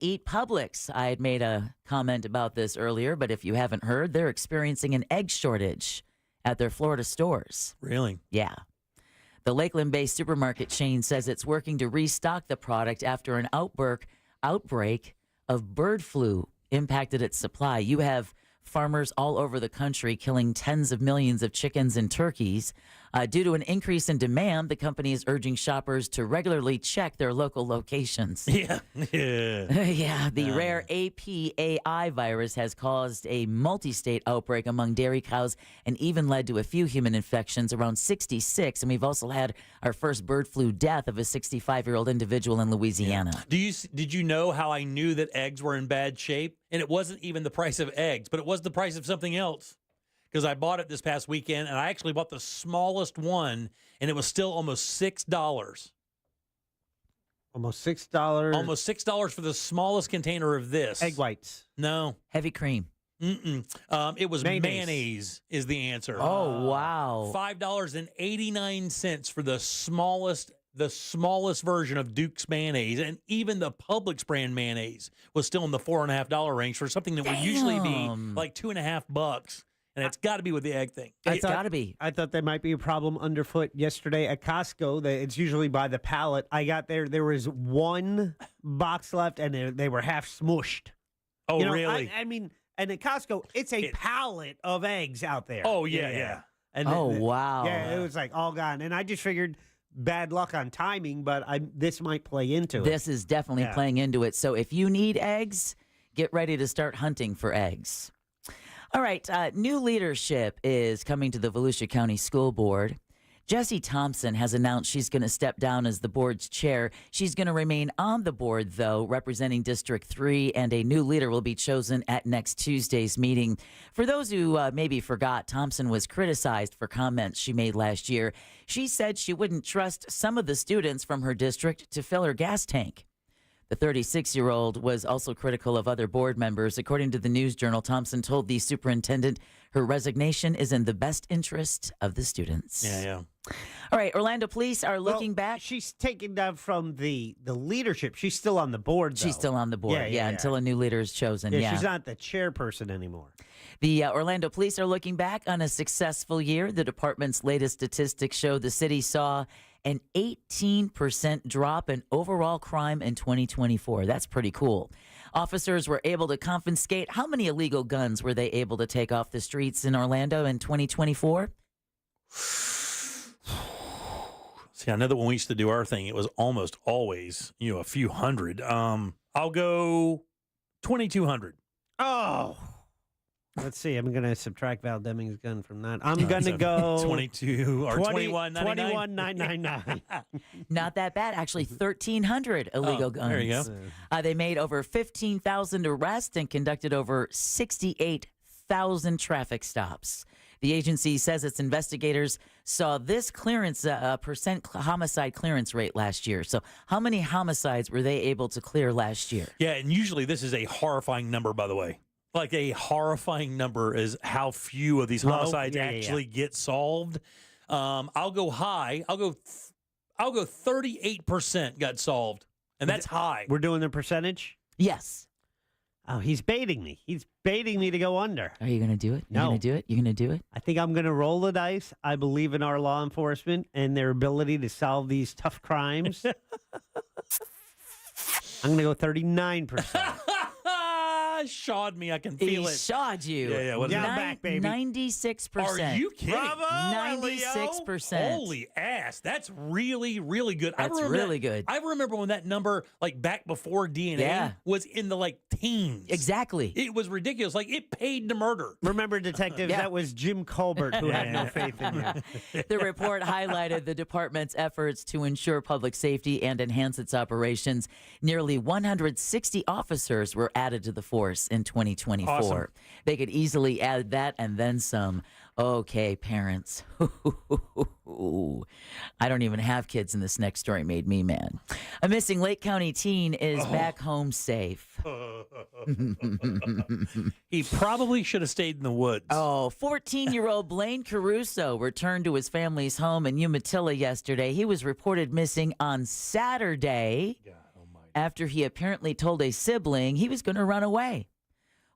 eat Publix. I had made a comment about this earlier, but if you haven't heard, they're experiencing an egg shortage at their Florida stores. Really? Yeah. The Lakeland-based supermarket chain says it's working to restock the product after an outbreak of bird flu impacted its supply. You have farmers all over the country killing tens of millions of chickens and turkeys. Due to an increase in demand, the company is urging shoppers to regularly check their local locations. Yeah. Yeah, the rare APAI virus has caused a multi-state outbreak among dairy cows and even led to a few human infections, around 66. And we've also had our first bird flu death of a 65-year-old individual in Louisiana. Yeah. Did you know how I knew that eggs were in bad shape? And it wasn't even the price of eggs, but it was the price of something else. Because I bought it this past weekend, and I actually bought the smallest one, and it was still almost $6. Almost $6. Almost $6 for the smallest container of this. Egg whites. No. Heavy cream. It was mayonnaise is the answer. Oh, wow. $5.89 for the smallest version of Duke's mayonnaise, and even the Publix brand mayonnaise was still in the $4.50 range for something that would usually be like $2.50. And it's got to be with the egg thing. It's got to be. I thought there might be a problem underfoot yesterday at Costco. It's usually by the pallet. I got there. There was one box left, and they were half smushed. Oh, really? I mean, and at Costco, it's a pallet of eggs out there. Oh, yeah. And wow. Yeah, it was like all gone. And I just figured bad luck on timing, but this might play into it. This is definitely playing into it. So if you need eggs, get ready to start hunting for eggs. All right, new leadership is coming to the Volusia County School Board. Jessie Thompson has announced she's going to step down as the board's chair. She's going to remain on the board, though, representing District 3, and a new leader will be chosen at next Tuesday's meeting. For those who maybe forgot, Thompson was criticized for comments she made last year. She said she wouldn't trust some of the students from her district to fill her gas tank. The 36-year-old was also critical of other board members. According to the News Journal, Thompson told the superintendent her resignation is in the best interest of the students. Yeah. All right, Orlando police are looking back. She's taken down from the leadership. She's still on the board, though. She's still on the board, yeah, until a new leader is chosen. Yeah, she's not the chairperson anymore. The Orlando police are looking back on a successful year. The department's latest statistics show the city saw an 18% drop in overall crime in 2024. That's pretty cool. Officers were able to confiscate. How many illegal guns were they able to take off the streets in Orlando in 2024? See, I know that when we used to do our thing, it was almost always, a few hundred. I'll go 2,200. Oh. Let's see. I'm going to subtract Val Deming's gun from that. I'm going to go 22 or 21,999. Not that bad. Actually, 1,300 illegal guns. There you go. They made over 15,000 arrests and conducted over 68,000 traffic stops. The agency says its investigators saw this clearance percent homicide clearance rate last year. So how many homicides were they able to clear last year? Yeah, and usually this is a horrifying number, by the way. Like a horrifying number is how few of these homicides actually get solved. I'll go high. I'll go 38% got solved, and that's high. We're doing the percentage? Yes. Oh, he's baiting me. He's baiting me to go under. Are you going to do it? No. You're going to do it? You're going to do it? I think I'm going to roll the dice. I believe in our law enforcement and their ability to solve these tough crimes. I'm going to go 39%. Shawed me. I can feel it. He shawed you. Yeah. What is Down it? back, baby. 96%. Are you kidding? Bravo, 96%. Holy ass. That's really, really good. That's really good. I remember when that number, like back before DNA, was in the teens. Exactly. It was ridiculous. Like it paid to murder. Remember, detectives, that was Jim Colbert who had no faith in you. The report highlighted the department's efforts to ensure public safety and enhance its operations. Nearly 160 officers were added to the force in 2024. Awesome. They could easily add that and then some. Okay, parents. I don't even have kids, and this next story made me mad. A missing Lake County teen is back home safe. He probably should have stayed in the woods. 14-year-old Blaine Caruso returned to his family's home in Umatilla yesterday. He was reported missing on Saturday. God, oh my after he apparently told a sibling he was going to run away.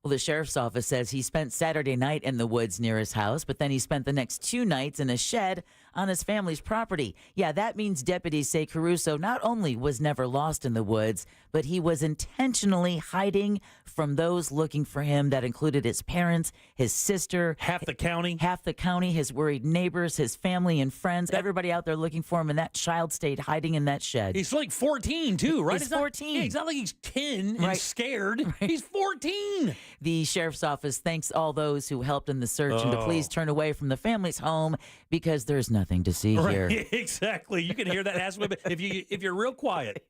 Well, the sheriff's office says he spent Saturday night in the woods near his house, but then he spent the next 2 nights in a shed on his family's property. Yeah, that means deputies say Caruso not only was never lost in the woods, but he was intentionally hiding from those looking for him. That included his parents, his sister, Half the county. his worried neighbors, his family and friends, everybody out there looking for him, and that child stayed hiding in that shed. He's like 14 too, right? He's It's not- 14. yeah, it's not like he's 10 and Right. scared. He's 14. The sheriff's office thanks all those who helped in the search and to please turn away from the family's home because there's nothing to see here. Right. Exactly. You can hear that ass whipping. If you're real quiet,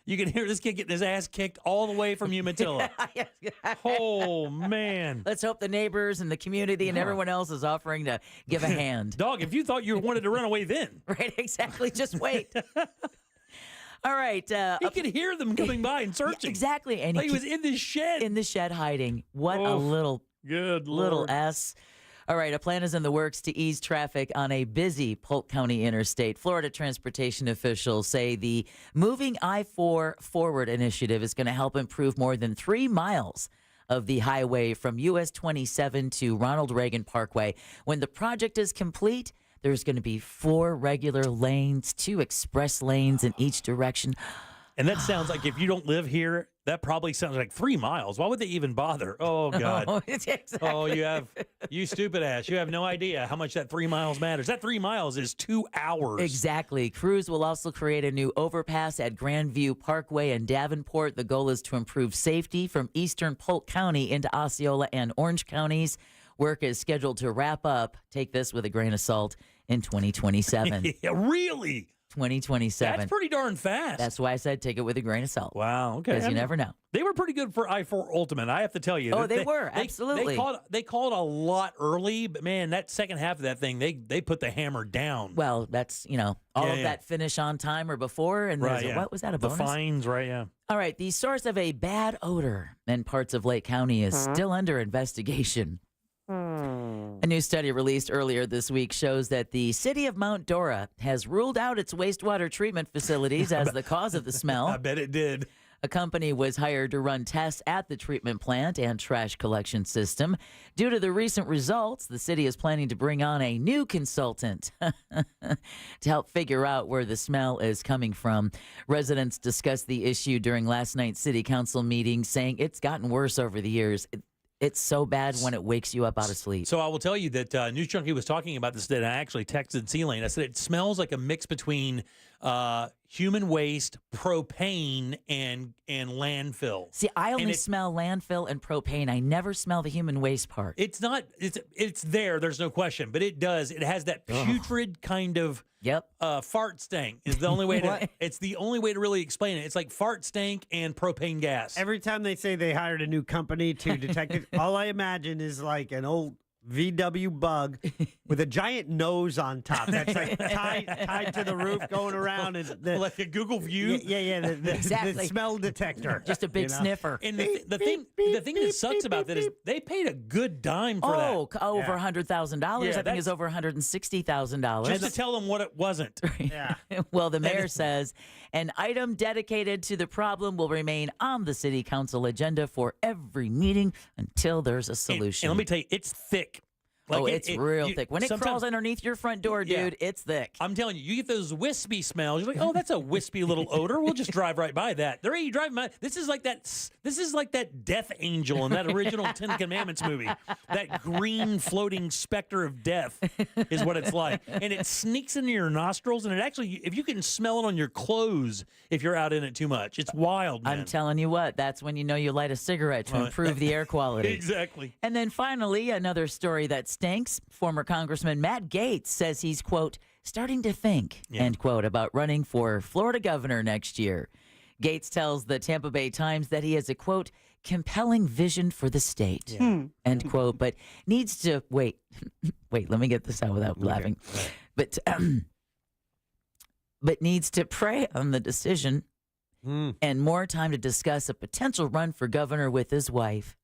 you can hear this kid getting his ass kicked all the way from Umatilla. Oh man. Let's hope the neighbors and the community and everyone else is offering to give a hand. Dog, if you thought you wanted to run away then. Right, exactly. Just wait. All right. You could hear them coming by and searching. Exactly. And Like he was in this shed. in the shed hiding. What a little Good little Lord. S. All right, a plan is in the works to ease traffic on a busy Polk County interstate. Florida transportation officials say the Moving I-4 Forward initiative is going to help improve more than 3 miles of the highway from US 27 to Ronald Reagan Parkway. When the project is complete, there's going to be 4 regular lanes, 2 express lanes in each direction. And that sounds like if you don't live here, that probably sounds like 3 miles. Why would they even bother? Oh, God. Oh, exactly. Oh, you stupid ass. You have no idea how much that 3 miles matters. That 3 miles is 2 hours. Exactly. Crews will also create a new overpass at Grandview Parkway in Davenport. The goal is to improve safety from eastern Polk County into Osceola and Orange counties. Work is scheduled to wrap up, take this with a grain of salt, in 2027. Yeah, really? 2027. That's pretty darn fast. That's why I said take it with a grain of salt. Wow. Okay. Because you never know. They were pretty good for I-4 Ultimate, I have to tell you. Oh, they were, absolutely. They called a lot early, but man, that second half of that thing, they put the hammer down. Well, that's, all Yeah, of yeah. that finish on time or before. And Right, there's a, yeah. what was that, a The bonus? fines, right? Yeah. All right. The source of a bad odor in parts of Lake County is still under investigation. A new study released earlier this week shows that the city of Mount Dora has ruled out its wastewater treatment facilities as the cause of the I smell. bet it did. A company was hired to run tests at the treatment plant and trash collection system. Due to the recent results, the city is planning to bring on a new consultant to help figure out where the smell is coming from. Residents discussed the issue during last night's city council meeting, saying it's gotten worse over the years. It's so bad when it wakes you up out of sleep. So I will tell you that News Junkie was talking about this today, and I actually texted C-Lane. I said it smells like a mix between human waste, propane, and landfill. See, I only And smell landfill and propane. I never smell the human waste part. It's not. It's there. There's no question, but it does. It has that putrid kind of Yep. fart stank. Is the only way to. What? It's the only way to really explain it. It's like fart stank and propane gas. Every time they say they hired a new company to detect it, all I imagine is like an old VW bug with a giant nose on top that's like tied to the roof going around. And like a Google View. yeah, the Exactly. smell detector. Just a big you know? sniffer. And the thing that sucks about that is they paid a good dime for that. Over $100,000. Yeah, I think that's- it's over $160,000. Just to tell them what it wasn't. Yeah. Well, the mayor says an item dedicated to the problem will remain on the city council agenda for every meeting until there's a solution. And let me tell you, it's thick. It's real thick. When it sometimes- crawls underneath your front door, Yeah. dude, it's thick. I'm telling you, you get those wispy smells. You're like, oh, that's a wispy little odor. We'll just drive right by that. There you drive by. This is like that death angel in that original Ten Commandments movie. That green floating specter of death is what it's like, and it sneaks into your nostrils. And it actually, if you can smell it on your clothes, if you're out in it too much, it's wild, man. I'm telling you what, that's when you know you light a cigarette to improve the air quality. Exactly. And then finally, another story that stinks. Former Congressman Matt Gaetz says he's, quote, starting to think, end quote, about running for Florida governor next year. Gaetz tells the Tampa Bay Times that he has a, quote, compelling vision for the state, end quote, but needs to, wait, let me get this out without laughing. But needs to pray on the decision and more time to discuss a potential run for governor with his wife.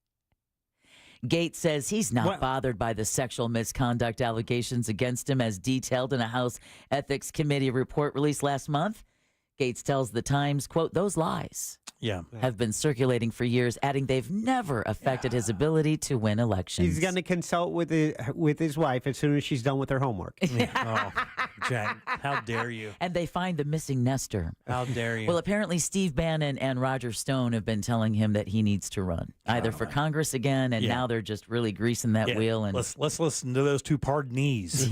Gaetz says he's not bothered by the sexual misconduct allegations against him as detailed in a House Ethics Committee report released last month. Gates tells the Times, quote, those lies Yeah. have been circulating for years, adding they've never affected his ability to win elections. He's going to consult with his wife as soon as she's done with her homework. Oh, Jack, how dare you? And they find the missing nester. How dare you? Well, apparently Steve Bannon and Roger Stone have been telling him that he needs to run either for Congress again, and now they're just really greasing that wheel. And let's listen to those two pardonese.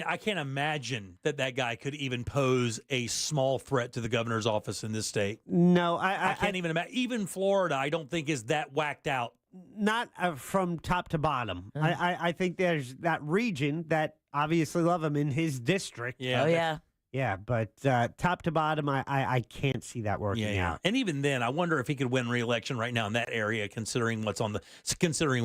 I can't imagine that guy could even pose a small threat to the governor's office in this state. No, I can't even imagine. Even Florida, I don't think is that whacked out. Not from top to bottom. I think there's that region that obviously love him in his district. Yeah. oh yeah. Yeah, but top to bottom, I can't see that working out. And even then, I wonder if he could win re-election right now in that area, considering what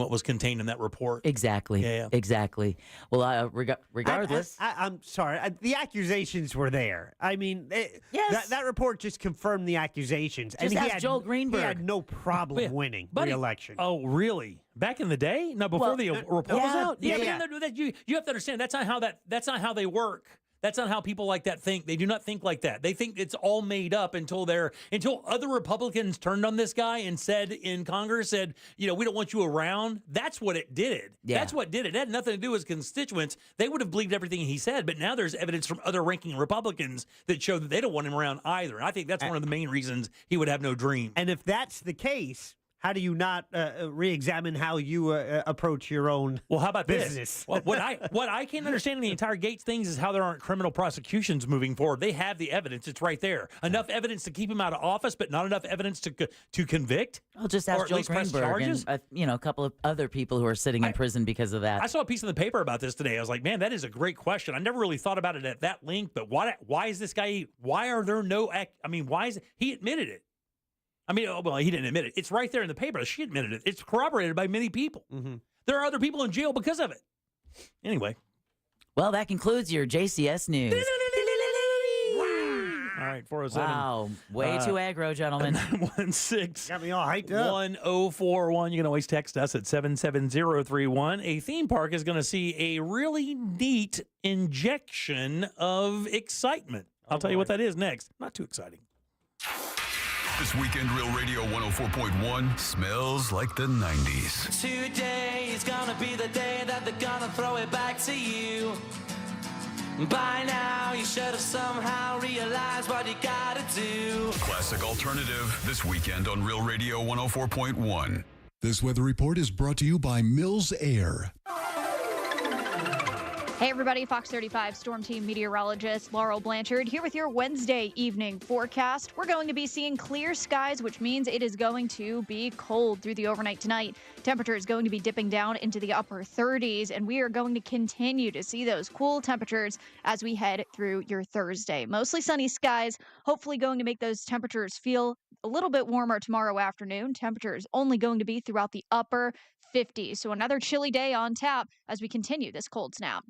was contained in that report. Exactly. Yeah. Exactly. Well, regardless, I'm sorry. The accusations were there. I mean, Yes. that report just confirmed the accusations. Just ask had, Joel Greenberg. He had no problem winning Buddy, re-election. Oh, really? Back in the day? No, before the report was out? Yeah. But you have to understand, that's not how they work. That's not how people like that think. They do not think like that. They think it's all made up until other Republicans turned on this guy and said in Congress, we don't want you around. That's what it did. Yeah. That's what did it. It had nothing to do with his constituents. They would have believed everything he said, but now there's evidence from other ranking Republicans that show that they don't want him around either. And I think that's one of the main reasons he would have no dream. And if that's the case, how do you not re-examine how you approach your own How about business? this? What I can't understand in the entire Gates things is how there aren't criminal prosecutions moving forward. They have the evidence; it's right there. Enough evidence to keep him out of office, but not enough evidence to convict. I'll just or ask at Joel least press Greenberg charges. and a couple of other people who are sitting in prison because of that. I saw a piece in the paper about this today. I was like, man, that is a great question. I never really thought about it at that length. But why is this guy? Why are there no? Why is he admitted it? He didn't admit it. It's right there in the paper. She admitted it. It's corroborated by many people. Mm-hmm. There are other people in jail because of it. Anyway. Well, that concludes your JCS news. All right, 407. Wow, way too aggro, gentlemen. 916 Got me all hyped up. 1041. You can always text us at 77031. A theme park is going to see a really neat injection of excitement. I'll tell you what that is next. Not too exciting. This weekend, Real Radio 104.1 smells like the 90s. Today is gonna be the day that they're gonna throw it back to you. By now, you should have somehow realized what you gotta do. Classic alternative this weekend on Real Radio 104.1. This weather report is brought to you by Mills Air. Hey everybody, Fox 35 Storm Team meteorologist Laurel Blanchard here with your Wednesday evening forecast. We're going to be seeing clear skies, which means it is going to be cold through the overnight tonight. Temperature is going to be dipping down into the upper 30s, and we are going to continue to see those cool temperatures as we head through your Thursday. Mostly sunny skies, hopefully going to make those temperatures feel a little bit warmer tomorrow afternoon. Temperature is only going to be throughout the upper 50s, so another chilly day on tap as we continue this cold snap.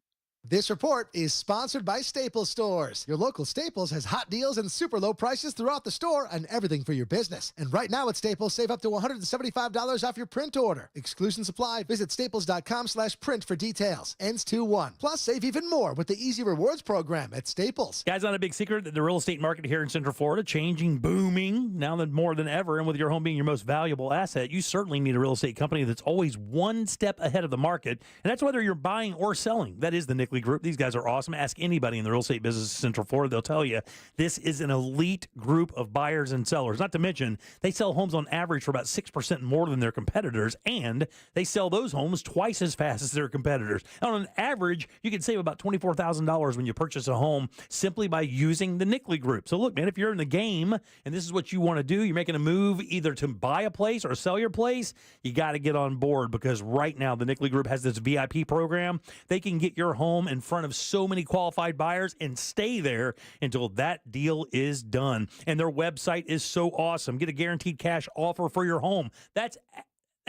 This report is sponsored by Staples Stores. Your local Staples has hot deals and super low prices throughout the store on everything for your business. And right now at Staples, save up to $175 off your print order. Exclusion supply. Visit staples.com/print for details. Ends 2/1. Plus, save even more with the Easy Rewards program at Staples. Guys, not a big secret that the real estate market here in Central Florida, changing, booming, now that more than ever. And with your home being your most valuable asset, you certainly need a real estate company that's always one step ahead of the market. And that's whether you're buying or selling. That is the Nickley Group. These guys are awesome. Ask anybody in the real estate business in Central Florida. They'll tell you this is an elite group of buyers and sellers. Not to mention, they sell homes on average for about 6% more than their competitors, and they sell those homes twice as fast as their competitors. On an average, you can save about $24,000 when you purchase a home simply by using the Nickley Group. So look, man, if you're in the game and this is what you want to do, you're making a move either to buy a place or sell your place, you got to get on board, because right now the Nickley Group has this VIP program. They can get your home in front of so many qualified buyers and stay there until that deal is done. And their website is so awesome. Get a guaranteed cash offer for your home. That's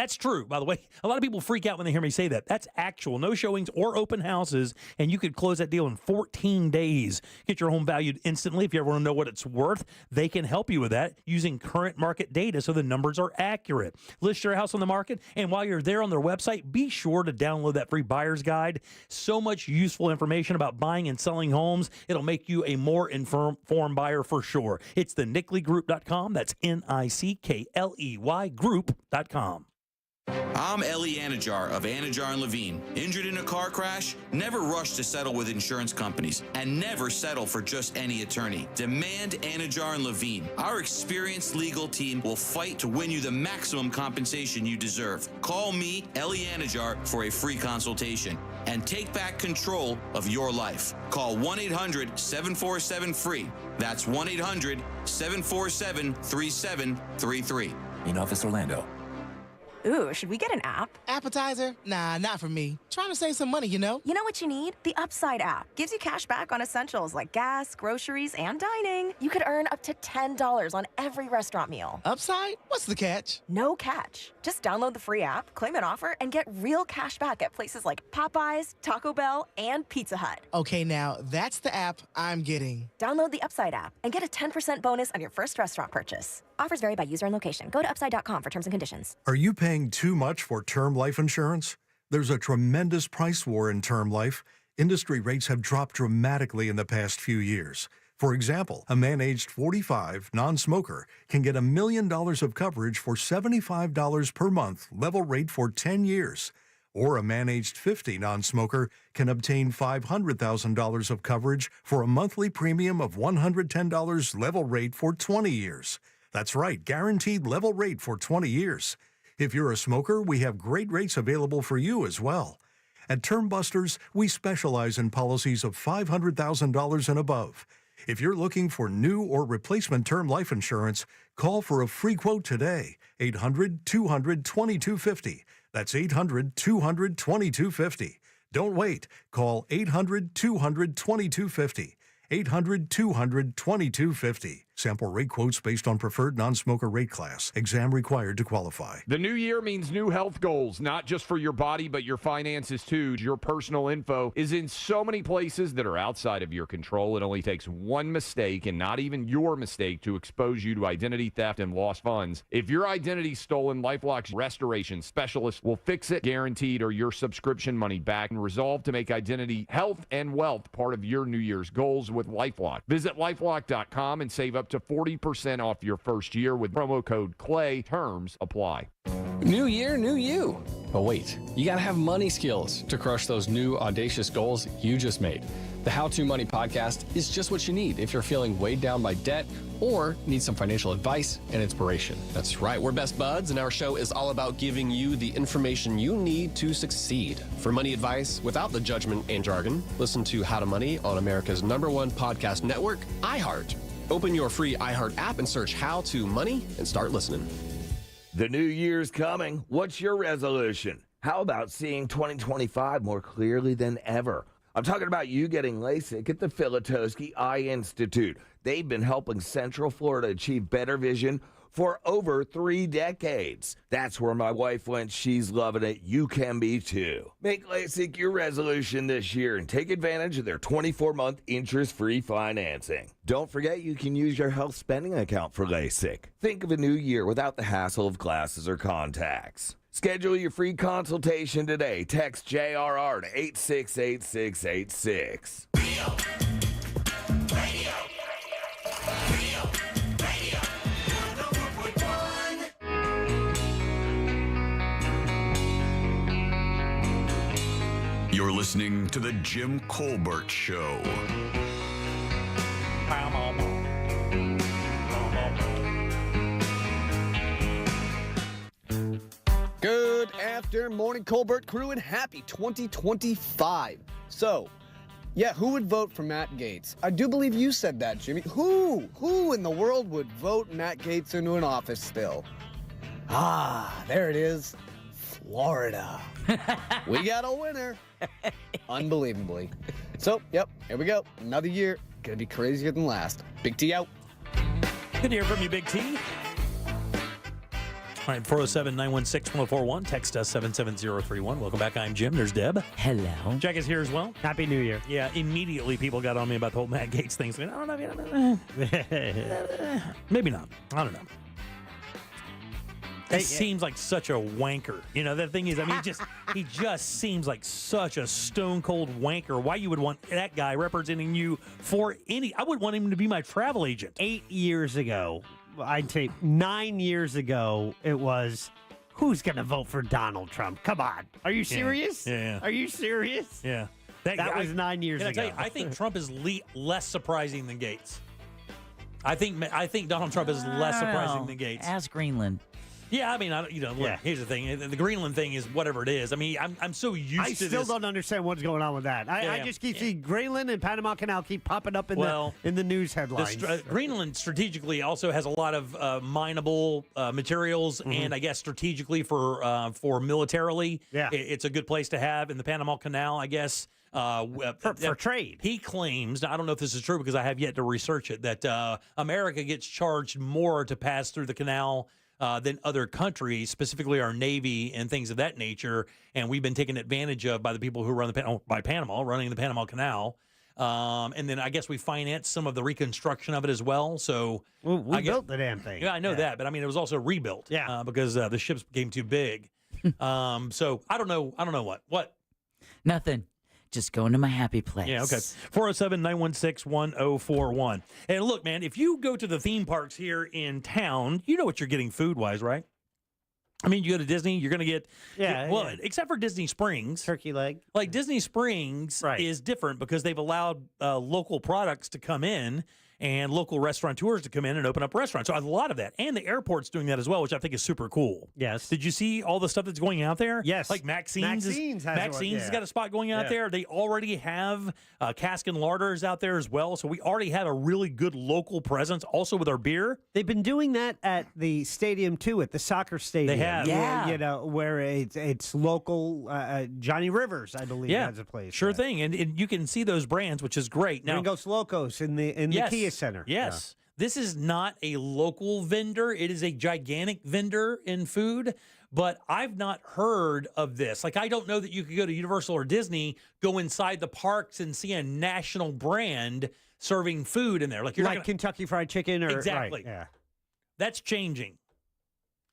That's true, by the way. A lot of people freak out when they hear me say that. That's actual. No showings or open houses, and you could close that deal in 14 days. Get your home valued instantly. If you ever want to know what it's worth, they can help you with that using current market data so the numbers are accurate. List your house on the market, and while you're there on their website, be sure to download that free buyer's guide. So much useful information about buying and selling homes. It'll make you a more informed buyer for sure. It's the nickley.group.com. That's NICKLEY group.com. I'm Ellie Anajar of Anajar and Levine. Injured in a car crash? Never rush to settle with insurance companies, and never settle for just any attorney. Demand Anajar and Levine. Our experienced legal team will fight to win you the maximum compensation you deserve. Call me, Ellie Anajar, for a free consultation and take back control of your life. Call 1-800-747-FREE. That's 1-800-747-3733. In Office Orlando. Ooh, should we get an app? Appetizer? Nah, not for me. Trying to save some money, you know? You know what you need? The Upside app. Gives you cash back on essentials like gas, groceries, and dining. You could earn up to $10 on every restaurant meal. Upside? What's the catch? No catch. Just download the free app, claim an offer, and get real cash back at places like Popeyes, Taco Bell, and Pizza Hut. Okay, now that's the app I'm getting. Download the Upside app and get a 10% bonus on your first restaurant purchase. Offers vary by user and location. Go to upside.com for terms and conditions. Are you paying too much for term life insurance? There's a tremendous price war in term life. Industry rates have dropped dramatically in the past few years. For example, a man aged 45, non-smoker, can get $1 million of coverage for $75 per month, level rate for 10 years. Or a man aged 50, non-smoker, can obtain $500,000 of coverage for a monthly premium of $110, level rate for 20 years. That's right, guaranteed level rate for 20 years. If you're a smoker, we have great rates available for you as well. At Term Busters, we specialize in policies of $500,000 and above. If you're looking for new or replacement term life insurance, call for a free quote today. 800-200-2250. That's 800-200-2250. Don't wait. Call 800-200-2250. 800-200-2250. Sample rate quotes based on preferred non-smoker rate class. Exam required to qualify. The new year means new health goals, not just for your body, but your finances too. Your personal info is in so many places that are outside of your control. It only takes one mistake, and not even your mistake, to expose you to identity theft and lost funds. If your identity's stolen, LifeLock's restoration specialist will fix it, guaranteed, or your subscription money back, and resolve to make identity, health, and wealth part of your New Year's goals with LifeLock. Visit LifeLock.com and save up to 40% off your first year with promo code CLAY. Terms apply. New year, new you. But wait, you gotta have money skills to crush those new audacious goals you just made. The How To Money podcast is just what you need if you're feeling weighed down by debt or need some financial advice and inspiration. That's right. We're best buds, and our show is all about giving you the information you need to succeed. For money advice without the judgment and jargon, listen to How to Money on America's #1 podcast network, iHeart. Open your free iHeart app and search How To Money and start listening. The new year's coming. What's your resolution? How about seeing 2025 more clearly than ever? I'm talking about you getting LASIK at the Filatowski Eye Institute. They've been helping Central Florida achieve better vision for over 3 decades. That's where my wife went. She's loving it. You can be too. Make LASIK your resolution this year and take advantage of their 24-month interest-free financing. Don't forget you can use your health spending account for LASIK. Think of a new year without the hassle of glasses or contacts. Schedule your free consultation today. Text JRR to 868686. You're listening to The Jim Colbert Show. Good afternoon, morning, Colbert crew, and happy 2025. So, yeah, who would vote for Matt Gaetz? I do believe you said that, Jimmy. Who in the world would vote Matt Gaetz into an office still? Ah, there it is. Florida. We got a winner. Unbelievably. So, yep, here we go. Another year. Gonna be crazier than last. Big T out. Good to hear from you, Big T. All right, 407-916-1041. Text us 77031. Welcome back. I'm Jim. There's Deb. Hello. Jack is here as well. Happy New Year. Yeah, immediately people got on me about the whole Matt Gaetz thing. So I don't know. Maybe not. I don't know. He seems like such a wanker. You know, the thing is, I mean, he just seems like such a stone cold wanker. Why you would want that guy representing you for I would want him to be my travel agent. 8 years ago, I'd say 9 years ago, it was, who's going to vote for Donald Trump? Come on. Are you serious? Yeah. Are you serious? Yeah. That was 9 years Can ago. I tell you, I think Trump is less surprising than Gaetz. I think Donald Trump is less surprising than Gaetz. Ask Greenland. Yeah, I mean, look, here's the thing. The Greenland thing is whatever it is. I mean, I'm so used to this. I still don't understand what's going on with that. I just keep seeing Greenland and Panama Canal keep popping up in the news headlines. Greenland strategically also has a lot of mineable materials, and I guess strategically for militarily, it's a good place to have in the Panama Canal, I guess. For trade. He claims, I don't know if this is true because I have yet to research it, that America gets charged more to pass through the canal than other countries, specifically our Navy and things of that nature. And we've been taken advantage of by the people who run Panama, running the Panama Canal. And then I guess we financed some of the reconstruction of it as well. So we built the damn thing. Yeah, I know that. But I mean, it was also rebuilt because the ships became too big. So I don't know. What? Nothing. Just going to my happy place. Yeah, okay. 407-916-1041. And look, man, if you go to the theme parks here in town, you know what you're getting food-wise, right? I mean, you go to Disney, you're going to get... except for Disney Springs. Turkey leg. Like, Disney Springs is different because they've allowed local products to come in and local restaurateurs to come in and open up restaurants. So a lot of that. And the airport's doing that as well, which I think is super cool. Yes. Did you see all the stuff that's going out there? Yes. Like Maxine's has got a spot going out there. They already have Cask and Larders out there as well. So we already have a really good local presence also with our beer. They've been doing that at the stadium, too, at the soccer stadium. They have. Yeah. Where it's local. Johnny Rivers, I believe, has a place. Sure thing. And you can see those brands, which is great. Now, Ringos Locos in the Kia Center. Yes. Yeah. This is not a local vendor. It is a gigantic vendor in food, but I've not heard of this. Like, I don't know that you could go to Universal or Disney, go inside the parks and see a national brand serving food in there. Like, Kentucky Fried Chicken or... Exactly. Right, yeah. That's changing.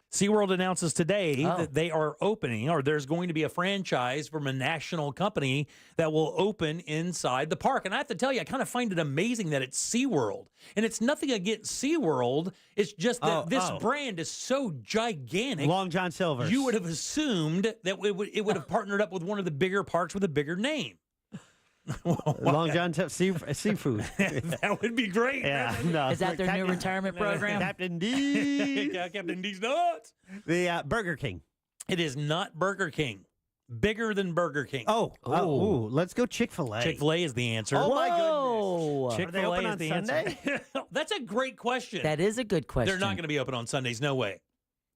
SeaWorld announces today that they are opening, or there's going to be a franchise from a national company that will open inside the park. And I have to tell you, I kind of find it amazing that it's SeaWorld. And it's nothing against SeaWorld. It's just that this brand is so gigantic. Long John Silver's. You would have assumed that it would have partnered up with one of the bigger parks with a bigger name. Long John Seafood. That would be great. Yeah, no. Is that their new retirement program? Captain D. Captain D's nuts. The Burger King. It is not Burger King. Bigger than Burger King. Let's go Chick-fil-A. Chick-fil-A is the answer. Oh, my goodness. Chick-fil-A is the Sunday? answer. That's a great question. That is a good question. They're not going to be open on Sundays. No way.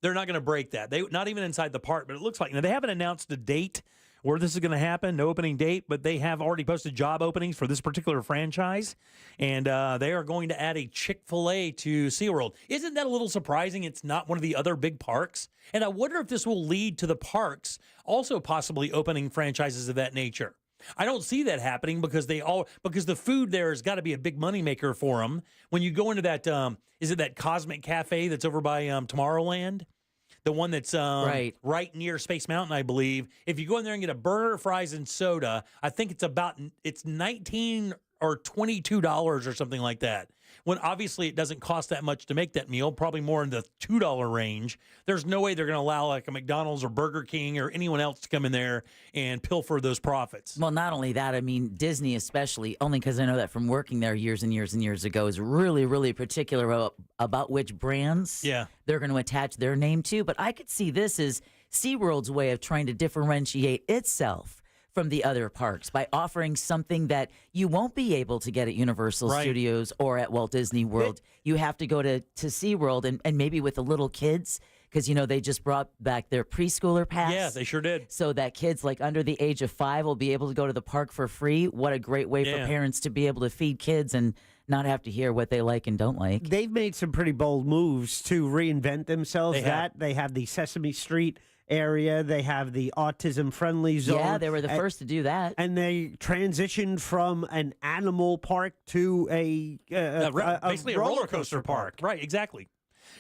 They're not going to break that. Not even inside the park, but it looks like. Now, they haven't announced a date where this is going to happen, no opening date, but they have already posted job openings for this particular franchise, and they are going to add a Chick-fil-A to SeaWorld. Isn't that a little surprising? It's not one of the other big parks, and I wonder if this will lead to the parks also possibly opening franchises of that nature. I don't see that happening because the food there has got to be a big moneymaker for them. When you go into that, is it that Cosmic Cafe that's over by Tomorrowland? The one that's right near Space Mountain, I believe. If you go in there and get a burger, fries, and soda, I think it's $19 or $22 or something like that. When obviously it doesn't cost that much to make that meal, probably more in the $2 range. There's no way they're going to allow like a McDonald's or Burger King or anyone else to come in there and pilfer those profits. Well, not only that, I mean, Disney especially, only because I know that from working there years and years and years ago, is really, really particular about which brands they're going to attach their name to. But I could see this as SeaWorld's way of trying to differentiate itself from the other parks by offering something that you won't be able to get at Universal Studios or at Walt Disney World. You have to go to SeaWorld and maybe with the little kids, because, you know, they just brought back their preschooler pass. Yeah, they sure did. So that kids like under the age of 5 will be able to go to the park for free. What a great way for parents to be able to feed kids and not have to hear what they like and don't like. They've made some pretty bold moves to reinvent themselves. They have the Sesame Street area. They have the autism-friendly zone. Yeah, they were the first to do that. And they transitioned from an animal park to basically a roller coaster park. Right, exactly.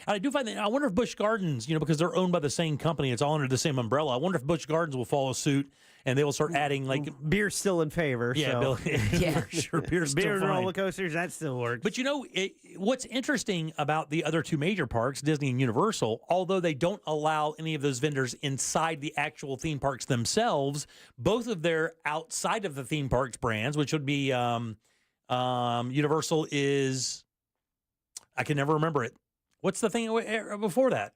And I do find that, I wonder if Busch Gardens, because they're owned by the same company, it's all under the same umbrella. I wonder if Busch Gardens will follow suit and they will start adding beer's still in favor. Yeah, so. yeah, sure, beer's still Beer and fine. roller coasters, that still works. But what's interesting about the other two major parks, Disney and Universal, although they don't allow any of those vendors inside the actual theme parks themselves, both of their outside of the theme parks brands, which would be Universal is, I can never remember it. What's the thing before that?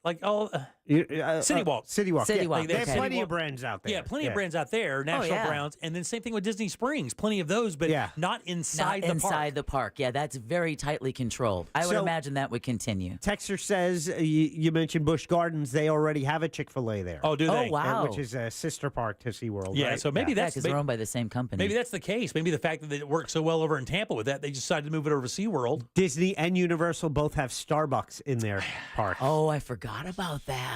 City Walk. City Walk. City Walk. They have Okay. plenty of brands out there. Yeah, plenty of brands out there, national brands, and then same thing with Disney Springs, plenty of those, but not inside the park. Inside the park. Yeah, that's very tightly controlled. I would imagine that would continue. Texter says, you mentioned Busch Gardens. They already have a Chick-fil-A there. Oh, do they? Oh, wow. Which is a sister park to SeaWorld. Yeah, right? so maybe that's because they're owned by the same company. Maybe that's the case. Maybe the fact that it worked so well over in Tampa with that, they decided to move it over to SeaWorld. Disney and Universal both have Starbucks in their park. Oh, I forgot about that.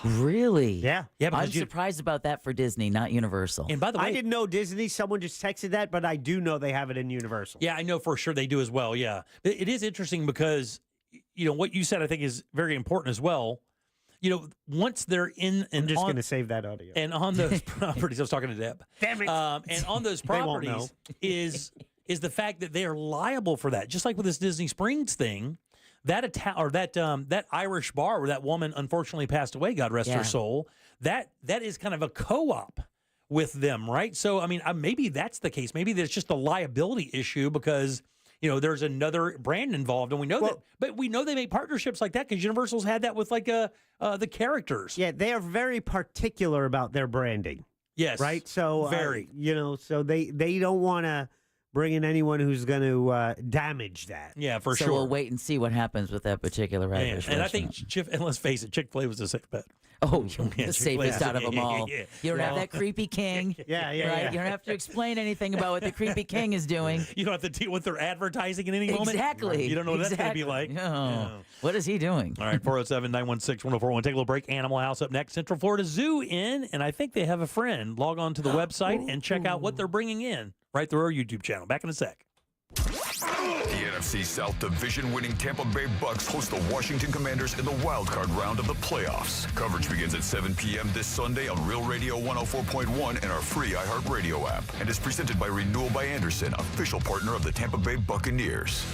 Really? Yeah. I'm surprised about that for Disney, not Universal. And by the way, I didn't know Disney. Someone just texted that, but I do know they have it in Universal. Yeah, I know for sure they do as well. Yeah. It is interesting because, what you said I think is very important as well. Once they're in and I'm just going to save that audio. And on those properties, I was talking to Deb. Damn it. And on those They won't properties is the fact that they are liable for that. Just like with this Disney Springs thing, that Irish bar where that woman unfortunately passed away, God rest her soul, that is kind of a co-op with them, right? So, I mean, maybe that's the case. Maybe there's just a liability issue because, there's another brand involved, and we know that. But we know they make partnerships like that because Universal's had that with the characters. Yeah, they are very particular about their branding. Yes. Right? So, very. So they don't want to bring in anyone who's going to damage that. Yeah, for so sure. we'll wait and see what happens with that particular Irish And I restaurant. think, and let's face it, Chick-fil-A was a safe bet. Oh, Yeah, the Chick-fil-A safest out of them all. Yeah. You don't have that creepy king. Yeah. Right? You don't have to explain anything about what the creepy king is doing. You don't have to deal with their advertising in any moment. Exactly. You don't know what that's going to be like. No. What is he doing? All right, 407-916-1041. Take a little break. Animal House up next. Central Florida Zoo in, and I think they have a friend. Log on to the website and check out what they're bringing in right through our YouTube channel. Back in a sec. The NFC South Division winning Tampa Bay Bucks host the Washington Commanders in the wild card round of the playoffs. Coverage begins at 7 p.m. this Sunday on Real Radio 104.1 and our free iHeartRadio app, and is presented by Renewal by Anderson, official partner of the Tampa Bay Buccaneers.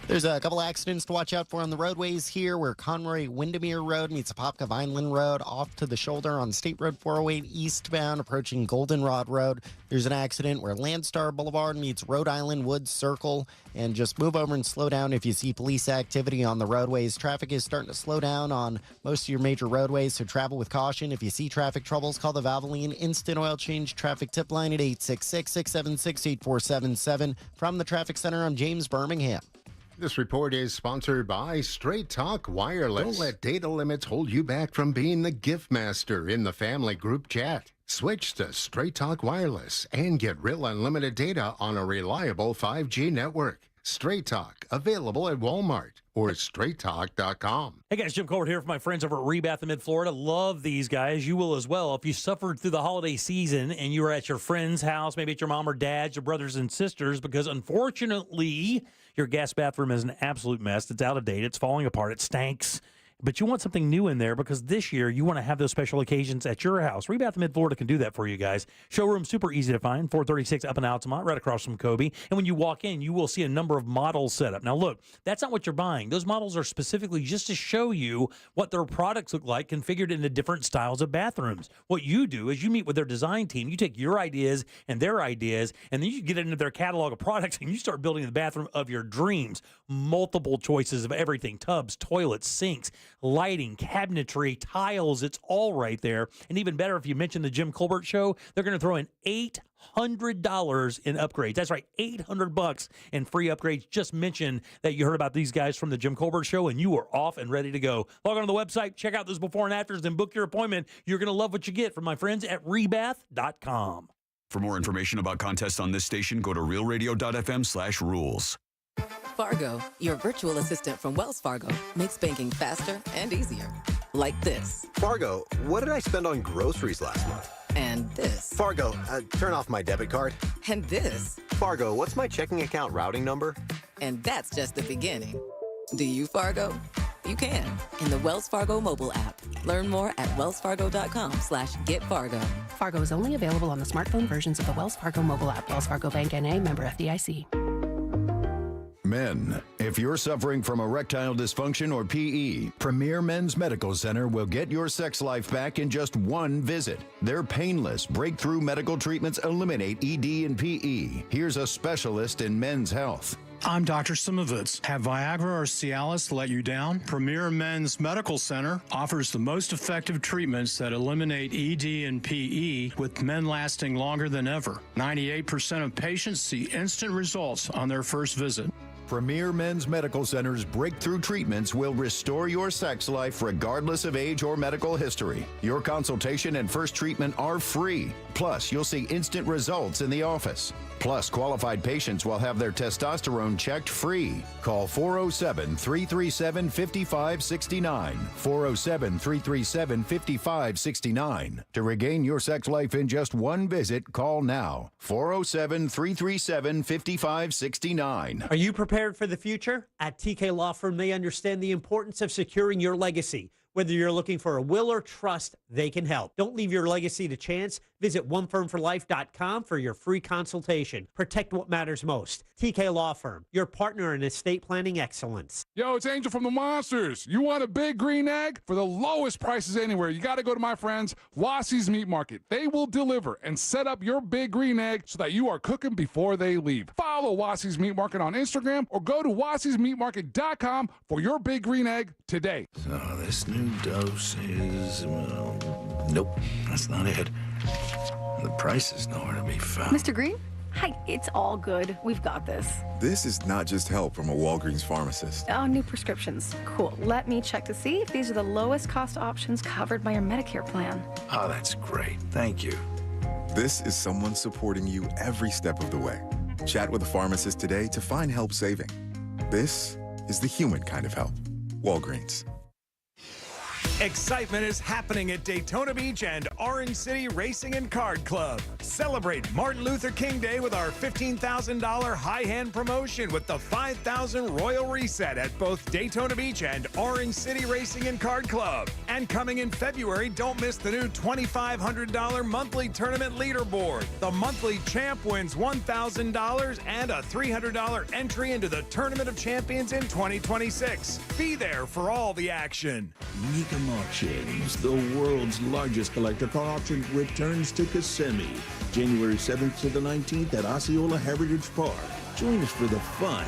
There's a couple accidents to watch out for on the roadways here where Conroy Windermere Road meets Apopka Vineland Road off to the shoulder on State Road 408 eastbound approaching Goldenrod Road. There's an accident where Landstar Boulevard meets Rhode Island Woods Circle, and just move over and slow down if you see police activity on the roadways. Traffic is starting to slow down on most of your major roadways, so travel with caution. If you see traffic troubles, call the Valvoline Instant Oil Change Traffic Tip Line at 866-676-8477. From the Traffic Center, I'm James Birmingham. This report is sponsored by Straight Talk Wireless. Don't let data limits hold you back from being the gift master in the family group chat. Switch to Straight Talk Wireless and get real unlimited data on a reliable 5G network. Straight Talk, available at Walmart or straighttalk.com. Hey guys, Jim Colbert here for my friends over at Rebath in Mid-Florida. Love these guys. You will as well. If you suffered through the holiday season and you were at your friend's house, maybe at your mom or dad's, your brothers and sisters, because unfortunately your guest bathroom is an absolute mess. It's out of date. It's falling apart. It stinks. But you want something new in there because this year you want to have those special occasions at your house. Rebath in Mid-Florida can do that for you guys. Showroom super easy to find, 436 up in Altamont, right across from Kobe. And when you walk in, you will see a number of models set up. Now look, that's not what you're buying. Those models are specifically just to show you what their products look like configured into different styles of bathrooms. What you do is you meet with their design team. You take your ideas and their ideas, and then you get into their catalog of products and you start building the bathroom of your dreams. Multiple choices of everything: tubs, toilets, sinks, lighting, cabinetry, tiles. It's all right there. And even better, if you mention the Jim Colbert Show, they're going to throw in $800 in upgrades. That's right, $800 in free upgrades. Just mention that you heard about these guys from the Jim Colbert Show, and you are off and ready to go. Log on to the website, check out those before and afters, then book your appointment. You're going to love what you get from my friends at Rebath.com. For more information about contests on this station, go to realradio.fm/rules. Fargo, your virtual assistant from Wells Fargo, makes banking faster and easier. Like this. Fargo, what did I spend on groceries last month? And this. Fargo, turn off my debit card. And this. Fargo, what's my checking account routing number? And that's just the beginning. Do you, Fargo? You can in the Wells Fargo mobile app. Learn more at wellsfargo.com/getfargo. Fargo is only available on the smartphone versions of the Wells Fargo mobile app. Wells Fargo Bank N.A., member FDIC. Men, if you're suffering from erectile dysfunction or PE, Premier Men's Medical Center will get your sex life back in just one visit. Their painless, breakthrough medical treatments eliminate ED and PE. Here's a specialist in men's health. I'm Dr. Simovitz. Have Viagra or Cialis let you down? Premier Men's Medical Center offers the most effective treatments that eliminate ED and PE, with men lasting longer than ever. 98% of patients see instant results on their first visit. Premier Men's Medical Center's breakthrough treatments will restore your sex life regardless of age or medical history. Your consultation and first treatment are free. Plus, you'll see instant results in the office. Plus, qualified patients will have their testosterone checked free. Call 407-337-5569. 407-337-5569. To regain your sex life in just one visit, call now. 407-337-5569. Are you prepared for the future? At TK Law Firm, they understand the importance of securing your legacy. Whether you're looking for a will or trust, they can help. Don't leave your legacy to chance. Visit onefirmforlife.com for your free consultation. Protect what matters most. TK Law Firm, your partner in estate planning excellence. Yo, it's Angel from the Monsters. You want a big green egg? For the lowest prices anywhere, you got to go to my friends, Wassie's Meat Market. They will deliver and set up your big green egg so that you are cooking before they leave. Follow Wassie's Meat Market on Instagram or go to wassiesmeatmarket.com for your big green egg today. So this new dose is, well, nope, that's not it. The price is nowhere to be found. Mr. Green? Hi, it's all good. We've got this. This is not just help from a Walgreens pharmacist. Oh, new prescriptions. Cool. Let me check to see if these are the lowest cost options covered by your Medicare plan. Oh, that's great. Thank you. This is someone supporting you every step of the way. Chat with a pharmacist today to find help saving. This is the human kind of help. Walgreens. Excitement is happening at Daytona Beach and Orange City Racing and Card Club. Celebrate Martin Luther King Day with our $15,000 high-hand promotion with the $5,000 Royal Reset at both Daytona Beach and Orange City Racing and Card Club. And coming in February, don't miss the new $2,500 monthly tournament leaderboard. The monthly champ wins $1,000 and a $300 entry into the Tournament of Champions in 2026. Be there for all the action. Mecum Auctions, the world's largest collector car auction, returns to Kissimmee, January 7th to the 19th at Osceola Heritage Park. Join us for the fun,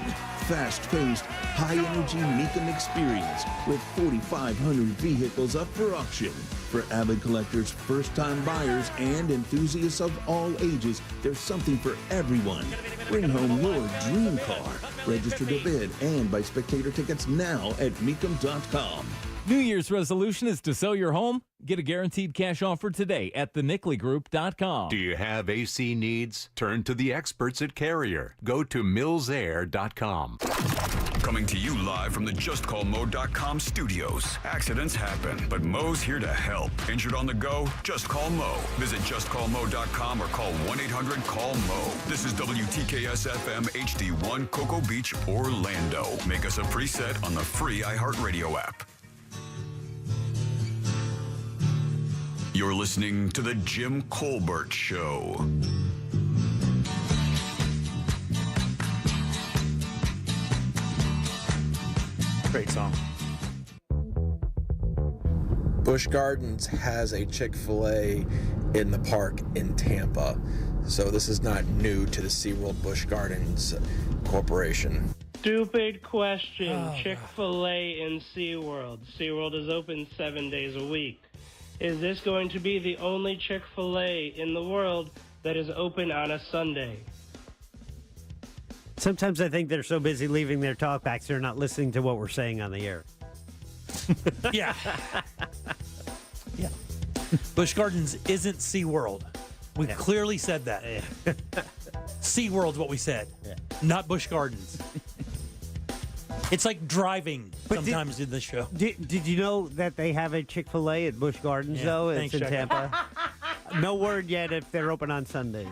fast-paced, high-energy Mecum experience with 4,500 vehicles up for auction. For avid collectors, first-time buyers, and enthusiasts of all ages, there's something for everyone. Bring home your dream car. Register to bid and buy spectator tickets now at Mecum.com. New Year's resolution is to sell your home? Get a guaranteed cash offer today at thenicklygroup.com. Do you have AC needs? Turn to the experts at Carrier. Go to millsair.com. Coming to you live from the JustCallMo.com studios. Accidents happen, but Mo's here to help. Injured on the go? Just call Mo. Visit JustCallMo.com or call 1-800-CALL-MO. This is WTKS-FM HD1 Cocoa Beach, Orlando. Make us a preset on the free iHeartRadio app. You're listening to The Jim Colbert Show. Great song. Busch Gardens has a Chick-fil-A in the park in Tampa. So this is not new to the SeaWorld Busch Gardens Corporation. Stupid question. Chick-fil-A in SeaWorld. SeaWorld is open 7 days a week. Is this going to be the only Chick-fil-A in the world that is open on a Sunday? Sometimes I think they're so busy leaving their talkbacks, they're not listening to what we're saying on the air. Yeah. Yeah. Busch Gardens isn't SeaWorld. We clearly said that. SeaWorld's what we said, not Busch Gardens. It's like driving sometimes in the show. Did you know that they have a Chick-fil-A at Busch Gardens, though? Thanks, It's in Chuck. Tampa. No word yet if they're open on Sundays.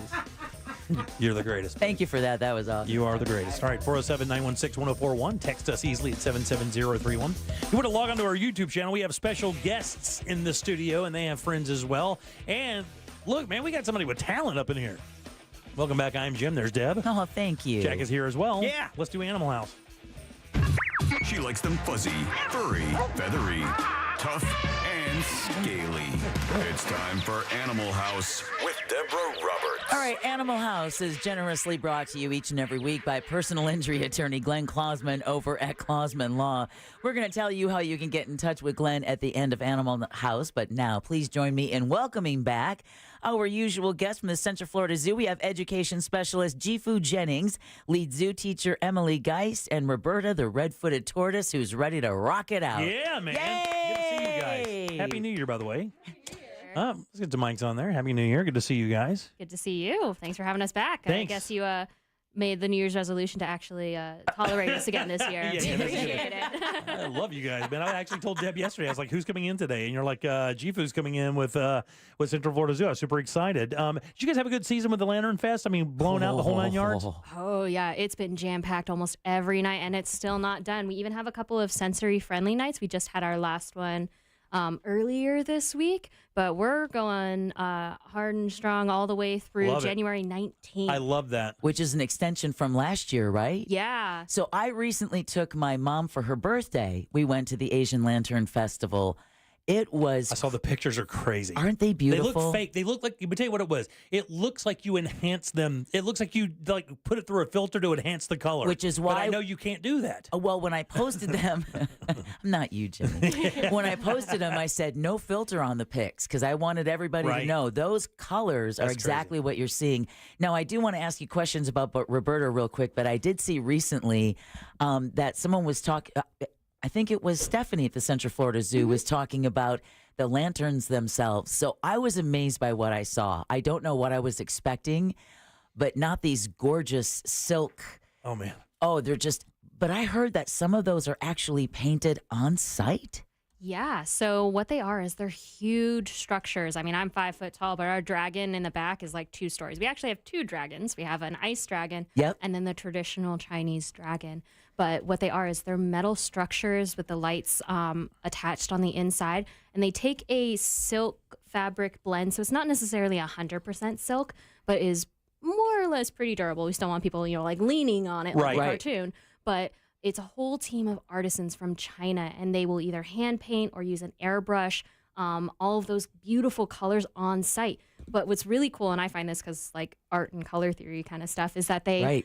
You're the greatest. Thank you for that. That was awesome. You are the greatest. All right, 407-916-1041. Text us easily at 77031. If you want to log on to our YouTube channel, we have special guests in the studio, and they have friends as well. And look, man, we got somebody with talent up in here. Welcome back. I'm Jim. There's Deb. Oh, thank you. Jack is here as well. Yeah. Let's do Animal House. She likes them fuzzy, furry, feathery, tough, and scaly. It's time for Animal House with Deborah Roberts. All right, Animal House is generously brought to you each and every week by personal injury attorney Glenn Klausman over at Klausman Law. We're going to tell you how you can get in touch with Glenn at the end of Animal House, but now please join me in welcoming back our usual guest from the Central Florida Zoo. We have education specialist Jifu Jennings, lead zoo teacher Emily Geist, and Roberta the red-footed tortoise who's ready to rock it out. Yeah, man. Yay! Good to see you guys. Happy New Year, by the way. Let's get the mics on there. Happy New Year. Good to see you guys. Good to see you. Thanks for having us back. Thanks. I guess you made the New Year's resolution to actually tolerate us again this year. Yeah, We that's appreciate good. it. I love you guys, man. I actually told Deb yesterday. I was like, "Who's coming in today?" And you're like, "Jifu's coming in with Central Florida Zoo." I was super excited. Did you guys have a good season with the Lantern Fest? I mean, blown out the whole 9 yards. Oh, yeah. It's been jam-packed almost every night, and it's still not done. We even have a couple of sensory-friendly nights. We just had our last one earlier this week, but we're going hard and strong all the way through Love it. January 19th. I love that. Which is an extension from last year, right? Yeah. So I recently took my mom for her birthday. We went to the Asian Lantern Festival. It was. I saw the pictures are crazy. Aren't they beautiful? They look fake. They look like. But tell you what it was. It looks like you enhance them. It looks like you like put it through a filter to enhance the color. Which is But why I know you can't do that. Well, when I posted them, I'm not you, Jimmy. When I posted them, I said no filter on the pics because I wanted everybody to Right. know those colors are That's exactly what you're seeing. Now, I do want to ask you questions about Roberta real quick, but I did see recently that someone was talking. I think it was Stephanie at the Central Florida Zoo was talking about the lanterns themselves. So I was amazed by what I saw. I don't know what I was expecting, but not these gorgeous silk. Oh, man. Oh, they're just, but I heard that some of those are actually painted on site. Yeah. So what they are is they're huge structures. I mean, I'm 5 foot tall, but our dragon in the back is like 2 stories. We actually have 2 dragons. We have an ice dragon and then the traditional Chinese dragon. But what they are is they're metal structures with the lights attached on the inside. And they take a silk fabric blend. So it's not necessarily 100% silk, but is more or less pretty durable. We still want people, like leaning on it like a cartoon. But it's a whole team of artisans from China, and they will either hand paint or use an airbrush, all of those beautiful colors on site. But what's really cool, and I find this because like art and color theory kind of stuff, is that they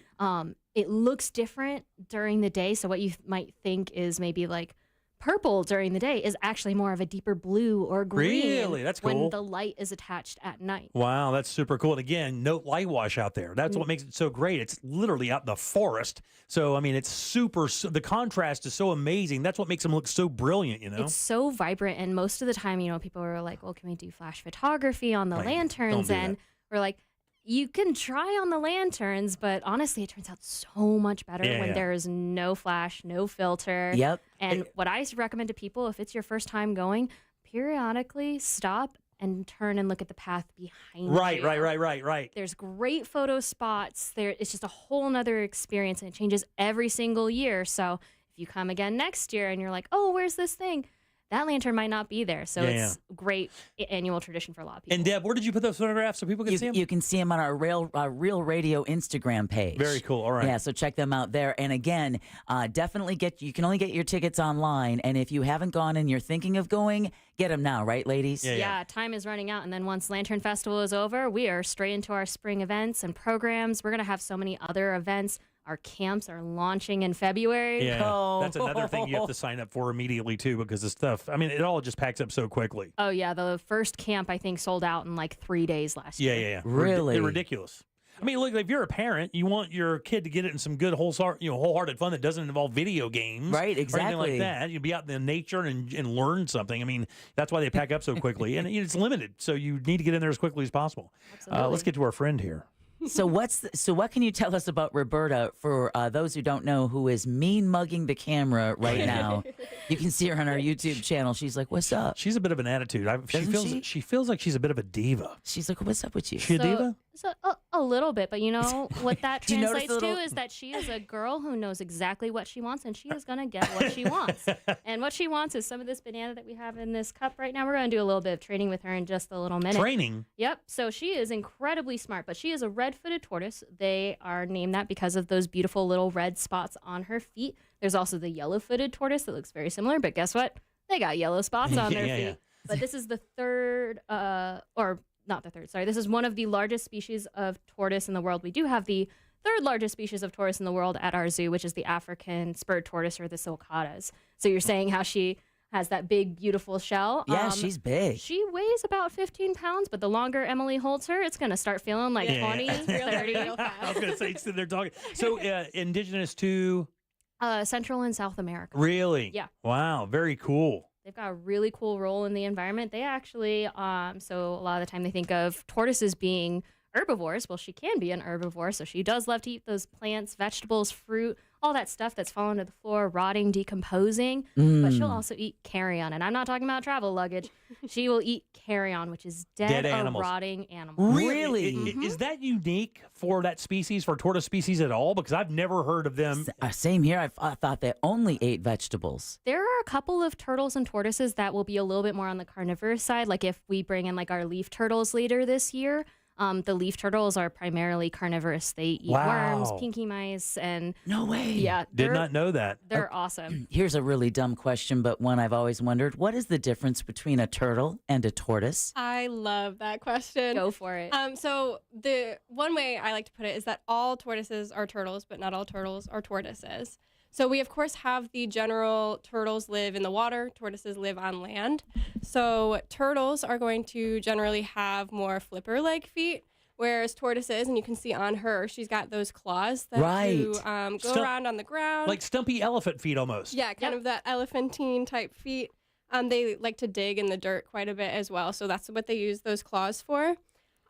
it looks different during the day. So what you might think is maybe like purple during the day is actually more of a deeper blue or green. Really? That's cool. When the light is attached at night. Wow, that's super cool. And again, no light wash out there. That's what makes it so great. It's literally out in the forest. So, I mean, it's the contrast is so amazing. That's what makes them look so brilliant, It's so vibrant. And most of the time, people are like, well, can we do flash photography on the lanterns? Don't do And we're like, you can try on the lanterns, but honestly, it turns out so much better when there is no flash, no filter. Yep. And what I recommend to people, if it's your first time going, periodically stop and turn and look at the path behind you. Right. There's great photo spots. It's just a whole nother experience, and it changes every single year. So if you come again next year and you're like, oh, where's this thing? That lantern might not be there. So it's great annual tradition for a lot of people. And Deb, where did you put those photographs so people can see them? You can see them on our Real Radio Instagram page. Very cool. All right. Yeah, so check them out there. And again, definitely you can only get your tickets online. And if you haven't gone and you're thinking of going, get them now, right, ladies? Yeah, time is running out. And then once Lantern Festival is over, we are straight into our spring events and programs. We're going to have so many other events. Our camps are launching in February. Yeah, that's another thing you have to sign up for immediately, too, because the stuff, I mean, it all just packs up so quickly. Oh, yeah. The first camp, I think, sold out in like 3 days last year. Yeah. Really? They're ridiculous. I mean, look, if you're a parent, you want your kid to get it in some good, wholehearted fun that doesn't involve video games. Right, Or exactly. anything like that. You'd be out in the nature and learn something. I mean, that's why they pack up so quickly. And it's limited, so you need to get in there as quickly as possible. Let's get to our friend here. So what can you tell us about Roberta for those who don't know, who is mean mugging the camera right now? You can see her on our YouTube channel. She's like, "What's up?" She's a bit of an attitude. She feels like she's a bit of a diva. She's like, "What's up with you?" She a diva? So a little bit, but you know what that Do you notice translates the little- to is that she is a girl who knows exactly what she wants, and she is going to get what she wants. And what she wants is some of this banana that we have in this cup right now. We're going to do a little bit of training with her in just a little minute. Training? Yep. So she is incredibly smart, but she is a red-footed tortoise. They are named that because of those beautiful little red spots on her feet. There's also the yellow-footed tortoise that looks very similar, but guess what? They got yellow spots on their feet. Yeah. But this is the third, not the third, sorry. This is one of the largest species of tortoise in the world. We do have the third largest species of tortoise in the world at our zoo, which is the African spurred tortoise, or the sulcatas. So you're saying how she has that big, beautiful shell. Yeah, she's big. She weighs about 15 pounds, but the longer Emily holds her, it's going to start feeling like 20, 30. I was going to say, sitting there talking. So indigenous to? Central and South America. Really? Yeah. Wow, very cool. They've got a really cool role in the environment. They actually, so a lot of the time they think of tortoises being herbivores. Well, she can be an herbivore, so she does love to eat those plants, vegetables, fruit, all that stuff that's falling to the floor, rotting, decomposing. But she'll also eat carrion, and I'm not talking about travel luggage. She will eat carrion, which is dead or animals. rotting animals. Really? Is that unique for that species, for tortoise species at all? Because I've never heard of them. Same here. I thought they only ate vegetables. There are a couple of turtles and tortoises that will be a little bit more on the carnivorous side. Like if we bring in like our leaf turtles later this year, the leaf turtles are primarily carnivorous. They eat worms, pinky mice, and no way. Yeah, did not know that. They're awesome. Here's a really dumb question, but one I've always wondered: what is the difference between a turtle and a tortoise? I love that question. Go for it. So the one way I like to put it is that all tortoises are turtles, but not all turtles are tortoises. So we, of course, have the general turtles live in the water, tortoises live on land. So turtles are going to generally have more flipper leg feet, whereas tortoises, and you can see on her, she's got those claws that go around on the ground. Like stumpy elephant feet almost. Yeah, kind of that elephantine type feet. They like to dig in the dirt quite a bit as well, so that's what they use those claws for.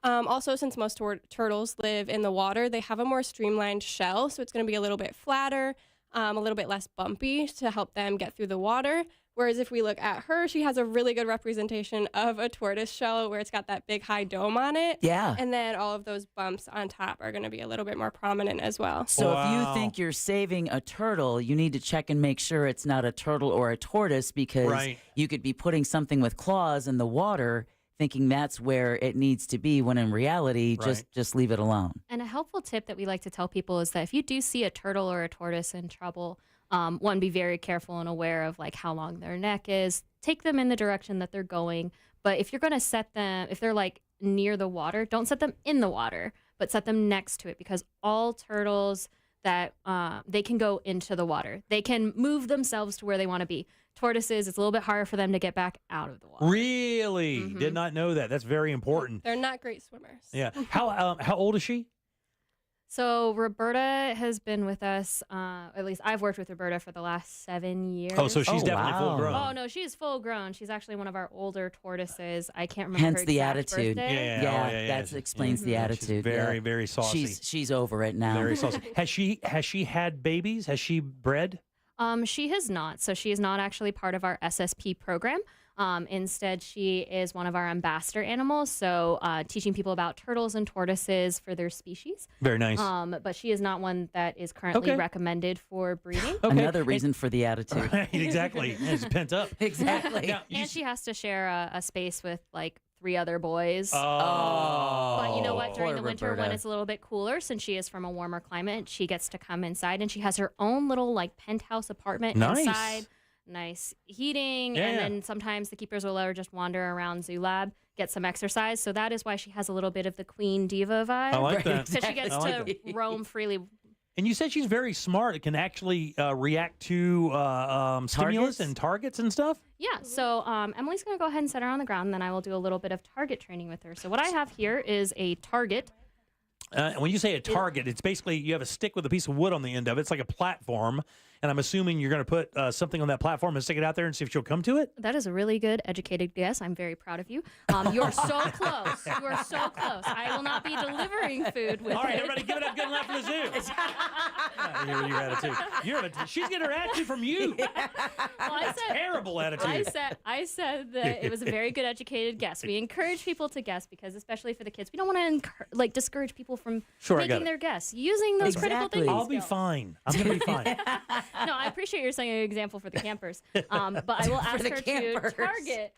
Also, since most turtles live in the water, they have a more streamlined shell, so it's going to be a little bit flatter, a little bit less bumpy to help them get through the water. Whereas if we look at her, she has a really good representation of a tortoise shell where it's got that big high dome on it. Yeah. And then all of those bumps on top are going to be a little bit more prominent as well. So if you think you're saving a turtle, you need to check and make sure it's not a turtle or a tortoise, because you could be putting something with claws in the water thinking that's where it needs to be, when in reality, just leave it alone. And a helpful tip that we like to tell people is that if you do see a turtle or a tortoise in trouble, one, be very careful and aware of like how long their neck is. Take them in the direction that they're going. But if you're going to set them, if they're like near the water, don't set them in the water, but set them next to it, because all turtles that they can go into the water. They can move themselves to where they want to be. Tortoises, it's a little bit harder for them to get back out of the water. Really? Did not know that. That's very important. They're not great swimmers. Yeah. How old is she? So Roberta has been with us, at least I've worked with Roberta for the last 7 years. Oh, so she's definitely full grown. Oh, no, she's full grown. She's actually one of our older tortoises. I can't remember Hence her the exact attitude. birthday. That explains the attitude. She's very, very saucy. She's over it now. Very saucy. Has she had babies? Has she bred? She has not. So she is not actually part of our SSP program. Instead, she is one of our ambassador animals, so teaching people about turtles and tortoises for their species. Very nice. But she is not one that is currently recommended for breeding. Another reason for the attitude. Right, exactly. It's pent up. Exactly. Now, and she has to share a space with like 3 other boys. Oh. But you know what? During the winter, Roberta. when it's a little bit cooler, since she is from a warmer climate, she gets to come inside, and she has her own little like penthouse apartment inside. Nice heating, and then sometimes the keepers will let her just wander around Zoo Lab, get some exercise. So that is why she has a little bit of the queen diva vibe. I like that. So she gets to roam freely. And you said she's very smart. It can actually react to stimulus and targets and stuff? Yeah, so Emily's going to go ahead and set her on the ground, and then I will do a little bit of target training with her. So what I have here is a target. When you say a target, it's basically you have a stick with a piece of wood on the end of it. It's like a platform. And I'm assuming you're going to put something on that platform and stick it out there and see if she'll come to it? That is a really good, educated guess. I'm very proud of you. You're so close. You are so close. I will not be delivering food with All right, it. everybody give it up good enough for the zoo. Your attitude. She's getting her attitude from you. Well, I said, terrible attitude. I said that it was a very good, educated guess. We encourage people to guess because, especially for the kids, we don't want to discourage people from making their guess using those critical thinking I'll be skills. fine. I'm going to be fine. No, I appreciate your setting an example for the campers. But I will ask her to target.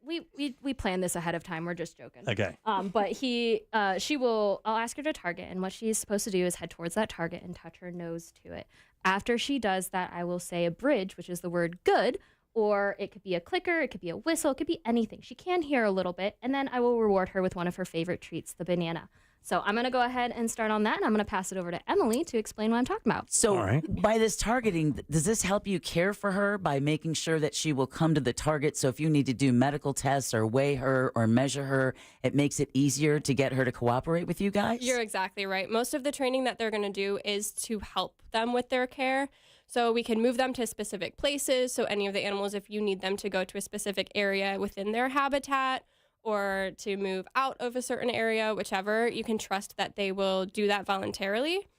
We planned this ahead of time. We're just joking. Okay. But I'll ask her to target, and what she's supposed to do is head towards that target and touch her nose to it. After she does that, I will say a bridge, which is the word good, or it could be a clicker, it could be a whistle, it could be anything. She can hear a little bit, and then I will reward her with one of her favorite treats, the banana. So I'm going to go ahead and start on that, and I'm going to pass it over to Emily to explain what I'm talking about. So by this targeting, does this help you care for her by making sure that she will come to the target? So if you need to do medical tests or weigh her or measure her, it makes it easier to get her to cooperate with you guys? You're exactly right. Most of the training that they're going to do is to help them with their care. So we can move them to specific places. So any of the animals, if you need them to go to a specific area within their habitat, or to move out of a certain area, whichever, you can trust that they will do that voluntarily.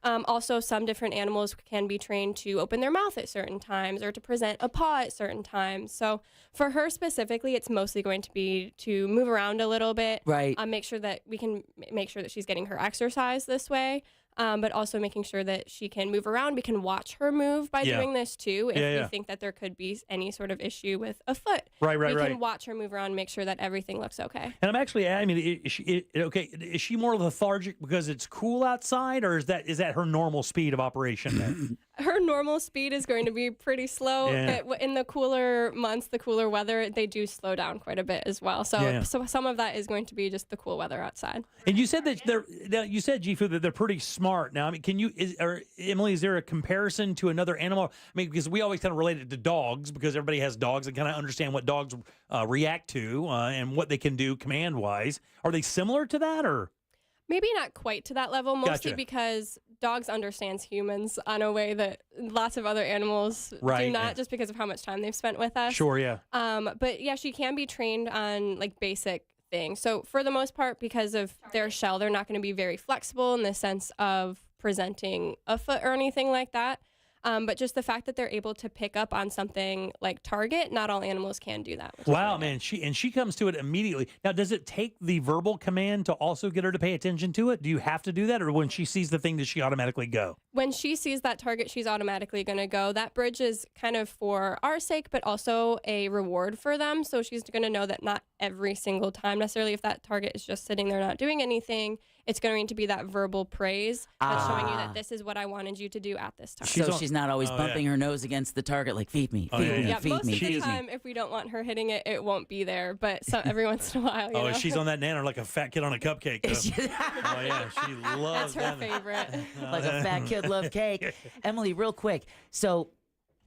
Also, some different animals can be trained to open their mouth at certain times or to present a paw at certain times. So for her specifically, it's mostly going to be to move around a little bit. Right. Make sure that we can make sure that she's getting her exercise this way. But also making sure that she can move around. We can watch her move by doing this too. If we think that there could be any sort of issue with a foot, we can watch her move around and make sure that everything looks okay. And I'm actually, is she more lethargic because it's cool outside, or is that her normal speed of operation there? Her normal speed is going to be pretty slow. Yeah. In the cooler months, the cooler weather, they do slow down quite a bit as well. So some of that is going to be just the cool weather outside. And you said you said, Jifu, that they're pretty smart. Now, I mean, Emily, is there a comparison to another animal? I mean, because we always kind of relate it to dogs because everybody has dogs and kind of understand what dogs react to and what they can do command-wise. Are they similar to that, or? Maybe not quite to that level, mostly because dogs understands humans on a way that lots of other animals do not, just because of how much time they've spent with us. Sure, yeah. But yeah, she can be trained on basic things. So for the most part, because of their shell, they're not going to be very flexible in the sense of presenting a foot or anything like that. But just the fact that they're able to pick up on something like target, not all animals can do that. Wow, man. She comes to it immediately. Now, does it take the verbal command to also get her to pay attention to it? Do you have to do that? Or when she sees the thing, does she automatically go? When she sees that target, she's automatically going to go. That bridge is kind of for our sake, but also a reward for them. So she's going to know that not every single time necessarily, if that target is just sitting there not doing anything, it's going to be that verbal praise that's showing you that this is what I wanted you to do at this time. So she's not always bumping her nose against the target like, feed me, feed me, feed most me. of the time, if we don't want her hitting it, it won't be there. But every once in a while, you know? She's on that nanner like a fat kid on a cupcake. Oh, yeah, she loves That's her favorite. Like a fat kid loves cake. Emily, real quick. So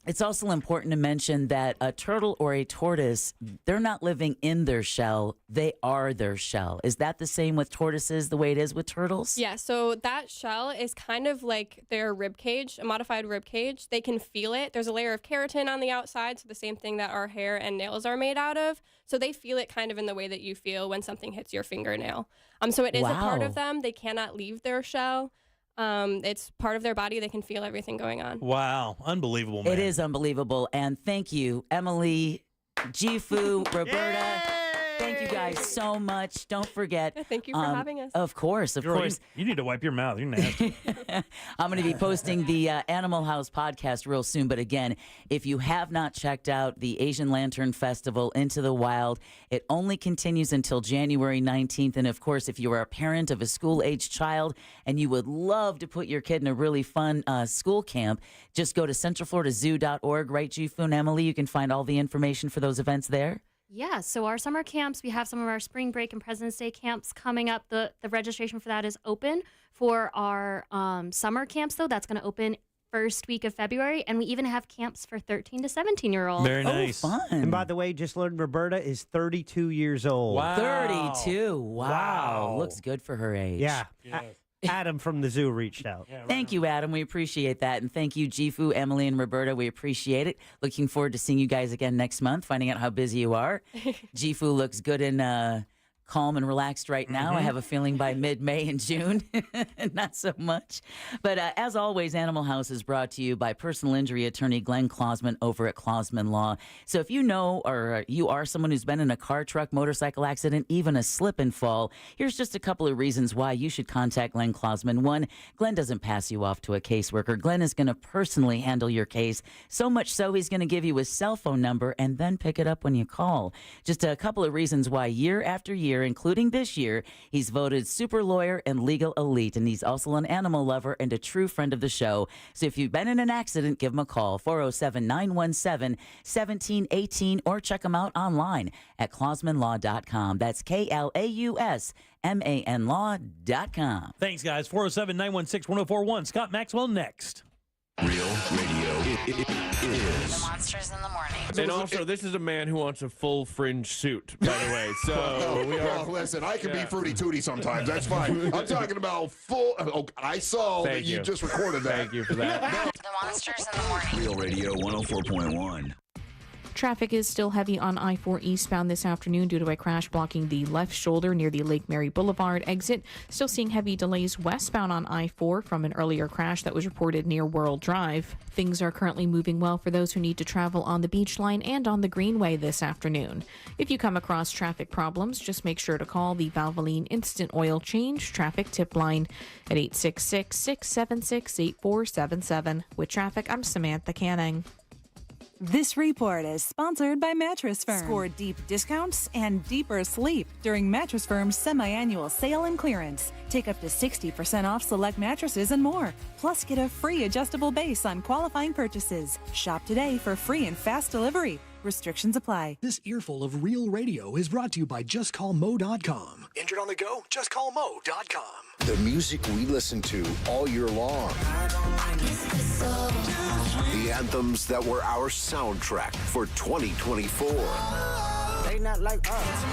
it's also important to mention that a turtle or a tortoise, they're not living in their shell. They are their shell. Is that the same with tortoises, the way it is with turtles? Yeah, so that shell is kind of like their rib cage, a modified rib cage. They can feel it. There's a layer of keratin on the outside, so the same thing that our hair and nails are made out of. So they feel it kind of in the way that you feel when something hits your fingernail. So it is a part of them. They cannot leave their shell. It's part of their body. They can feel everything going on. Wow. Unbelievable, man. It is unbelievable. And thank you, Emily, Jifu, Roberta. Thank you guys so much. Don't forget. Thank you for having us. Of course, of course. You need to wipe your mouth. You're nasty. I'm going to be posting the Animal House podcast real soon. But again, if you have not checked out the Asian Lantern Festival Into the Wild, it only continues until January 19th. And of course, if you are a parent of a school-aged child and you would love to put your kid in a really fun school camp, just go to centralfloridazoo.org. Right, Jifu and Emily? You can find all the information for those events there. Yeah, so our summer camps, we have some of our spring break and President's Day camps coming up. The registration for that is open. For our summer camps, though, that's going to open first week of February, and we even have camps for 13 to 17-year-olds. Very nice. Oh, fun. And by the way, just learned Roberta is 32 years old. Wow. 32. Wow. Looks good for her age. Yeah. Yes. Adam from the zoo reached out. Thank you, Adam. We appreciate that. And thank you, Jifu, Emily, and Roberta. We appreciate it. Looking forward to seeing you guys again next month, finding out how busy you are. Jifu looks good and calm and relaxed right now. I have a feeling by mid-May and June, not so much. But as always, Animal House is brought to you by personal injury attorney Glenn Klausman over at Klausman Law. So if you know or you are someone who's been in a car, truck, motorcycle accident, even a slip and fall, here's just a couple of reasons why you should contact Glenn Klausman. One, Glenn doesn't pass you off to a caseworker. Glenn is going to personally handle your case, so much so he's going to give you his cell phone number and then pick it up when you call. Just a couple of reasons why year after year, including this year, he's voted super lawyer and legal elite, and he's also an animal lover and a true friend of the show. So if you've been in an accident, give him a call, 407-917-1718, or check him out online at klausmanlaw.com. That's KLAUSMAN law.com. Thanks, guys. 407-916-1041. Scott Maxwell next. Real radio. It is. Monsters in the morning. And also, this is a man who wants a full fringe suit, by the way. So we are. Well, listen, I can be fruity tooty sometimes. That's fine. I'm talking about full. Oh, I saw that you just recorded that. Thank you for that. The Monsters in the morning. Real radio 104.1. Traffic is still heavy on I-4 eastbound this afternoon due to a crash blocking the left shoulder near the Lake Mary Boulevard exit. Still seeing heavy delays westbound on I-4 from an earlier crash that was reported near World Drive. Things are currently moving well for those who need to travel on the Beach Line and on the Greenway this afternoon. If you come across traffic problems, just make sure to call the Valvoline Instant Oil Change Traffic Tip Line at 866-676-8477. With traffic, I'm Samantha Canning. This report is sponsored by Mattress Firm. Score deep discounts and deeper sleep during Mattress Firm's semi-annual sale and clearance. Take up to 60% off select mattresses and more. Plus, get a free adjustable base on qualifying purchases. Shop today for free and fast delivery. Restrictions apply. This earful of real radio is brought to you by JustCallMo.com. Injured on the go? JustCallMo.com. The music we listen to all year long. The anthems that were our soundtrack for 2024. They not like us.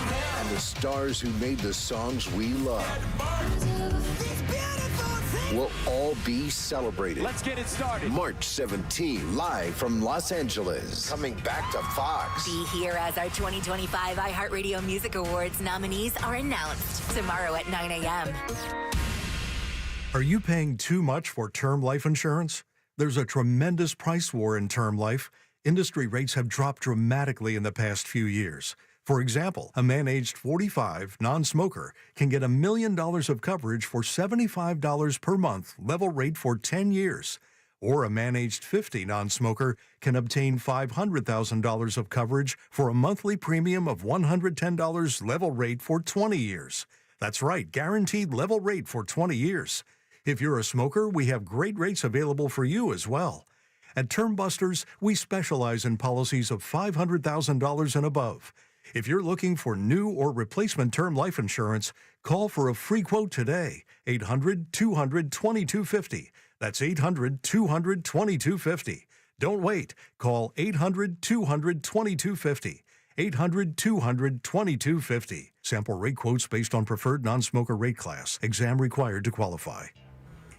And the stars who made the songs we love will all be celebrated. Let's get it started. March 17, live from Los Angeles. Coming back to Fox. Be here as our 2025 iHeartRadio Music Awards nominees are announced tomorrow at 9 a.m. Are you paying too much for term life insurance? There's a tremendous price war in term life. Industry rates have dropped dramatically in the past few years. For example, a man aged 45, non-smoker, can get $1 million of coverage for $75 per month, level rate for 10 years. Or a man aged 50, non-smoker, can obtain $500,000 of coverage for a monthly premium of $110, level rate for 20 years. That's right, guaranteed level rate for 20 years. If you're a smoker, we have great rates available for you as well. At Term Busters, we specialize in policies of $500,000 and above. If you're looking for new or replacement term life insurance, call for a free quote today. 800-200-2250. That's 800-200-2250. Don't wait. Call 800-200-2250. 800-200-2250. Sample rate quotes based on preferred non-smoker rate class. Exam required to qualify.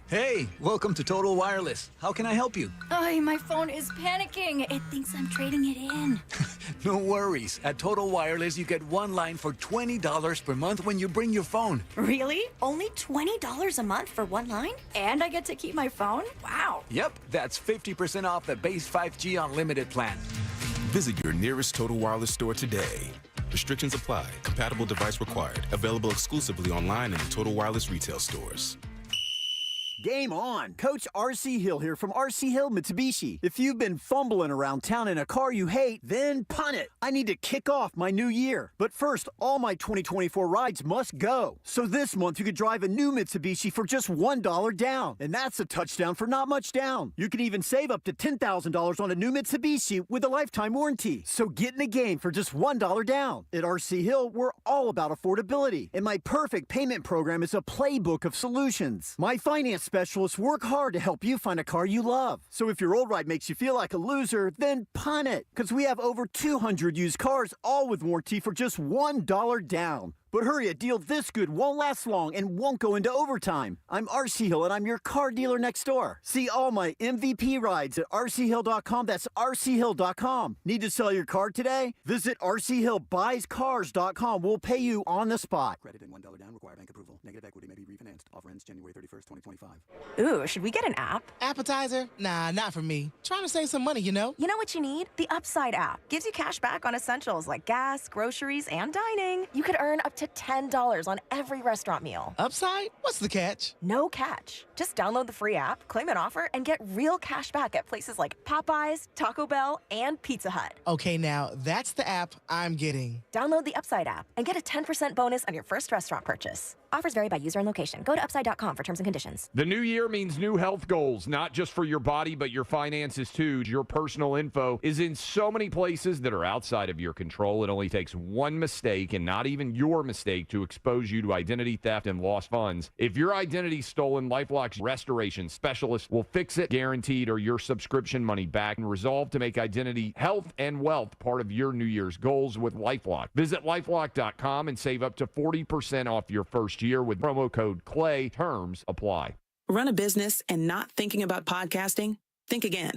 Hey, welcome to Total Wireless. How can I help you? My phone is panicking. It thinks I'm trading it in. No worries. At Total Wireless, you get one line for $20 per month when you bring your phone. Really? Only $20 a month for one line? And I get to keep my phone? Wow. Yep, that's 50% off the base 5G unlimited plan. Visit your nearest Total Wireless store today. Restrictions apply. Compatible device required. Available exclusively online and in Total Wireless retail stores. Game on! Coach R.C. Hill here from R.C. Hill Mitsubishi. If you've been fumbling around town in a car you hate, then punt it. I need to kick off my new year. But first, all my 2024 rides must go. So this month you could drive a new Mitsubishi for just $1 down. And that's a touchdown for not much down. You can even save up to $10,000 on a new Mitsubishi with a lifetime warranty. So get in the game for just $1 down. At R.C. Hill, we're all about affordability. And my perfect payment program is a playbook of solutions. My finance specialists work hard to help you find a car you love. So if your old ride makes you feel like a loser, then punt it. Because we have over 200 used cars, all with warranty for just $1 down. But hurry, a deal this good won't last long and won't go into overtime. I'm RC Hill, and I'm your car dealer next door. See all my MVP rides at rchill.com. That's rchill.com. Need to sell your car today? Visit rchillbuyscars.com. We'll pay you on the spot. Credit and $1 down. Require bank approval. Negative equity may be refinanced. Offer ends January 31st, 2025. Ooh, should we get an app? Appetizer? Nah, not for me. Trying to save some money, you know? You know what you need? The Upside app. Gives you cash back on essentials like gas, groceries, and dining. You could earn up to $10 on every restaurant meal. Upside? What's the catch? No catch. Just download the free app, claim an offer, and get real cash back at places like Popeyes, Taco Bell, and Pizza Hut. Okay, now that's the app I'm getting. Download the Upside app and get a 10% bonus on your first restaurant purchase. Offers vary by user and location. Go to upside.com for terms and conditions. The new year means new health goals, not just for your body, but your finances too. Your personal info is in so many places that are outside of your control. It only takes one mistake, and not even your mistake, to expose you to identity theft and lost funds. If your identity's stolen, LifeLock's restoration specialist will fix it, guaranteed, or your subscription money back, and resolve to make identity, health, and wealth part of your New Year's goals with LifeLock. Visit LifeLock.com and save up to 40% off your first year with promo code CLAY. Terms apply. Run a business and not thinking about podcasting? Think again.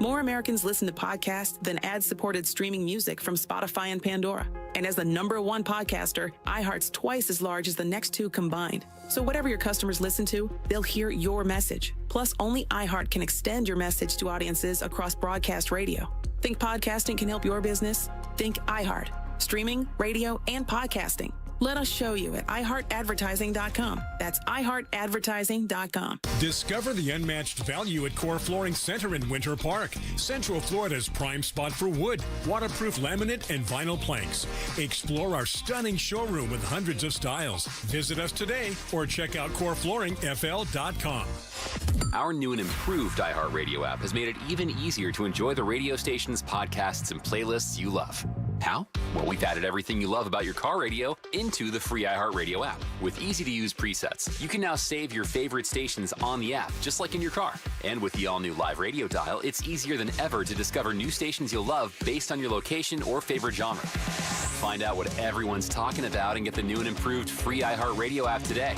More Americans listen to podcasts than ad-supported streaming music from Spotify and Pandora. And as the #1 podcaster, iHeart's twice as large as the next two combined. So whatever your customers listen to, they'll hear your message. Plus, only iHeart can extend your message to audiences across broadcast radio. Think podcasting can help your business? Think iHeart. Streaming, radio, and podcasting. Let us show you at iHeartAdvertising.com. That's iHeartAdvertising.com. Discover the unmatched value at Core Flooring Center in Winter Park, Central Florida's prime spot for wood, waterproof laminate, and vinyl planks. Explore our stunning showroom with hundreds of styles. Visit us today or check out coreflooringfl.com. Our new and improved iHeartRadio app has made it even easier to enjoy the radio station's podcasts and playlists you love. How? Well, we've added everything you love about your car radio into the free iHeartRadio app. With easy-to-use presets, you can now save your favorite stations on the app, just like in your car. And with the all-new live radio dial, it's easier than ever to discover new stations you'll love based on your location or favorite genre. Find out what everyone's talking about and get the new and improved free iHeartRadio app today.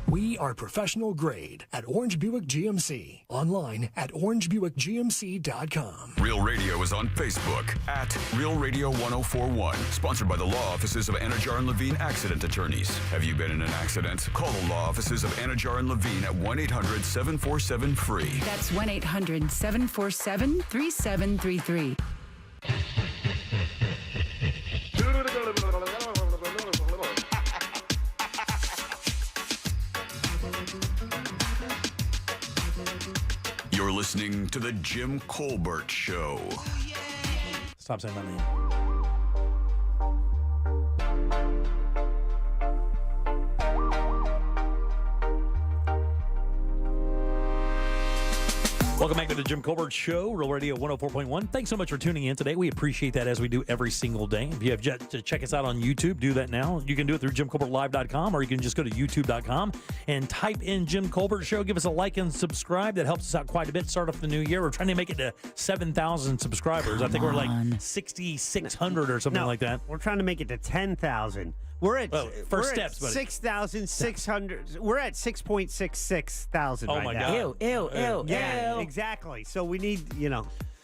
We are professional grade at Orange Buick GMC. Online at orangebuickgmc.com. Real Radio is on Facebook at Real Radio 1041. Sponsored by the law offices of Anajar and Levine Accident Attorneys. Have you been in an accident? Call the law offices of Anajar and Levine at 1-800-747-FREE. That's 1-800-747-3733. You're listening to The Jim Colbert Show. Stop saying my name. Welcome back to the Jim Colbert Show, Real Radio 104.1. Thanks so much for tuning in today. We appreciate that, as we do every single day. If you have yet to check us out on YouTube, do that now. You can do it through JimColbertLive.com, or you can just go to YouTube.com and type in Jim Colbert Show. Give us a like and subscribe. That helps us out quite a bit. Start off the new year. We're trying to make it to 7,000 subscribers. I think we're like 6,600 or something like that. We're trying to make it to 10,000. We're at first steps, buddy. 6,600. We're at 6.66 thousand. Oh right my now. God! Ew! Yeah, exactly. So we need,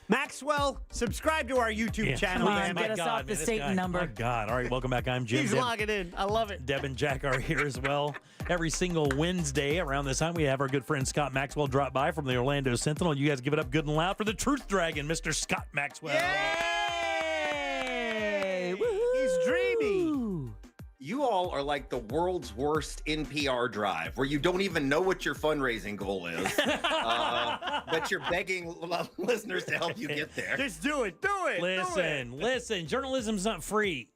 Maxwell, subscribe to our YouTube channel, man. Get us off the Satan number. My God! All right, welcome back. I'm Jim. He's logging in. I love it. Deb and Jack are here as well. Every single Wednesday around this time, we have our good friend Scott Maxwell drop by from the Orlando Sentinel. You guys give it up good and loud for the Truth Dragon, Mr. Scott Maxwell. Yay! He's dreamy. You all are like the world's worst NPR drive, where you don't even know what your fundraising goal is, but you're begging listeners to help you get there. Just do it. Listen. Journalism's not free.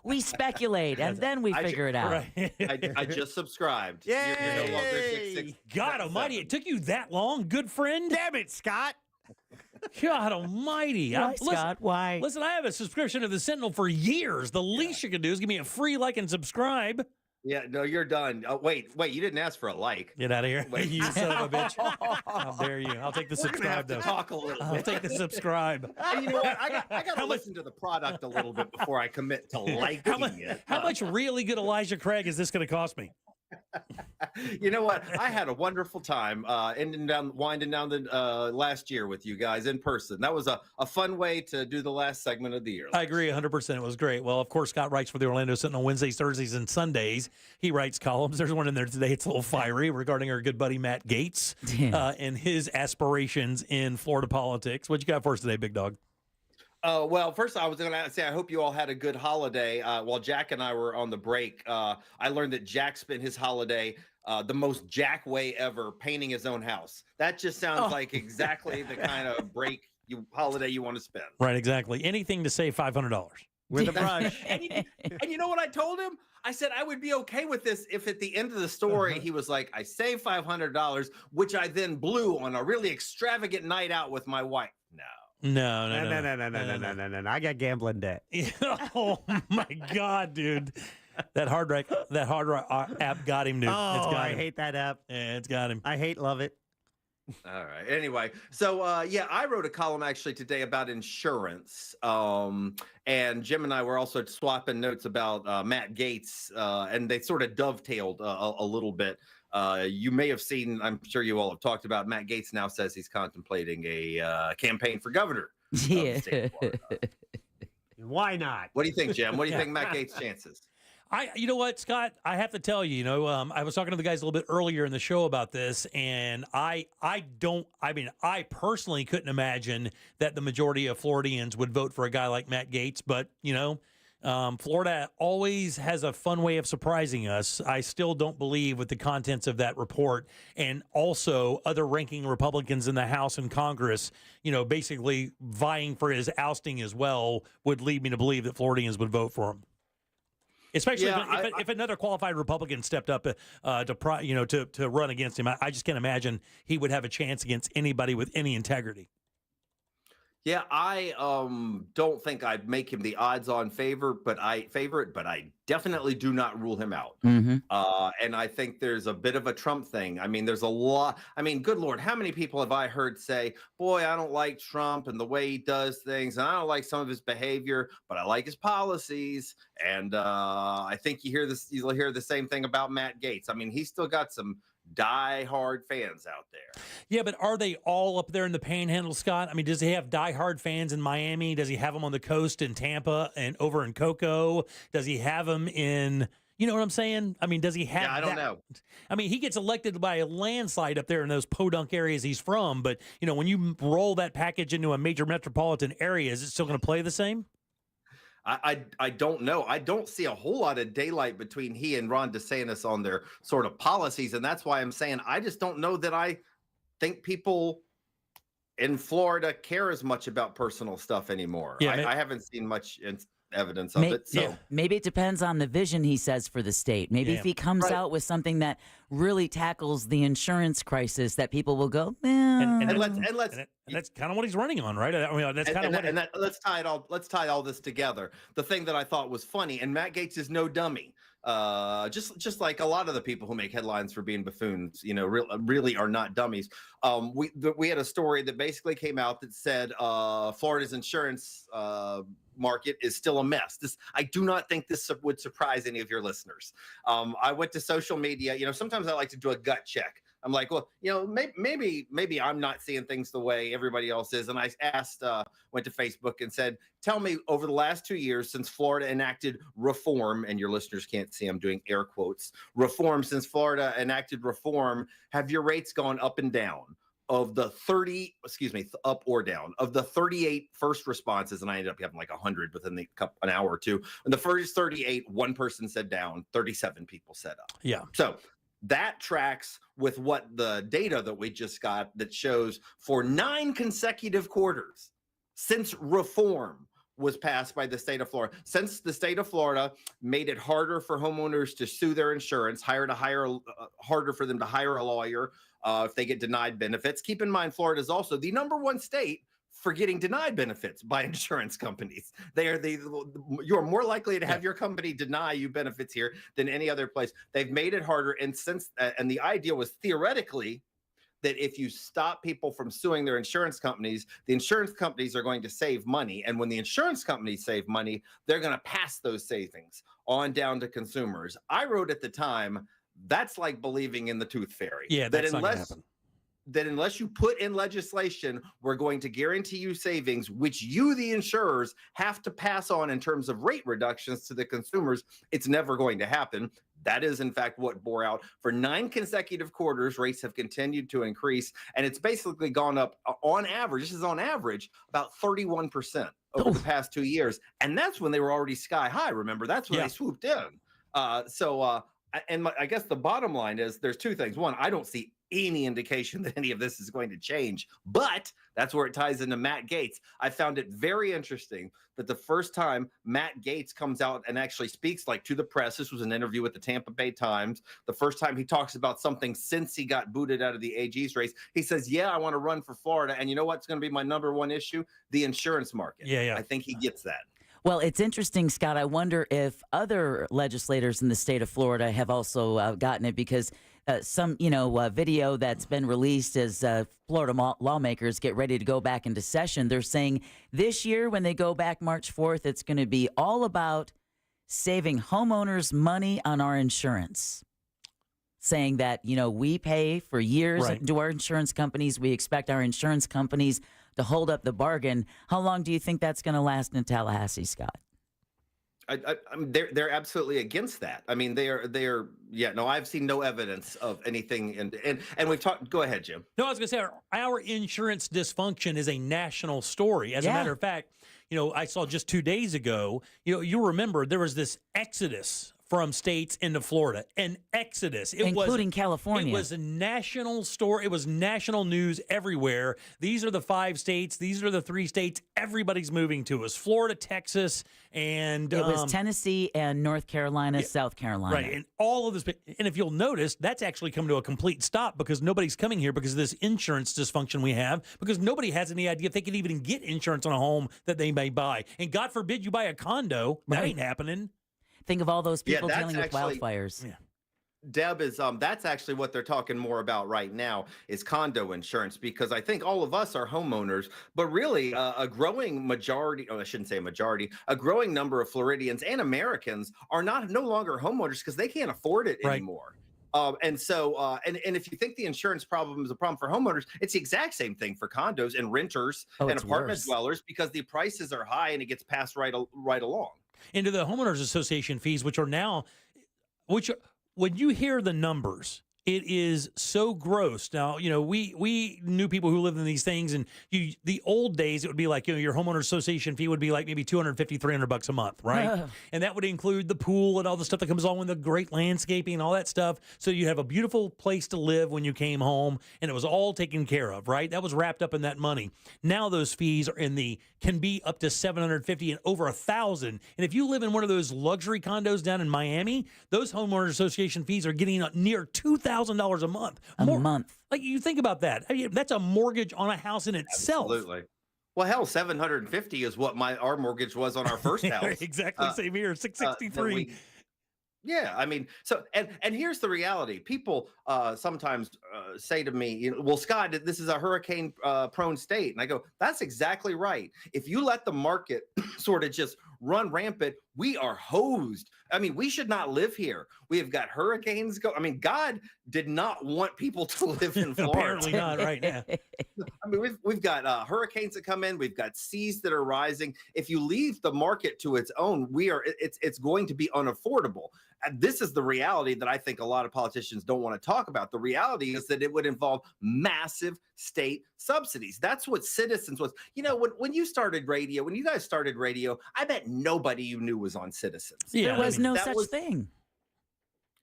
We speculate, and then we figure it out. Right. I just subscribed. Yay! You're no longer 667. God almighty, it took you that long, good friend? Damn it, Scott. God almighty. Why, Scott? Why? Listen, I have a subscription to the Sentinel for years. The least you can do is give me a free like and subscribe. Yeah, no, you're done. Oh, wait, you didn't ask for a like. Get out of here. Wait. You son of a bitch. How dare you? I'll take the We're gonna have subscribe, to though. talk a little I'll bit. take the subscribe. And you know what? I got to listen to the product a little bit before I commit to liking it. How much really good Elijah Craig is this going to cost me? You know what? I had a wonderful time winding down the last year with you guys in person. That was a fun way to do the last segment of the year. I agree 100%. It was great. Well, of course, Scott writes for the Orlando Sentinel Wednesdays, Thursdays, and Sundays. He writes columns. There's one in there today. It's a little fiery regarding our good buddy Matt Gaetz and his aspirations in Florida politics. What you got for us today, big dog? Well, first I was going to say, I hope you all had a good holiday. While Jack and I were on the break, I learned that Jack spent his holiday the most Jack way ever, painting his own house. That just sounds like exactly the kind of holiday you want to spend. Right, exactly. Anything to save $500. With a brush. And you know what I told him? I said I would be okay with this if at the end of the story he was like, I saved $500, which I then blew on a really extravagant night out with my wife. No. I got gambling debt. Oh my God, dude. That hard rock app got him, dude. I hate that app. Yeah, it's got him. I love it. All right. Anyway, so I wrote a column actually today about insurance. And Jim and I were also swapping notes about Matt Gaetz, and they sort of dovetailed a little bit. You may have seen, I'm sure you all have talked about, Matt Gaetz now says he's contemplating a campaign for governor. Yeah. Why not? What do you think, Jim? What do you think Matt Gaetz' chances? You know what, Scott? I have to tell you, I was talking to the guys a little bit earlier in the show about this, and I personally couldn't imagine that the majority of Floridians would vote for a guy like Matt Gaetz, but, Florida always has a fun way of surprising us. I still don't believe with the contents of that report, and also other ranking Republicans in the House and Congress, basically vying for his ousting as well, would lead me to believe that Floridians would vote for him. Especially if another qualified Republican stepped up to run against him. I just can't imagine he would have a chance against anybody with any integrity. Yeah, I don't think I'd make him the odds-on favorite, but I definitely do not rule him out. Mm-hmm. And I think there's a bit of a Trump thing. I mean, there's a lot. I mean, good Lord, how many people have I heard say, boy, I don't like Trump and the way he does things, and I don't like some of his behavior, but I like his policies. And I think you'll hear the same thing about Matt Gaetz. I mean, he's still got some die-hard fans out there. Yeah, but are they all up there in the Panhandle, Scott? I mean, does he have die-hard fans in Miami? Does he have them on the coast in Tampa and over in Cocoa? Does he have them in, you know what I'm saying? I mean, does he have I don't know. I mean, he gets elected by a landslide up there in those podunk areas he's from, but, when you roll that package into a major metropolitan area, is it still going to play the same? I don't know. I don't see a whole lot of daylight between he and Ron DeSantis on their sort of policies. And that's why I'm saying I just don't know that I think people in Florida care as much about personal stuff anymore. Yeah, I haven't seen much evidence of it. So maybe it depends on the vision he says for the state. Maybe if he comes out with something that really tackles the insurance crisis, that people will go, and that's kind of what he's running on, right? I mean, that's kind of what. Let's tie all this together. The thing that I thought was funny, and Matt Gaetz is no dummy. Just like a lot of the people who make headlines for being buffoons, really are not dummies. We had a story that basically came out that said Florida's insurance market is still a mess. I do not think this would surprise any of your listeners. I went to social media. Sometimes I like to do a gut check. I'm like, well, maybe I'm not seeing things the way everybody else is. And I went to Facebook and said, tell me, over the last 2 years since Florida enacted reform, and your listeners can't see I'm doing air quotes, reform, since Florida enacted reform, have your rates gone up and down? Of the 30, up or down, of the 38 first responses, and I ended up having like 100 within an hour or two. And the first 38, one person said down, 37 people said up. Yeah. So that tracks with what the data that we just got that shows for 9 consecutive quarters since reform was passed by the state of Florida. Since the state of Florida made it harder for homeowners to sue their insurance, harder for them to hire a lawyer if they get denied benefits. Keep in mind, Florida is also the #1 state for getting denied benefits by insurance companies. You're more likely to have your company deny you benefits here than any other place. They've made it harder. And and the idea was theoretically that if you stop people from suing their insurance companies, the insurance companies are going to save money. And when the insurance companies save money, they're going to pass those savings on down to consumers. I wrote at the time, that's like believing in the tooth fairy. Yeah, that's not going to happen. That unless you put in legislation, we're going to guarantee you savings, which you, the insurers, have to pass on in terms of rate reductions to the consumers, it's never going to happen. That is, in fact, what bore out. For 9 consecutive quarters, rates have continued to increase, and it's basically gone up on average, this is on average, about 31% over the past 2 years. And that's when they were already sky high, remember? That's when they swooped in. I guess the bottom line is there's two things. One, I don't see any indication that any of this is going to change, but that's where it ties into Matt Gaetz. I found it very interesting that the first time Matt Gaetz comes out and actually speaks like to the press, this was an interview with the Tampa Bay Times, the first time he talks about something since he got booted out of the AG's race, he says, yeah, I want to run for Florida. And you know what's going to be my number one issue? The insurance market. Yeah. I think he gets that. Well, it's interesting, Scott. I wonder if other legislators in the state of Florida have also gotten it, because some, video that's been released as Florida lawmakers get ready to go back into session. They're saying this year, when they go back March 4th, it's going to be all about saving homeowners money on our insurance. Saying that, we pay for years to our insurance companies. We expect our insurance companies to hold up the bargain. How long do you think that's going to last in Tallahassee, Scott? They're absolutely against that. I mean, I've seen no evidence of anything. And we've talked, go ahead, Jim. No, I was going to say our insurance dysfunction is a national story. As a matter of fact, I saw just 2 days ago, you remember there was this exodus from states into Florida, an exodus. Including California. It was a national story. It was national news everywhere. These are the 5 states. These are the 3 states. Everybody's moving to us. Florida, Texas, and... It was Tennessee and North Carolina, South Carolina. Right, and all of this. And if you'll notice, that's actually come to a complete stop because nobody's coming here because of this insurance dysfunction we have, because nobody has any idea if they can even get insurance on a home that they may buy. And God forbid you buy a condo. That ain't happening. Think of all those people dealing with wildfires. Yeah. Deb, is that's actually what they're talking more about right now is condo insurance, because I think all of us are homeowners, but really a growing majority, I shouldn't say a majority, a growing number of Floridians and Americans are no longer homeowners because they can't afford it anymore. And if you think the insurance problem is a problem for homeowners, it's the exact same thing for condos and renters and apartment dwellers, because the prices are high and it gets passed right along. Into the homeowners association fees, when you hear the numbers, it is so gross. Now, we knew people who lived in these things, and the old days, it would be like, your homeowner association fee would be like maybe $250, $300 a month, right? And that would include the pool and all the stuff that comes along with the great landscaping and all that stuff. So you have a beautiful place to live when you came home, and it was all taken care of, right? That was wrapped up in that money. Now those fees can be up to $750 and over $1,000. And if you live in one of those luxury condos down in Miami, those homeowner association fees are getting near $2,000 a month. A month. Like, you think about that. I mean, that's a mortgage on a house in itself. Absolutely. Well, hell, $750 is what our mortgage was on our first house. Exactly. Same here. $663. Yeah, I mean, so and here's the reality. People sometimes say to me, well, Scott, this is a hurricane prone state. And I go, that's exactly right. If you let the market sort of just run rampant, we are hosed. I mean, we should not live here. We have got hurricanes go. I mean, God did not want people to live in Florida. Apparently not right now. I mean, we've got hurricanes that come in. We've got seas that are rising. If you leave the market to its own, it's going to be unaffordable. And this is the reality that I think a lot of politicians don't want to talk about. The reality is that it would involve massive state subsidies. That's what Citizens was. When you started radio, when you guys started radio, I bet nobody you knew was on Citizens. Yeah, there was no such thing.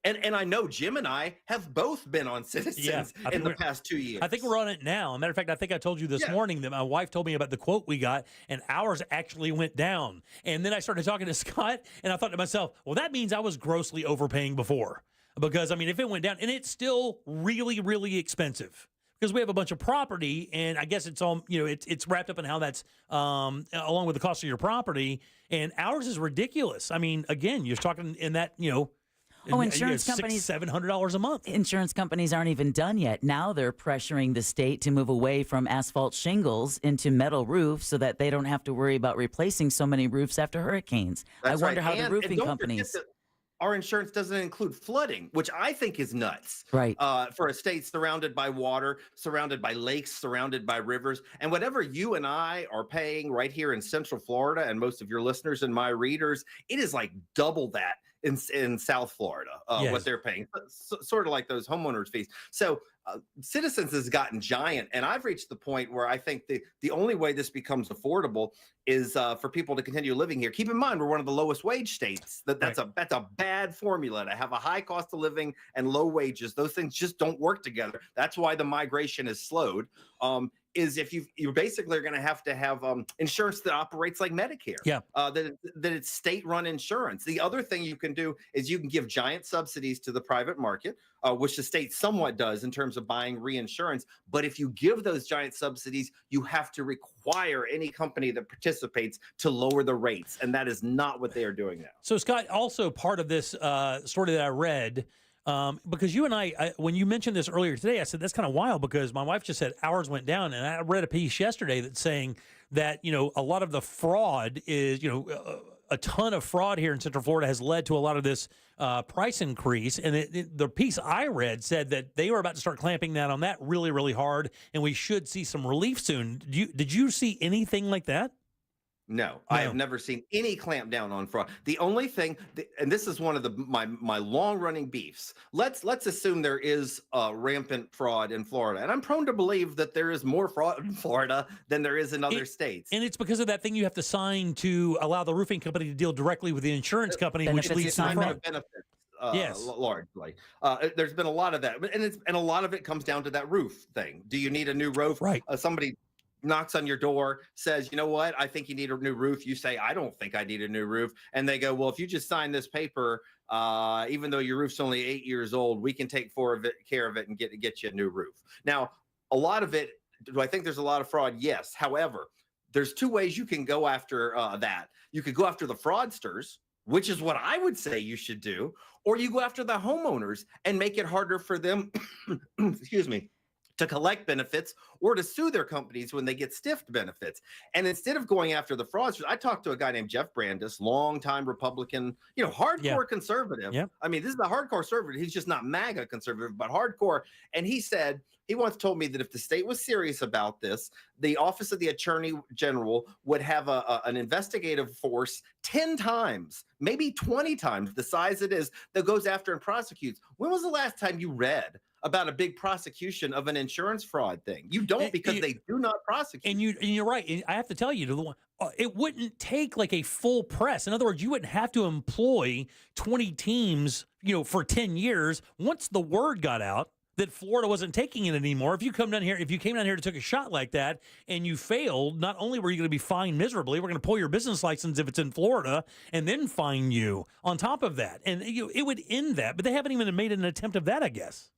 And I know Jim and I have both been on Citizens in the past 2 years. I think we're on it now. As a matter of fact, I think I told you this morning that my wife told me about the quote we got, and ours actually went down. And then I started talking to Scott, and I thought to myself, well, that means I was grossly overpaying before. Because, I mean, if it went down, and it's still really, really expensive. because we have a bunch of property, and I guess it's all, it's wrapped up in how that's along with the cost of your property, and ours is ridiculous. I mean, again, you're talking in that, insurance companies, $700 a month. Insurance companies aren't even done yet. Now they're pressuring the state to move away from asphalt shingles into metal roofs so that they don't have to worry about replacing so many roofs after hurricanes. That's I wonder right. how the roofing don't companies. forget that our insurance doesn't include flooding, which I think is nuts. Right. For a state surrounded by water, surrounded by lakes, surrounded by rivers, and whatever you and I are paying right here in Central Florida, and most of your listeners and my readers, it is like double that in South Florida, what they're paying, sort of like those homeowners fees. So Citizens has gotten giant, and I've reached the point where I think the only way this becomes affordable is for people to continue living here. Keep in mind, we're one of the lowest wage states. That's a bad formula to have a high cost of living and low wages. Those things just don't work together. That's why the migration is slowed. Is if you basically are going to have insurance that operates like Medicare. Yeah. That it's state-run insurance. The other thing you can do is you can give giant subsidies to the private market, which the state somewhat does in terms of buying reinsurance. But if you give those giant subsidies, you have to require any company that participates to lower the rates, and that is not what they are doing now. So, Scott, also part of this story that I read. Because you and I, when you mentioned this earlier today, I said, that's kind of wild because my wife just said ours went down. And I read a piece yesterday that's saying that, a lot of the fraud is, a ton of fraud here in Central Florida has led to a lot of this price increase. And the piece I read said that they were about to start clamping down on that really, really hard. And we should see some relief soon. Did you see anything like that? No, I have never seen any clamp down on fraud. The only thing, and this is one of my long-running beefs. Let's assume there is rampant fraud in Florida, and I'm prone to believe that there is more fraud in Florida than there is in other states. And it's because of that thing you have to sign to allow the roofing company to deal directly with the insurance company, which leads to fraud. Benefits. Yes, largely. There's been a lot of that, and a lot of it comes down to that roof thing. Do you need a new roof? Right. Somebody knocks on your door, says, you know what, I think you need a new roof. You say, I don't think I need a new roof. And they go, well, if you just sign this paper, even though your roof's only 8 years old, we can take care of it and get you a new roof. Now, a lot of it, do I think there's a lot of fraud? Yes. However, there's two ways you can go after that. You could go after the fraudsters, which is what I would say you should do, or you go after the homeowners and make it harder for them, excuse me, to collect benefits or to sue their companies when they get stiffed benefits. And instead of going after the fraudsters, I talked to a guy named Jeff Brandis, longtime Republican, hardcore conservative. Yeah. I mean, this is a hardcore conservative. He's just not MAGA conservative, but hardcore. And he said, he once told me that if the state was serious about this, the Office of the Attorney General would have an investigative force 10 times, maybe 20 times the size it is that goes after and prosecutes. When was the last time you read about a big prosecution of an insurance fraud thing? You don't, because they do not prosecute. And you're right. I have to tell you, it wouldn't take like a full press. In other words, you wouldn't have to employ 20 teams, for 10 years. Once the word got out that Florida wasn't taking it anymore, if you came down here to take a shot like that and you failed, not only were you going to be fined miserably, we're going to pull your business license if it's in Florida and then fine you on top of that. And it would end that, but they haven't even made an attempt of that, I guess.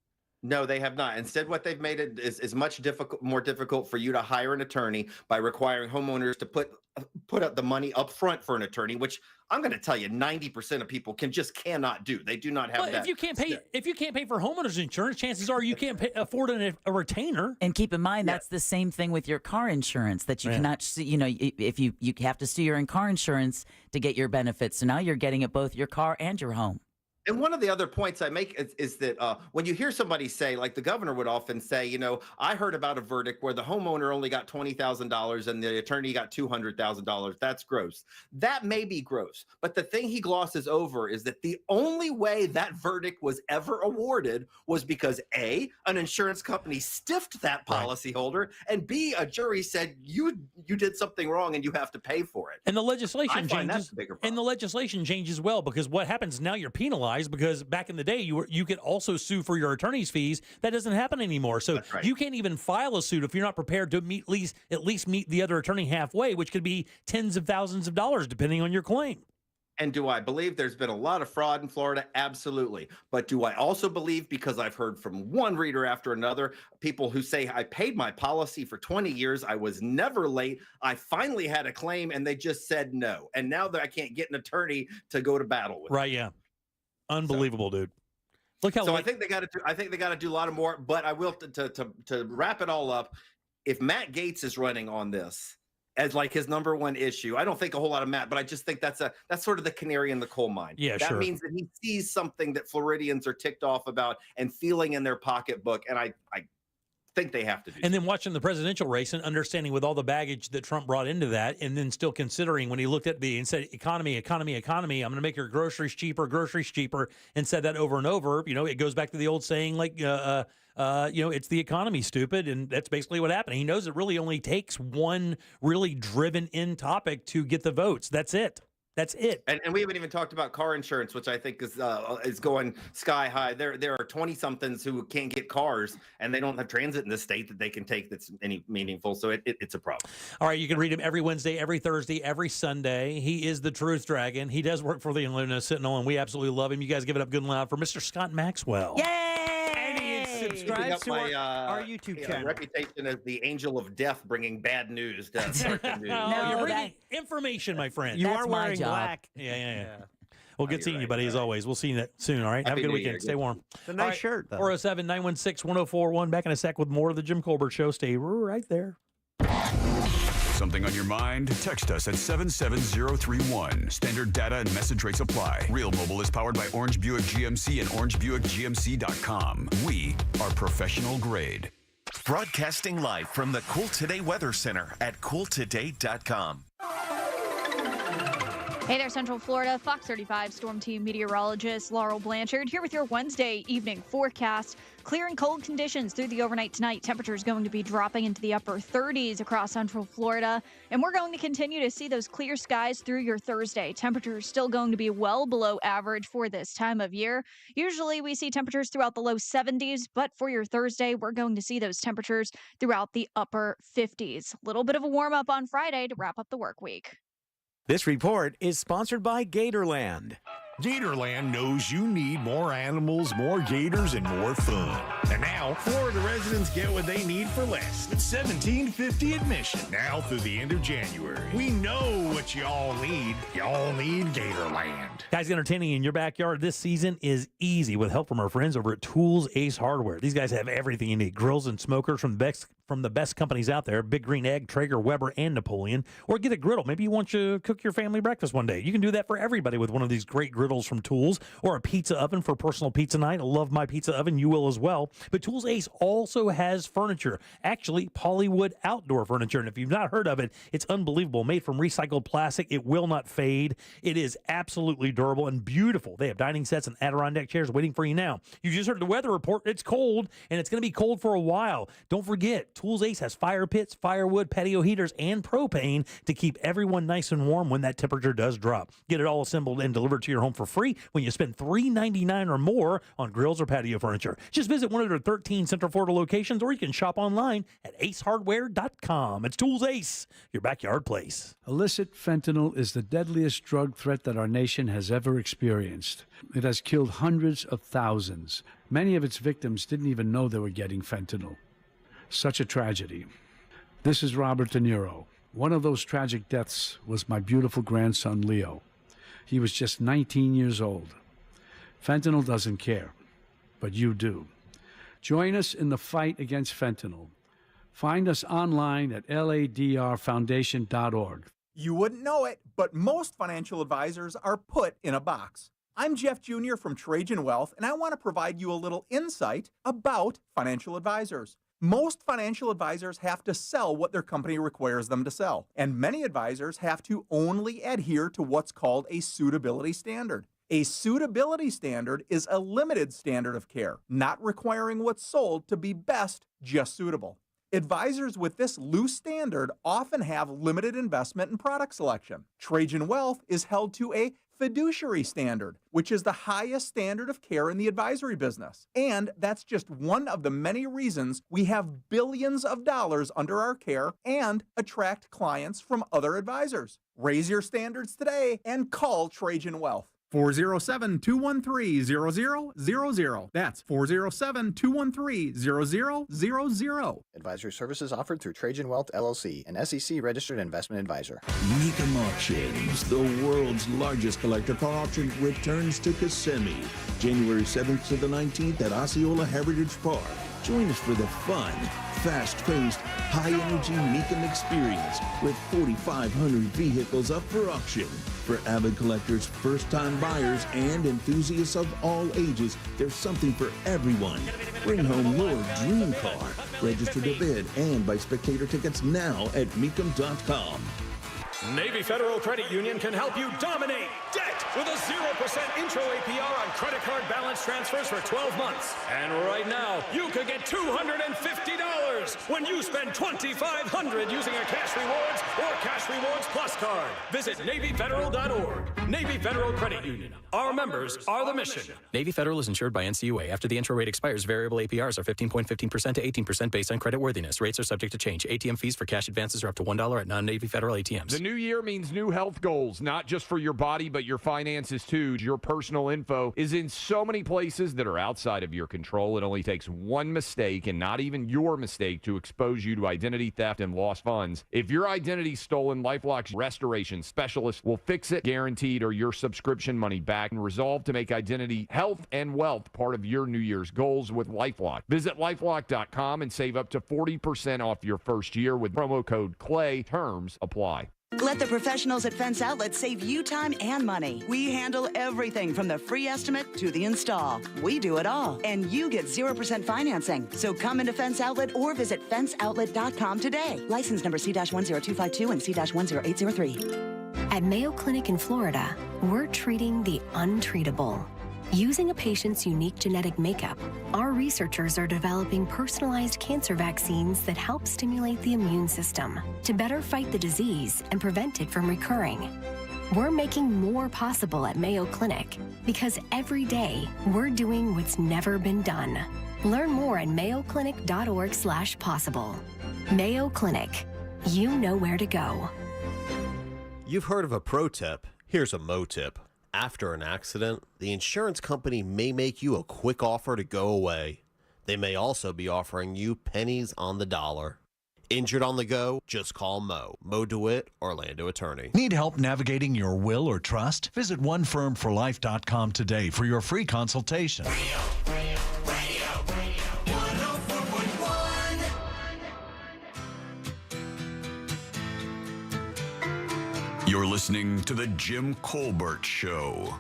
No, they have not. Instead, what they've made it is much more difficult for you to hire an attorney by requiring homeowners to put up the money up front for an attorney, which I'm going to tell you, 90% of people cannot do. They do not have that. If you can't pay for homeowners insurance, chances are you can't afford a retainer. And keep in mind, that's the same thing with your car insurance, that you cannot, if you have to sue your car insurance to get your benefits. So now you're getting it both your car and your home. And one of the other points I make is that when you hear somebody say, like the governor would often say, I heard about a verdict where the homeowner only got $20,000 and the attorney got $200,000. That's gross. That may be gross. But the thing he glosses over is that the only way that verdict was ever awarded was because A, an insurance company stiffed that policyholder, and B, a jury said you did something wrong and you have to pay for it. And the legislation changes. Bigger problem. And the legislation changes well, because what happens now, you're penalized, because back in the day you could also sue for your attorney's fees. That doesn't happen anymore. So you can't even file a suit if you're not prepared to at least meet the other attorney halfway, which could be tens of thousands of dollars depending on your claim. And do I believe there's been a lot of fraud in Florida? Absolutely. But do I also believe, because I've heard from one reader after another, people who say, I paid my policy for 20 years, I was never late, I finally had a claim, and they just said no. And now that I can't get an attorney to go to battle with. Right, yeah. Unbelievable, dude. Look how I think they got to do. I think they got to do a lot of more. But I will to wrap it all up. If Matt Gaetz is running on this as like his number one issue, I don't think a whole lot of Matt, but I just think that's sort of the canary in the coal mine. Yeah, that sure. means that he sees something that Floridians are ticked off about and feeling in their pocketbook, and I think they have to do. And then watching the presidential race and understanding with all the baggage that Trump brought into that, and then still considering when he looked at and said, economy, I'm going to make your groceries cheaper, and said that over and over. It goes back to the old saying, like, it's the economy, stupid. And that's basically what happened. He knows it really only takes one really driven in topic to get the votes. That's it. That's it. And we haven't even talked about car insurance, which I think is going sky high. There are 20-somethings who can't get cars, and they don't have transit in the state that they can take that's any meaningful. So it's a problem. All right, you can read him every Wednesday, every Thursday, every Sunday. He is the Truth Dragon. He does work for the Illinois Sentinel, and we absolutely love him. You guys give it up good and loud for Mr. Scott Maxwell. Subscribe to our YouTube channel. Reputation as the angel of death, bringing bad news to American news. You're bringing information, my friend. You are wearing black. Yeah. Well, good seeing you, buddy, as always. We'll see you soon, all right? Have a good weekend. Stay warm. It's a nice shirt, though. 407-916-1041. Back in a sec with more of the Jim Colbert Show. Stay right there. Something on your mind? Text us at 77031. Standard data and message rates apply. Real Mobile is powered by Orange Buick GMC and OrangeBuickGMC.com. We are professional grade. Broadcasting live from the Cool Today Weather Center at CoolToday.com. Hey there, Central Florida. Fox 35 Storm Team meteorologist Laurel Blanchard here with your Wednesday evening forecast. Clear and cold conditions through the overnight tonight. Temperatures going to be dropping into the upper 30s across Central Florida. And we're going to continue to see those clear skies through your Thursday. Temperatures still going to be well below average for this time of year. Usually we see temperatures throughout the low 70s, but for your Thursday, we're going to see those temperatures throughout the upper 50s. A little bit of a warm up on Friday to wrap up the work week. This report is sponsored by Gatorland. Gatorland knows you need more animals, more gators, and more fun. And now, Florida residents get what they need for less with $17.50 admission now through the end of January. We know what y'all need. Y'all need Gatorland. Guys, entertaining in your backyard this season is easy with help from our friends over at Tools Ace Hardware. These guys have everything you need. Grills and smokers from the best companies out there, Big Green Egg, Traeger, Weber, and Napoleon. Or get a griddle. Maybe you want to cook your family breakfast one day. You can do that for everybody with one of these great griddles from Tools, or a pizza oven for personal pizza night. I love my pizza oven. You will as well. But Tools Ace also has furniture, actually Polywood outdoor furniture. And if you've not heard of it, it's unbelievable. Made from recycled plastic. It will not fade. It is absolutely durable and beautiful. They have dining sets and Adirondack chairs waiting for you now. You just heard the weather report. It's cold, and it's going to be cold for a while. Don't forget, Tools Ace has fire pits, firewood, patio heaters, and propane to keep everyone nice and warm when that temperature does drop. Get it all assembled and delivered to your home for free when you spend $3.99 or more on grills or patio furniture. Just visit one of their 13 Central Florida locations, or you can shop online at acehardware.com. It's Tools Ace, your backyard place. Illicit fentanyl is the deadliest drug threat that our nation has ever experienced. It has killed hundreds of thousands. Many of its victims didn't even know they were getting fentanyl. Such a tragedy. This is Robert De Niro. One of those tragic deaths was my beautiful grandson, Leo. He was just 19 years old. Fentanyl doesn't care, but you do. Join us in the fight against fentanyl. Find us online at ladrfoundation.org. You wouldn't know it, but most financial advisors are put in a box. I'm Jeff Jr. from Trajan Wealth, and I want to provide you a little insight about financial advisors. Most financial advisors have to sell what their company requires them to sell, and many advisors have to only adhere to what's called a suitability standard. A suitability standard is a limited standard of care, not requiring what's sold to be best, just suitable. Advisors with this loose standard often have limited investment and product selection. Trajan Wealth is held to a fiduciary standard, which is the highest standard of care in the advisory business. And that's just one of the many reasons we have billions of dollars under our care and attract clients from other advisors. Raise your standards today and call Trajan Wealth. 407-213-0000. That's 407-213-0000. Advisory services offered through Trajan Wealth, LLC, an SEC-registered investment advisor. Mecum Auctions, the world's largest collector car auction, returns to Kissimmee, January 7th to the 19th at Osceola Heritage Park. Join us for the fun, fast-paced, high-energy Mecum experience with 4,500 vehicles up for auction. For avid collectors, first-time buyers, and enthusiasts of all ages, there's something for everyone. Bring home your dream car. Register to bid and buy spectator tickets now at Mecum.com. Navy Federal Credit Union can help you dominate debt with a 0% intro APR on credit card balance transfers for 12 months. And right now, you could get $250 when you spend $2,500 using a Cash Rewards or Cash Rewards Plus card. Visit NavyFederal.org. Navy Federal Credit Union. Our members are the mission. Navy Federal is insured by NCUA. After the intro rate expires, variable APRs are 15.15% to 18% based on credit worthiness. Rates are subject to change. ATM fees for cash advances are up to $1 at non-Navy Federal ATMs. The new year means new health goals, not just for your body, but your finances too. Your personal info is in so many places that are outside of your control. It only takes one mistake, and not even your mistake, to expose you to identity theft and lost funds. If your identity's stolen, LifeLock's restoration specialist will fix it, guaranteed, or your subscription money back, and resolve to make identity, health, and wealth part of your New Year's goals with LifeLock. Visit LifeLock.com and save up to 40% off your first year with promo code CLAY. Terms apply. Let the professionals at Fence Outlet save you time and money. We handle everything from the free estimate to the install. We do it all, and you get 0% financing. So come into Fence Outlet or visit fenceoutlet.com today. License number C-10252 and C-10803. At Mayo Clinic in Florida, we're treating the untreatable. Using a patient's unique genetic makeup, our researchers are developing personalized cancer vaccines that help stimulate the immune system to better fight the disease and prevent it from recurring. We're making more possible at Mayo Clinic because every day we're doing what's never been done. Learn more at mayoclinic.org/possible. Mayo Clinic. You know where to go. You've heard of a pro tip. Here's a mo tip. After an accident, the insurance company may make you a quick offer to go away. They may also be offering you pennies on the dollar. Injured on the go? Just call Mo. Mo DeWitt, Orlando attorney. Need help navigating your will or trust? Visit onefirmforlife.com today for your free consultation. You're listening to The Jim Colbert Show.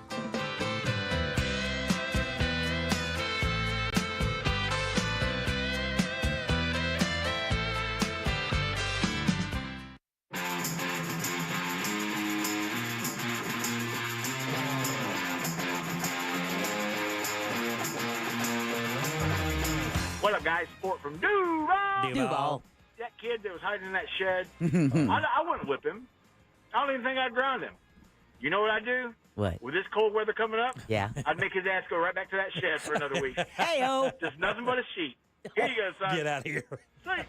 What up, guys? Sport from Duval. That kid that was hiding in that shed, I wouldn't whip him. I don't even think I'd ground him. You know what I'd do? What? With this cold weather coming up, Yeah. I'd make his ass go right back to that shed for another week. Hey-o. Just nothing but a sheet. Here you go, son. Get out of here. I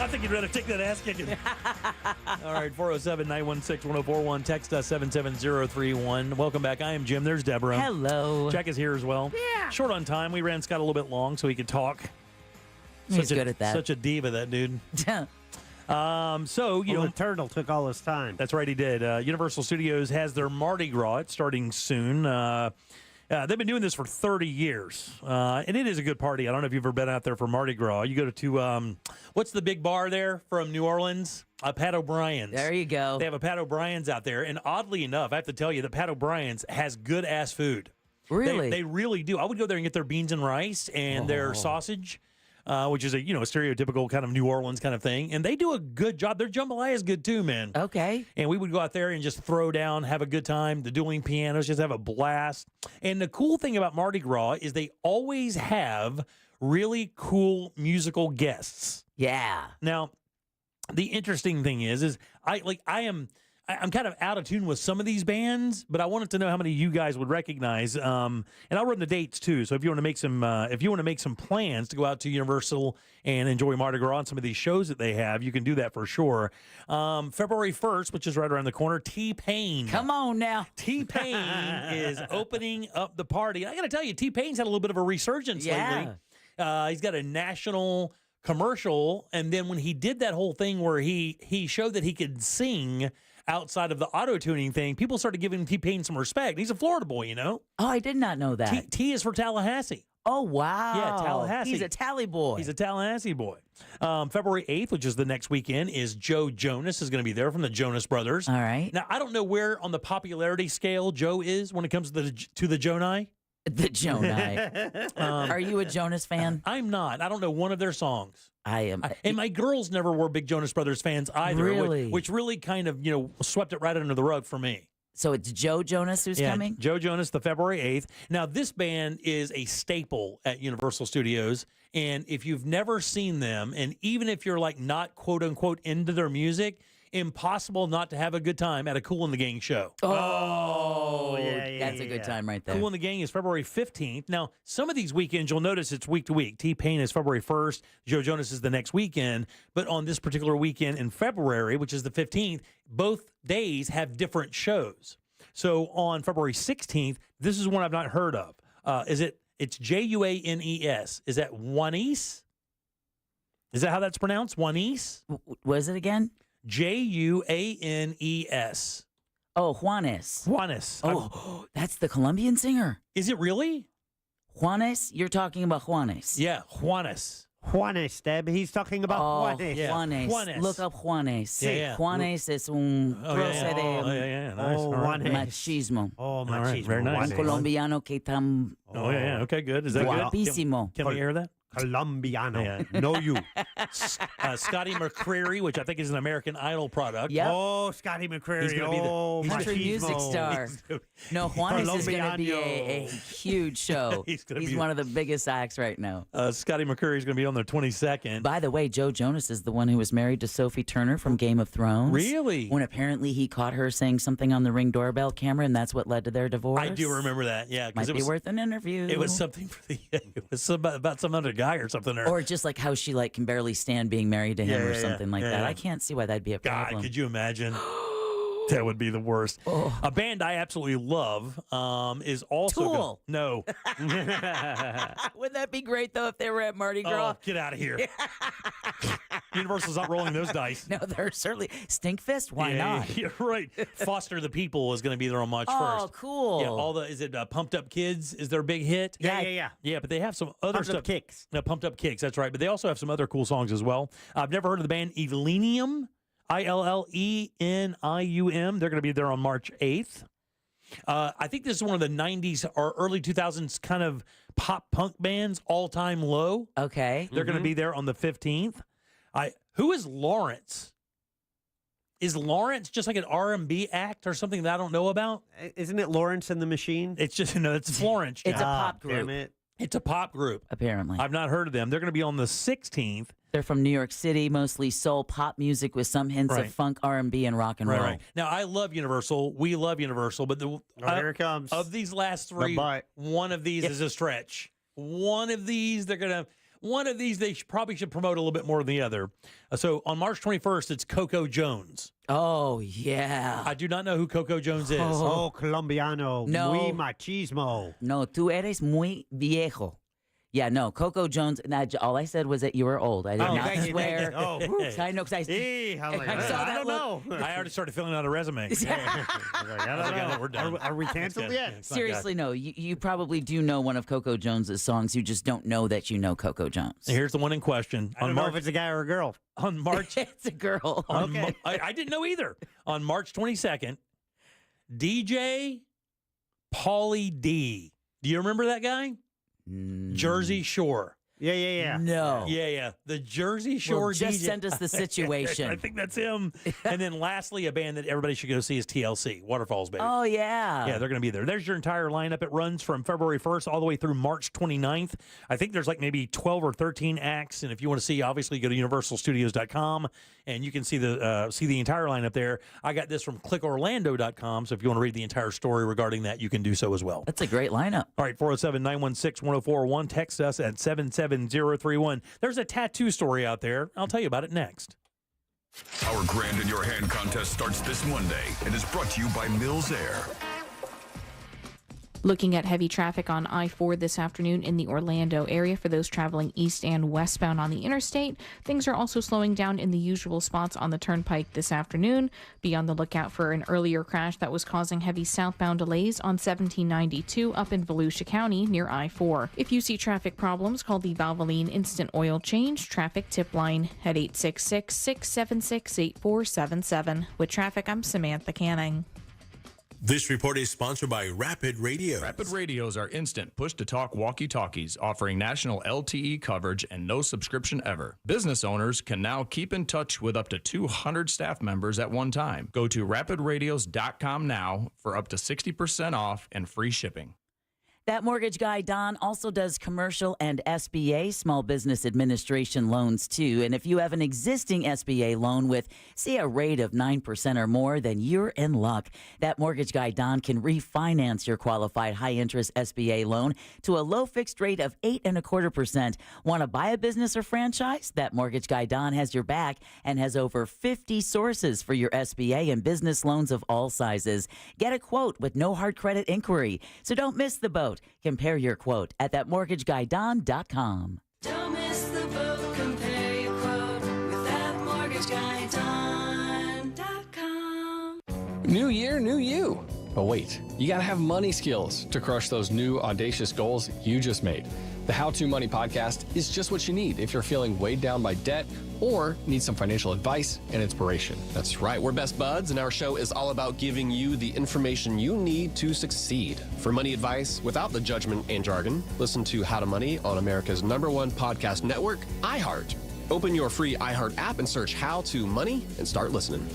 think you'd rather take that ass kicking. All right, 407-916-1041. Text us 77031. Welcome back. I am Jim. There's Deborah. Hello. Jack is here as well. Yeah. Short on time. We ran Scott a little bit long so he could talk. He's good at that. Such a diva, that dude. The turtle took all his time. That's right, he did. Universal Studios has their Mardi Gras. It's starting soon. They've been doing this for 30 years, and it is a good party. I don't know if you've ever been out there for Mardi Gras. You go to, what's the big bar there from New Orleans? Pat O'Brien's. There you go. They have a Pat O'Brien's out there, and oddly enough, I have to tell you, the Pat O'Brien's has good-ass food. Really? They really do. I would go there and get their beans and rice and their sausage. Which is a stereotypical kind of New Orleans kind of thing, and they do a good job. Their jambalaya is good too, man. Okay. And we would go out there and just throw down, have a good time. The dueling pianos, just have a blast. And the cool thing about Mardi Gras is they always have really cool musical guests. Yeah. Now, the interesting thing is I am. I'm kind of out of tune with some of these bands, but I wanted to know how many you guys would recognize. And I'll run the dates too. So if you want to make some plans to go out to Universal and enjoy Mardi Gras and some of these shows that they have, you can do that for sure. February 1st, which is right around the corner, T-Pain. Come on now. T-Pain is opening up the party. I got to tell you, T-Pain's had a little bit of a resurgence lately. He's got a national commercial, and then when he did that whole thing where he showed that he could sing outside of the auto-tuning thing, people started giving T-Pain some respect. He's a Florida boy, you know? Oh, I did not know that. T is for Tallahassee. Oh, wow. Yeah, Tallahassee. He's a Tally boy. He's a Tallahassee boy. February 8th, which is the next weekend, is Joe Jonas is going to be there from the Jonas Brothers. All right. Now, I don't know where on the popularity scale Joe is when it comes to the Jonai. The Jonai. Are you a Jonas fan? I'm not. I don't know one of their songs. I am. And my girls never were big Jonas Brothers fans either, Really? which really kind of, swept it right under the rug for me. So it's Joe Jonas who's coming? Joe Jonas, the February 8th. Now, this band is a staple at Universal Studios. And if you've never seen them, and even if you're like not quote unquote into their music, impossible not to have a good time at a Kool and the Gang show. Oh, that's a good time right there. Kool and the Gang is February 15th. Now, some of these weekends, you'll notice it's week to week. T-Pain is February 1st. Joe Jonas is the next weekend. But on this particular weekend in February, which is the 15th, both days have different shows. So on February 16th, this is one I've not heard of. It's Juanes. Is that Juanes? Is that how that's pronounced? Juanes? What is it again? Juanes. Oh, Juanes. Juanes. Oh, that's the Colombian singer. Is it really? Juanes? You're talking about Juanes. Yeah, Juanes. Juanes, Deb. He's talking about Juanes. Yeah. Juanes. Juanes. Look up Juanes. Yeah. Juanes es un procede Nice. All right. Juanes. machismo. Oh, All right, machismo. very nice. Un colombiano que tan Oh, yeah. Okay, good. Is that good? guapísimo. Can we hear that? Colombiano. Yeah. No, you. Scotty McCreery, which I think is an American Idol product. Yep. Oh, Scotty McCreery. He's gonna be the- oh, Country machismo. music star. No, Juanes is going to be a huge show. He's one of the biggest acts right now. Scotty McCreery is going to be on the 22nd. By the way, Joe Jonas is the one who was married to Sophie Turner from Game of Thrones. Really? When apparently he caught her saying something on the Ring doorbell camera, and that's what led to their divorce. I do remember that. Yeah, Might it be was worth an interview. It was something for the. It was about some other guy or something. Or just like how she can barely stand being married to him or something like that. yeah. I can't see why that'd be a problem. God, could you imagine? That would be the worst. Oh. A band I absolutely love is also Tool. No. Wouldn't that be great though if they were at Mardi Gras? Oh, get out of here. Universal's not rolling those dice. No, they're certainly Stinkfist. Why not? You're right. Foster the People is going to be there on March 1st. Oh, cool. Yeah, is it Pumped Up Kids is their big hit? Yeah. Yeah, but they have some other Pumped stuff. Up Kicks. No, Pumped Up Kicks, that's right. But they also have some other cool songs as well. I've never heard of the band Illenium, Illenium. They're going to be there on March 8th. I think this is one of the 90s or early 2000s kind of pop punk bands, All Time Low. Okay. They're going to be there on the 15th. Who is Lawrence? Is Lawrence just like an R&B act or something that I don't know about? Isn't it Lawrence and the Machine? It's just, it's Florence. It's a John. pop group. Damn it. It's a pop group. Apparently. I've not heard of them. They're going to be on the 16th. They're from New York City, mostly soul pop music with some hints Right. of funk, R&B, and rock and roll. Right. Now, I love Universal. We love Universal. But here it comes. Of these last three, one of these is a stretch. One of these, they probably should promote a little bit more than the other. So on March 21st, it's Coco Jones. Oh, yeah. I do not know who Coco Jones is. Oh, Colombiano. No. Muy machismo. No, tú eres muy viejo. Yeah, no, Coco Jones. All I said was that you were old. I did not swear. Oh, I know because I saw that don't know. I already started filling out a resume. I don't know. We're done. Are we canceled yet? Seriously, no. You probably do know one of Coco Jones's songs. You just don't know that you know Coco Jones. Here's the one in question. I don't know if it's a guy or a girl. On March, it's a girl. I didn't know either. On March 22nd, DJ Pauly D. Do you remember that guy? Jersey Shore. Yeah. No. Yeah. The Jersey Shore Well, just DJ. send us the situation. I think that's him. And then lastly, a band that everybody should go see is TLC, Waterfalls Baby. Oh, yeah. Yeah, they're going to be there. There's your entire lineup. It runs from February 1st all the way through March 29th. I think there's like maybe 12 or 13 acts. And if you want to see, obviously, go to universalstudios.com and you can see the entire lineup there. I got this from clickorlando.com. So if you want to read the entire story regarding that, you can do so as well. That's a great lineup. All right, 407-916-1041. Text us at 77031. There's a tattoo story out there. I'll tell you about it next. Our Grand in Your Hand contest starts this Monday and is brought to you by Mills Air. Looking at heavy traffic on I-4 this afternoon in the Orlando area for those traveling east and westbound on the interstate. Things are also slowing down in the usual spots on the turnpike this afternoon. Be on the lookout for an earlier crash that was causing heavy southbound delays on 1792 up in Volusia County near I-4. If you see traffic problems, call the Valvoline Instant Oil Change Traffic Tip Line at 866-676-8477. With traffic, I'm Samantha Canning. This report is sponsored by Rapid Radio. Rapid Radios are instant push-to-talk walkie-talkies offering national LTE coverage and no subscription ever. Business owners can now keep in touch with up to 200 staff members at one time. Go to rapidradios.com now for up to 60% off and free shipping. That mortgage guy, Don, also does commercial and SBA, Small Business Administration loans, too. And if you have an existing SBA loan with, say, a rate of 9% or more, then you're in luck. That mortgage guy, Don, can refinance your qualified high-interest SBA loan to a low fixed rate of 8.25%. Want to buy a business or franchise? That mortgage guy, Don, has your back and has over 50 sources for your SBA and business loans of all sizes. Get a quote with no hard credit inquiry. So don't miss the boat. Compare your quote at thatmortgageguyDon.com. Don't miss the boat. Compare your quote with thatmortgageguyDon.com. New year, new you. But wait, you gotta have money skills to crush those new audacious goals you just made. The How to Money podcast is just what you need if you're feeling weighed down by debt or need some financial advice and inspiration. That's right. We're best buds, and our show is all about giving you the information you need to succeed. For money advice without the judgment and jargon, listen to How to Money on America's #1 podcast network, iHeart. Open your free iHeart app and search How to Money and start listening.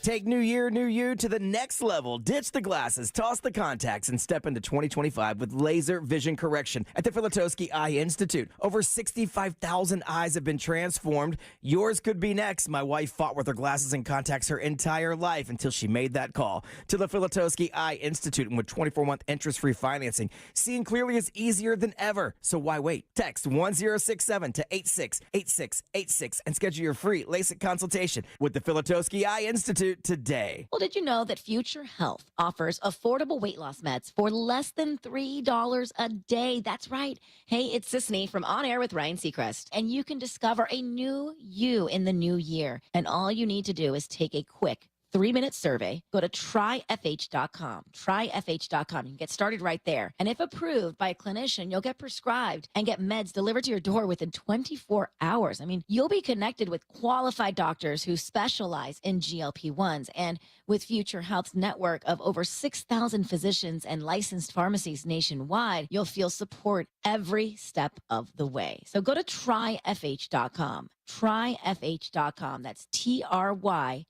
Take New Year, New You to the next level. Ditch the glasses, toss the contacts, and step into 2025 with laser vision correction at the Filatowski Eye Institute. Over 65,000 eyes have been transformed. Yours could be next. My wife fought with her glasses and contacts her entire life until she made that call to the Filatowski Eye Institute, and with 24-month interest-free financing, seeing clearly is easier than ever. So why wait? Text 1067 to 868686 and schedule your free LASIK consultation with the Filatowski Eye Institute today. Well, did you know that Future Health offers affordable weight loss meds for less than $3 a day? That's right. Hey, it's Sisney from On Air with Ryan Seacrest, and you can discover a new you in the new year. And all you need to do is take a quick 3-minute survey. Go to tryfh.com. Tryfh.com. You can get started right there. And if approved by a clinician, you'll get prescribed and get meds delivered to your door within 24 hours. I mean, you'll be connected with qualified doctors who specialize in GLP-1s. And with Future Health's network of over 6,000 physicians and licensed pharmacies nationwide, you'll feel support every step of the way. So go to tryfh.com. Tryfh.com. That's tryfh.com.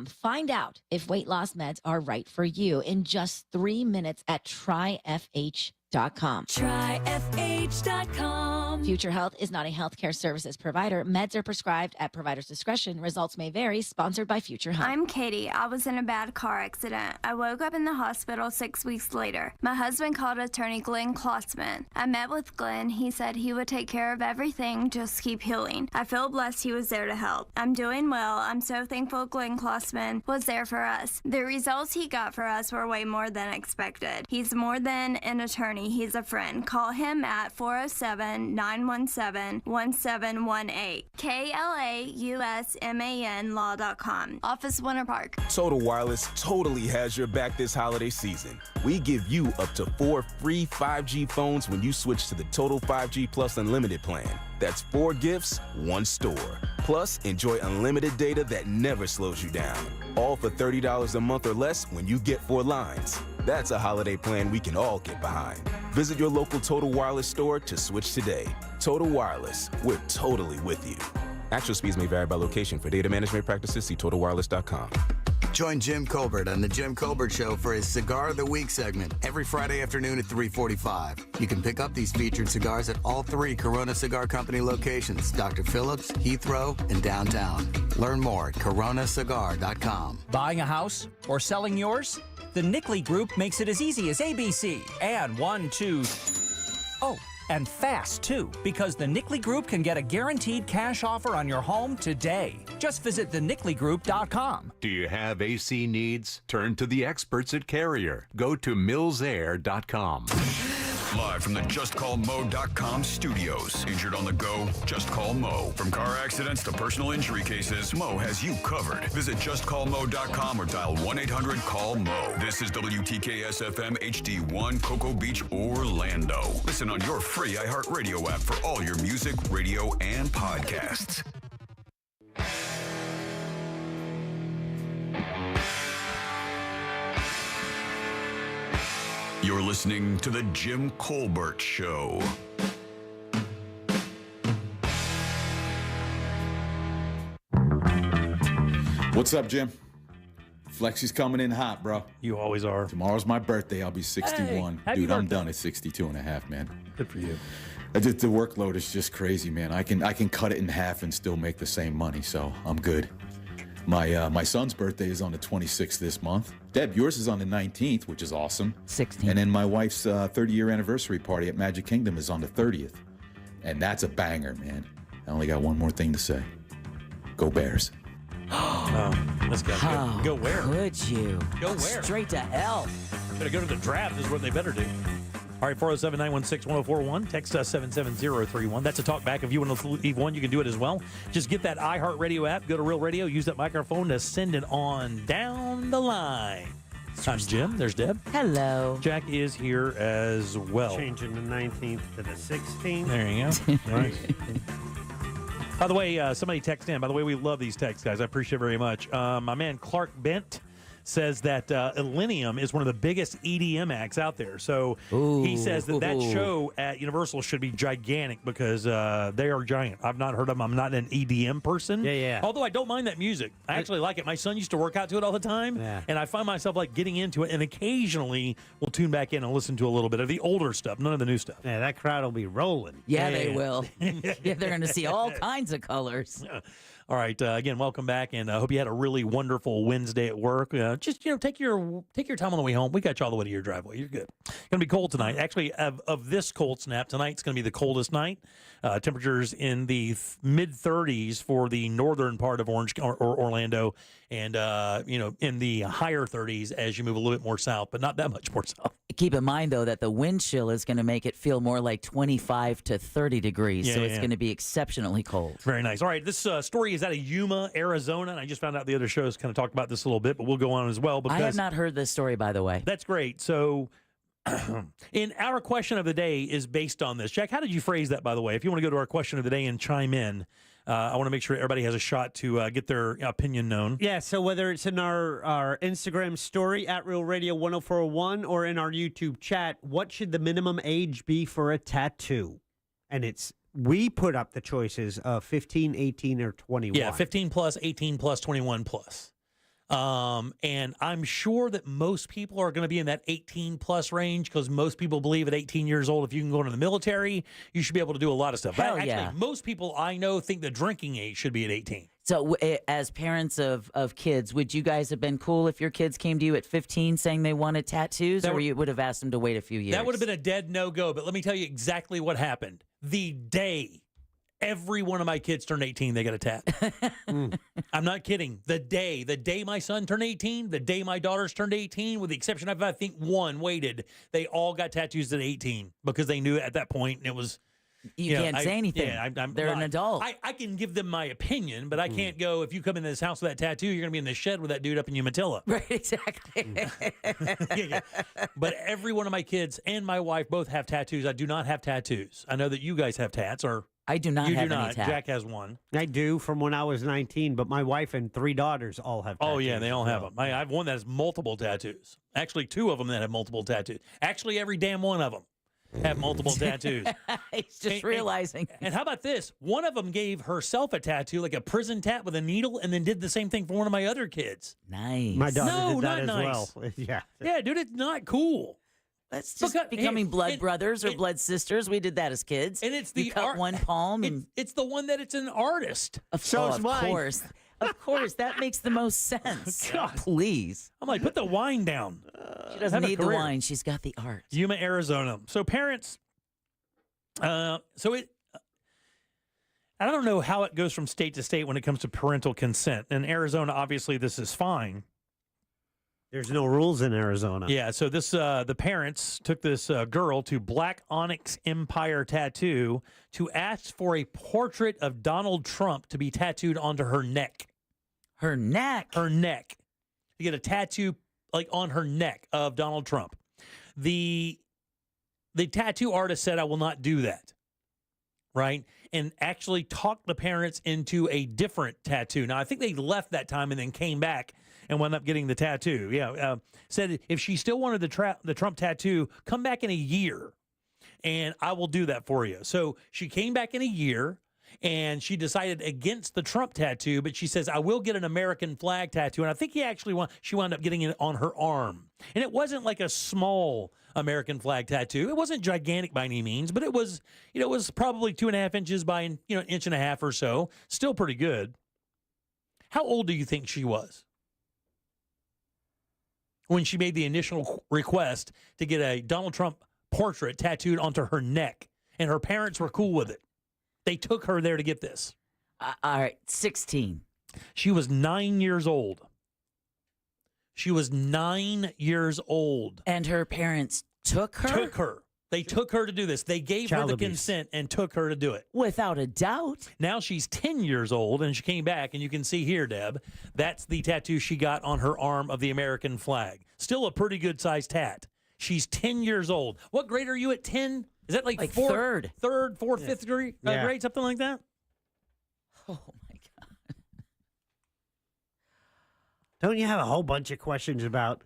Find out if weight loss meds are right for you in just 3 minutes at tryfh.com. Tryfh.com. Future Health is not a healthcare services provider. Meds are prescribed at provider's discretion. Results may vary. Sponsored by Future Health. I'm Katie. I was in a bad car accident. I woke up in the hospital 6 weeks later. My husband called attorney Glenn Klotzman. I met with Glenn. He said he would take care of everything. Just keep healing. I feel blessed he was there to help. I'm doing well. I'm so thankful Glenn Klotzman was there for us. The results he got for us were way more than expected. He's more than an attorney. He's a friend. Call him at 407-917-1718. KLAUSMAN law.com. Office Winter Park. Total Wireless totally has your back this holiday season. We give you up to 4 free 5G phones when you switch to the Total 5G Plus Unlimited plan. That's 4 gifts, 1 store. Plus, enjoy unlimited data that never slows you down. All for $30 a month or less when you get 4 lines. That's a holiday plan we can all get behind. Visit your local Total Wireless store to switch today. Total Wireless, we're totally with you. Actual speeds may vary by location. For data management practices, see TotalWireless.com. Join Jim Colbert on The Jim Colbert Show for his Cigar of the Week segment every Friday afternoon at 3:45. You can pick up these featured cigars at all 3 Corona Cigar Company locations, Dr. Phillips, Heathrow, and downtown. Learn more at coronacigar.com. Buying a house or selling yours? The Nickley Group makes it as easy as ABC. And 1, 2... Oh, and fast, too, because the Nickley Group can get a guaranteed cash offer on your home today. Just visit thenickleyGroup.com. Do you have AC needs? Turn to the experts at Carrier. Go to millsair.com. Live from the JustCallMo.com studios. Injured on the go? Just call Mo. From car accidents to personal injury cases, Mo has you covered. Visit JustCallMo.com or dial 1-800-CALL-MO. This is WTKS-FM HD1, Cocoa Beach, Orlando. Listen on your free iHeartRadio app for all your music, radio, and podcasts. You're listening to The Jim Colbert Show. What's up, Jim? Flexy's coming in hot, bro. You always are. Tomorrow's my birthday. I'll be 61. Hey, Dude, I'm done at 62 and a half, man. Good for you. The workload is just crazy, man. I can cut it in half and still make the same money, so I'm good. My son's birthday is on the 26th this month. Deb, yours is on the 19th, which is awesome. 16th. And then my wife's 30-year anniversary party at Magic Kingdom is on the 30th. And that's a banger, man. I only got one more thing to say. Go Bears. Let's go. Go where? Could you? Go where? Straight to hell. Better go to the draft is what they better do. All right, 407-916-1041. Text us 77031. That's a talk back. If you want to leave one, you can do it as well. Just get that iHeartRadio app. Go to Real Radio. Use that microphone to send it on down the line. I'm Jim. There's Deb. Hello. Jack is here as well. Changing the 19th to the 16th. There you go. Nice. By the way, somebody texted in. By the way, we love these texts, guys. I appreciate it very much. My man Clark Bent says that Illenium is one of the biggest EDM acts out there. So he says that show at Universal should be gigantic because they are giant. I've not heard of them. I'm not an EDM person. Yeah. Although I don't mind that music. I actually like it. My son used to work out to it all the time. Yeah. And I find myself like getting into it and occasionally we'll tune back in and listen to a little bit of the older stuff, none of the new stuff. Yeah, that crowd will be rolling. Yeah, they will. Yeah, they're going to see all kinds of colors. All right. Again, welcome back, and I hope you had a really wonderful Wednesday at work. Just take your time on the way home. We got you all the way to your driveway. You're good. It's going to be cold tonight. Actually, of this cold snap, tonight's going to be the coldest night. Temperatures in the mid-30s for the northern part of Orange or Orlando, and in the higher 30s as you move a little bit more south, but not that much more south. Keep in mind, though, that the wind chill is going to make it feel more like 25 to 30 degrees, so it's going to be exceptionally cold. Very nice. All right, this story is out of Yuma, Arizona, and I just found out the other shows kind of talked about this a little bit, but we'll go on as well. Because I have not heard this story, by the way. That's great. So in our question of the day is based on this. Jack, how did you phrase that, by the way? If you want to go to our question of the day and chime in, I want to make sure everybody has a shot to get their opinion known. Yeah, so whether it's in our Instagram story at Real Radio 10401 or in our YouTube chat, what should the minimum age be for a tattoo? And we put up the choices of 15, 18, or 21. Yeah, 15 plus, 18 plus, 21 plus. And I'm sure that most people are going to be in that 18 plus range because most people believe at 18 years old, if you can go into the military, you should be able to do a lot of stuff. Hell But yeah. actually, most people I know think the drinking age should be at 18. So as parents of kids, would you guys have been cool if your kids came to you at 15 saying they wanted tattoos, or you would have asked them to wait a few years? That would have been a dead no-go, but let me tell you exactly what happened. The day every one of my kids turned 18, they got a tat. I'm not kidding. The day my son turned 18, the day my daughters turned 18, with the exception of, I think, one waited, they all got tattoos at 18 because they knew at that point it was... You can't say anything. Yeah, They're an adult. I can give them my opinion, but I can't go, if you come into this house with that tattoo, you're going to be in the shed with that dude up in Umatilla. Right, exactly. Yeah. But every one of my kids and my wife both have tattoos. I do not have tattoos. I know that you guys have tats, or... I do not you have do any not. tats. Jack has one. I do from when I was 19, but my wife and 3 daughters all have tattoos. Oh, yeah, they all have them. I have one that has multiple tattoos. Actually, 2 of them that have multiple tattoos. Actually, every damn one of them. have multiple tattoos. He's just realizing. And how about this? One of them gave herself a tattoo, like a prison tat with a needle, and then did the same thing for one of my other kids. Nice. My daughter No, did that not as nice. well. Yeah. Yeah, dude, it's not cool. That's just becoming blood brothers or blood sisters. We did that as kids. And it's you the cut one palm, and it's the one that it's an artist. of course, of course, that makes the most sense. God. Please, I'm like, put the wine down. she doesn't have a need the career. wine. She's got the art. Yuma, Arizona. So parents, I don't know how it goes from state to state when it comes to parental consent. In Arizona, obviously, this is fine. There's no rules in Arizona. Yeah, so this the parents took this girl to Black Onyx Empire Tattoo to ask for a portrait of Donald Trump to be tattooed onto her neck. Her neck? Her neck. To get a tattoo like on her neck of Donald Trump. The tattoo artist said, I will not do that. Right? And actually talked the parents into a different tattoo. Now, I think they left that time and then came back and wound up getting the tattoo. Yeah, said if she still wanted the Trump tattoo, come back in a year, and I will do that for you. So she came back in a year, and she decided against the Trump tattoo, but she says, I will get an American flag tattoo. And I think she wound up getting it on her arm. And it wasn't like a small American flag tattoo. It wasn't gigantic by any means, but it was, it was probably 2.5 inches by, an inch and a half or so. Still pretty good. How old do you think she was when she made the initial request to get a Donald Trump portrait tattooed onto her neck? And her parents were cool with it. They took her there to get this. All right, 16. She was 9 years old. She was 9 years old. And her parents took her? Took her. They took her to do this. They gave her the consent and took her to do it. Without a doubt. Now she's 10 years old, and she came back, and you can see here, Deb, that's the tattoo she got on her arm of the American flag. Still a pretty good-sized tat. She's 10 years old. What grade are you at 10? Is that like third, fourth, fifth grade, grade, something like that? Oh, my God. Don't you have a whole bunch of questions about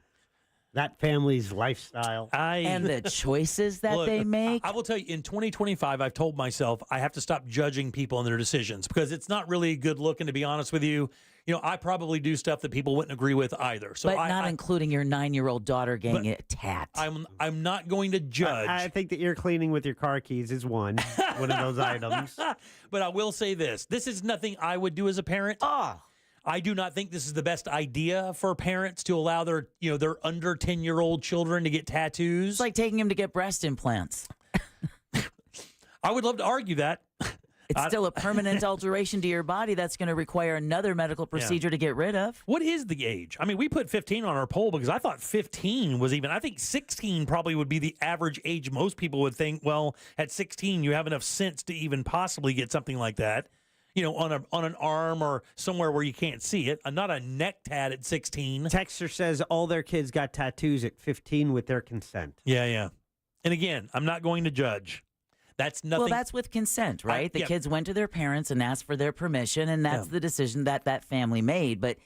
that family's lifestyle? And the choices that Look, they make? I will tell you, in 2025, I've told myself I have to stop judging people and their decisions because it's not really good looking, to be honest with you. I probably do stuff that people wouldn't agree with either. So but not including your 9-year-old daughter getting a tat. I'm not going to judge. I think that you're cleaning with your car keys is one of those items. But I will say this. This is nothing I would do as a parent. I do not think this is the best idea for parents to allow their under 10-year-old children to get tattoos. It's like taking them to get breast implants. I would love to argue that. It's still a permanent alteration to your body that's going to require another medical procedure to get rid of. What is the age? I mean, we put 15 on our poll because I thought 15 was even. I think 16 probably would be the average age most people would think, well, at 16, you have enough sense to even possibly get something like that. On an arm or somewhere where you can't see it. Not a neck tat at 16. Texter says all their kids got tattoos at 15 with their consent. Yeah. And again, I'm not going to judge. That's nothing. Well, that's with consent, right? The kids went to their parents and asked for their permission, and that's the decision that family made. But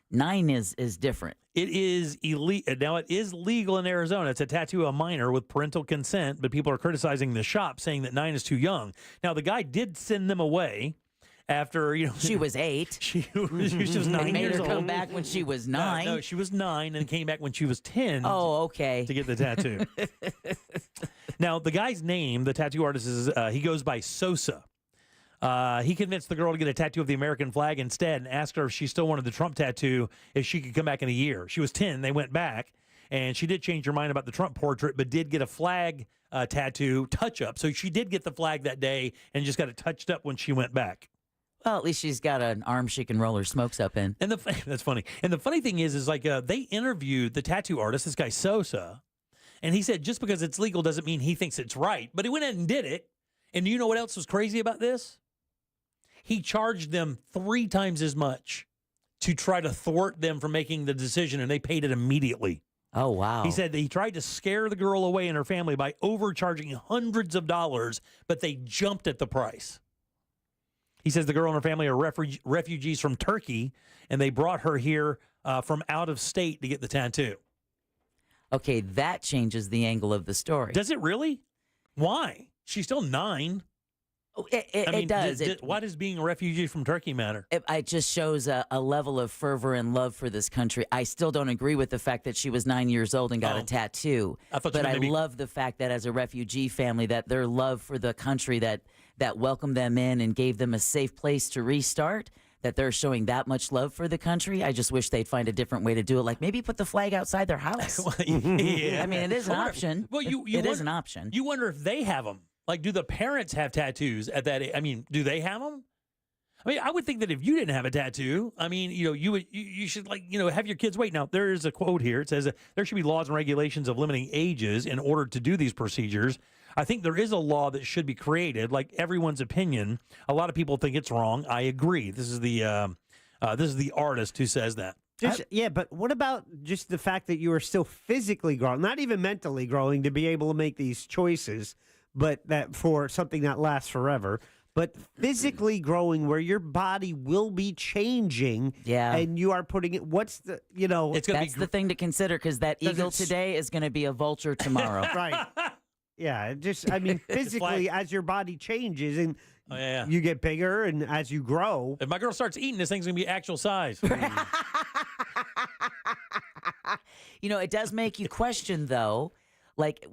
9 is different. It is illegal. Now, it is legal in Arizona. It's a tattoo of a minor with parental consent, but people are criticizing the shop, saying that 9 is too young. Now, the guy did send them away. After she was 8, she was 9 years old. They made her come back when she was 9. No, she was 9 and came back when she was 10. Oh, okay. To get the tattoo. Now, the guy's name, the tattoo artist, is he goes by Sosa. He convinced the girl to get a tattoo of the American flag instead and asked her if she still wanted the Trump tattoo if she could come back in a year. She was 10. They went back, and she did change her mind about the Trump portrait, but did get a flag tattoo touch-up. So she did get the flag that day and just got it touched up when she went back. Well, at least she's got an arm she can roll her smokes up in. And that's funny. And the funny thing is like they interviewed the tattoo artist, this guy Sosa, and he said just because it's legal doesn't mean he thinks it's right. But he went in and did it. And you know what else was crazy about this? He charged them 3 times as much to try to thwart them from making the decision, and they paid it immediately. Oh, wow. He said that he tried to scare the girl away and her family by overcharging hundreds of dollars, but they jumped at the price. He says the girl and her family are refugees from Turkey, and they brought her here from out of state to get the tattoo. Okay, that changes the angle of the story. Does it really? Why? She's still 9. Oh, it does. Why does being a refugee from Turkey matter? It just shows a level of fervor and love for this country. I still don't agree with the fact that she was 9 years old and got a tattoo. But I love the fact that as a refugee family, that their love for the country that welcomed them in and gave them a safe place to restart, that they're showing that much love for the country. I just wish they'd find a different way to do it. Like maybe put the flag outside their house. Yeah. I mean, it is an option. Well, it is an option. You wonder if they have them. Like, do the parents have tattoos at that age? I mean, do they have them? I mean, I would think that if you didn't have a tattoo, I mean, you should have your kids wait. Now, there is a quote here. It says there should be laws and regulations of limiting ages in order to do these procedures. I think there is a law that should be created. Like everyone's opinion, a lot of people think it's wrong. I agree. This is the artist who says that. But what about just the fact that you are still physically growing, not even mentally growing, to be able to make these choices? But that for something that lasts forever, but physically growing where your body will be changing. Yeah. And you are putting it, that's the thing to consider, because that eagle today is going to be a vulture tomorrow. Right. Yeah. Physically, as your body changes and you get bigger and as you grow. If my girl starts eating, this thing's going to be actual size. It does make you question, though, like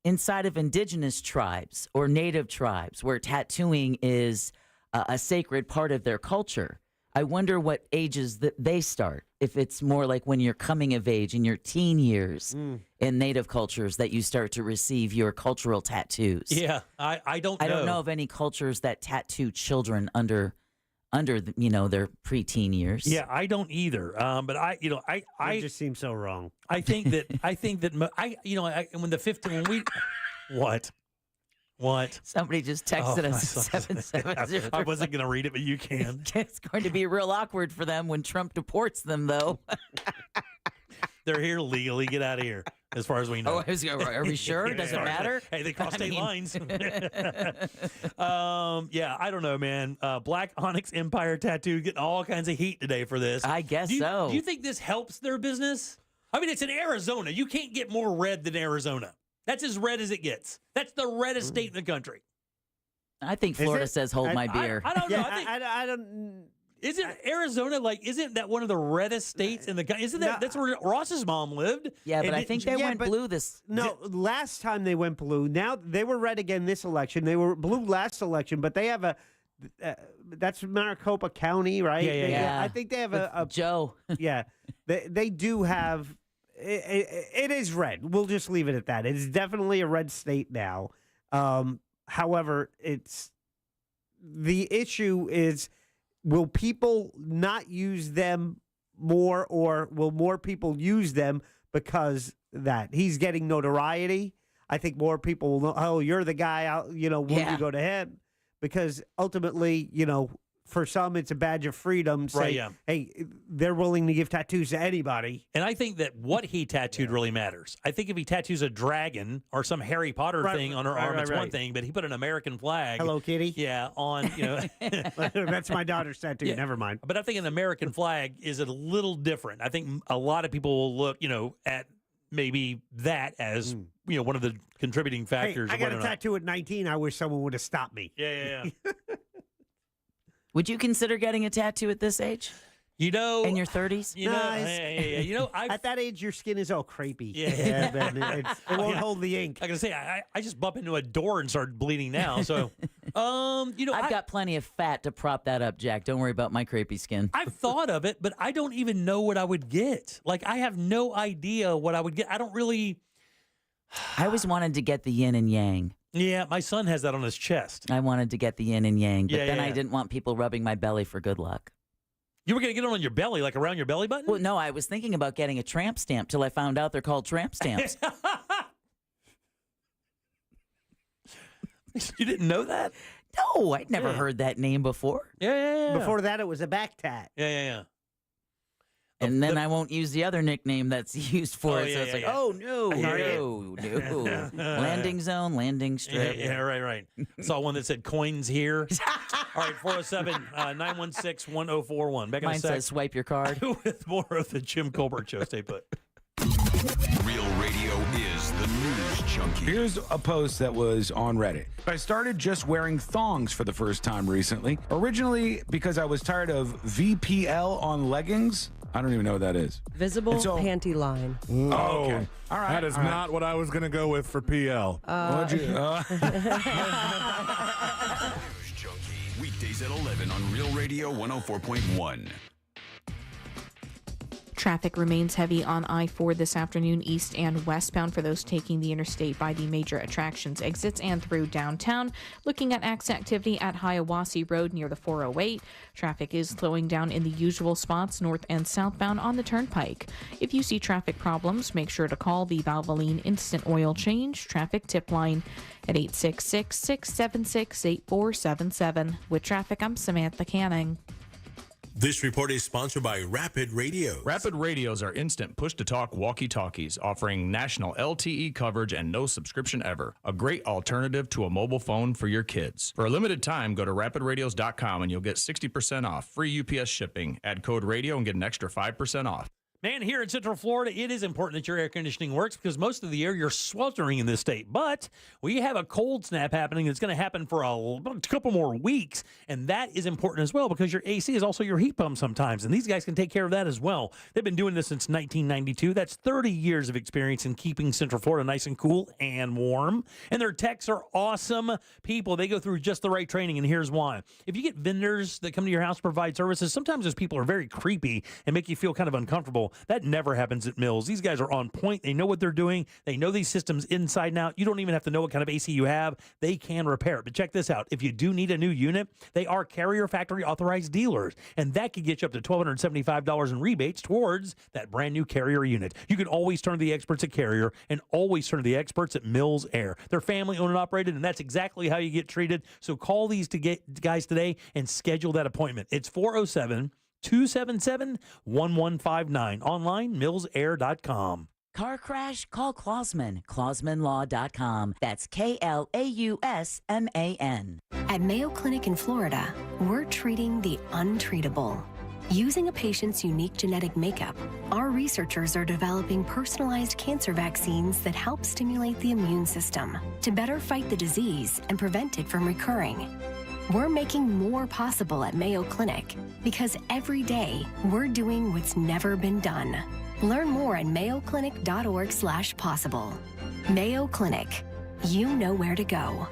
inside of indigenous tribes or native tribes where tattooing is a sacred part of their culture. I wonder what ages that they start. If it's more like when you're coming of age in your teen years in native cultures that you start to receive your cultural tattoos. Yeah, I don't know. I don't know of any cultures that tattoo children under their preteen years. Yeah, I don't either. But it just seems so wrong. I think that when the 15 when we what somebody just texted us 770. I wasn't going to read it, but you can. It's going to be real awkward for them when Trump deports them, though. They're here legally. Get out of here, as far as we know. Are we sure? Does it matter? Hey, they cross state lines. I don't know, man. Black Onyx Empire tattoo getting all kinds of heat today for this. I guess so. Do you think this helps their business? I mean, it's in Arizona. You can't get more red than Arizona. That's as red as it gets. That's the reddest state in the country. I think Florida says hold my beer. I don't know. I don't. Isn't Arizona isn't that one of the reddest states in the country? Isn't that that's where Ross's mom lived? Yeah, but I think they went blue this. No, last time they went blue. Now they were red again this election. They were blue last election, but they have that's Maricopa County, right? Yeah. I think they have a Joe. Yeah, they do have. It is red. We'll just leave it at that. It is definitely a red state now. However, the issue is, will people not use them more, or will more people use them because that he's getting notoriety? I think more people will know, oh, you're the guy, will you go to him? Because ultimately, for some, it's a badge of freedom. Hey, they're willing to give tattoos to anybody. And I think that what he tattooed really matters. I think if he tattoos a dragon or some Harry Potter thing on her arm, it's one thing. But he put an American flag. Hello, Kitty. Yeah, on, That's my daughter's tattoo. Yeah. Never mind. But I think an American flag is a little different. I think a lot of people will look, at maybe that as, one of the contributing factors. Hey, I got a tattoo at 19. I wish someone would have stopped me. Yeah. Would you consider getting a tattoo at this age? In your 30s? At that age, your skin is all crepey. Yeah. It won't hold the ink. I gotta say, I just bump into a door and start bleeding now. So, I've got plenty of fat to prop that up, Jack. Don't worry about my crepey skin. I've thought of it, but I don't even know what I would get. Like, I have no idea what I would get. I don't really. I always wanted to get the yin and yang. Yeah, my son has that on his chest. I wanted to get the yin and yang, but then I didn't want people rubbing my belly for good luck. You were going to get it on your belly, like around your belly button? Well, no, I was thinking about getting a tramp stamp till I found out they're called tramp stamps. You didn't know that? No, I'd never heard that name before. Yeah. Before that, it was a back tat. Yeah. And then I won't use the other nickname that's used for it. So it's like, oh, no. Landing zone, landing strip. Yeah, right. Saw one that said coins here. All right, 407-916-1041. Back in a sec. Mine says swipe your card. With more of the Jim Colbert Show. Stay put. Real Radio is the news junkie. Here's a post that was on Reddit. I started just wearing thongs for the first time recently. Originally because I was tired of VPL on leggings. I don't even know what that is. Visible panty line. Oh, okay. All right. That is not what I was going to go with for PL. Weekdays at 11 on Real Radio 104.1. Traffic remains heavy on I-4 this afternoon, east and westbound for those taking the interstate by the major attractions exits and through downtown. Looking at accident activity at Hiawassee Road near the 408. Traffic is slowing down in the usual spots north and southbound on the turnpike. If you see traffic problems, make sure to call the Valvoline Instant Oil Change Traffic Tip Line at 866-676-8477. With traffic, I'm Samantha Canning. This report is sponsored by Rapid Radio. Rapid Radios are instant push-to-talk walkie-talkies offering national LTE coverage and no subscription ever. A great alternative to a mobile phone for your kids. For a limited time, go to rapidradios.com and you'll get 60% off. Free UPS shipping. Add code radio and get an extra 5% off. Man, here in Central Florida, it is important that your air conditioning works because most of the year you're sweltering in this state. But we have a cold snap happening that's going to happen for a couple more weeks, and that is important as well because your AC is also your heat pump sometimes, and these guys can take care of that as well. They've been doing this since 1992. That's 30 years of experience in keeping Central Florida nice and cool and warm, and their techs are awesome people. They go through just the right training, and here's why. If you get vendors that come to your house to provide services, sometimes those people are very creepy and make you feel kind of uncomfortable. That never happens at Mills. These guys are on point. They know what they're doing. They know these systems inside and out. You don't even have to know what kind of AC you have. They can repair it. But check this out. If you do need a new unit, they are Carrier Factory authorized dealers, and that could get you up to $1,275 in rebates towards that brand new Carrier unit. You can always turn to the experts at Carrier and always turn to the experts at Mills Air. They're family owned and operated, and that's exactly how you get treated. So call these guys today and schedule that appointment. It's 407-277-1159. Online, millsair.com. Car crash? Call Klausman. KlausmanLaw.com. That's KLAUSMAN. At Mayo Clinic in Florida, we're treating the untreatable. Using a patient's unique genetic makeup, our researchers are developing personalized cancer vaccines that help stimulate the immune system to better fight the disease and prevent it from recurring. We're making more possible at Mayo Clinic because every day we're doing what's never been done. Learn more at mayoclinic.org/possible. Mayo Clinic. You know where to go.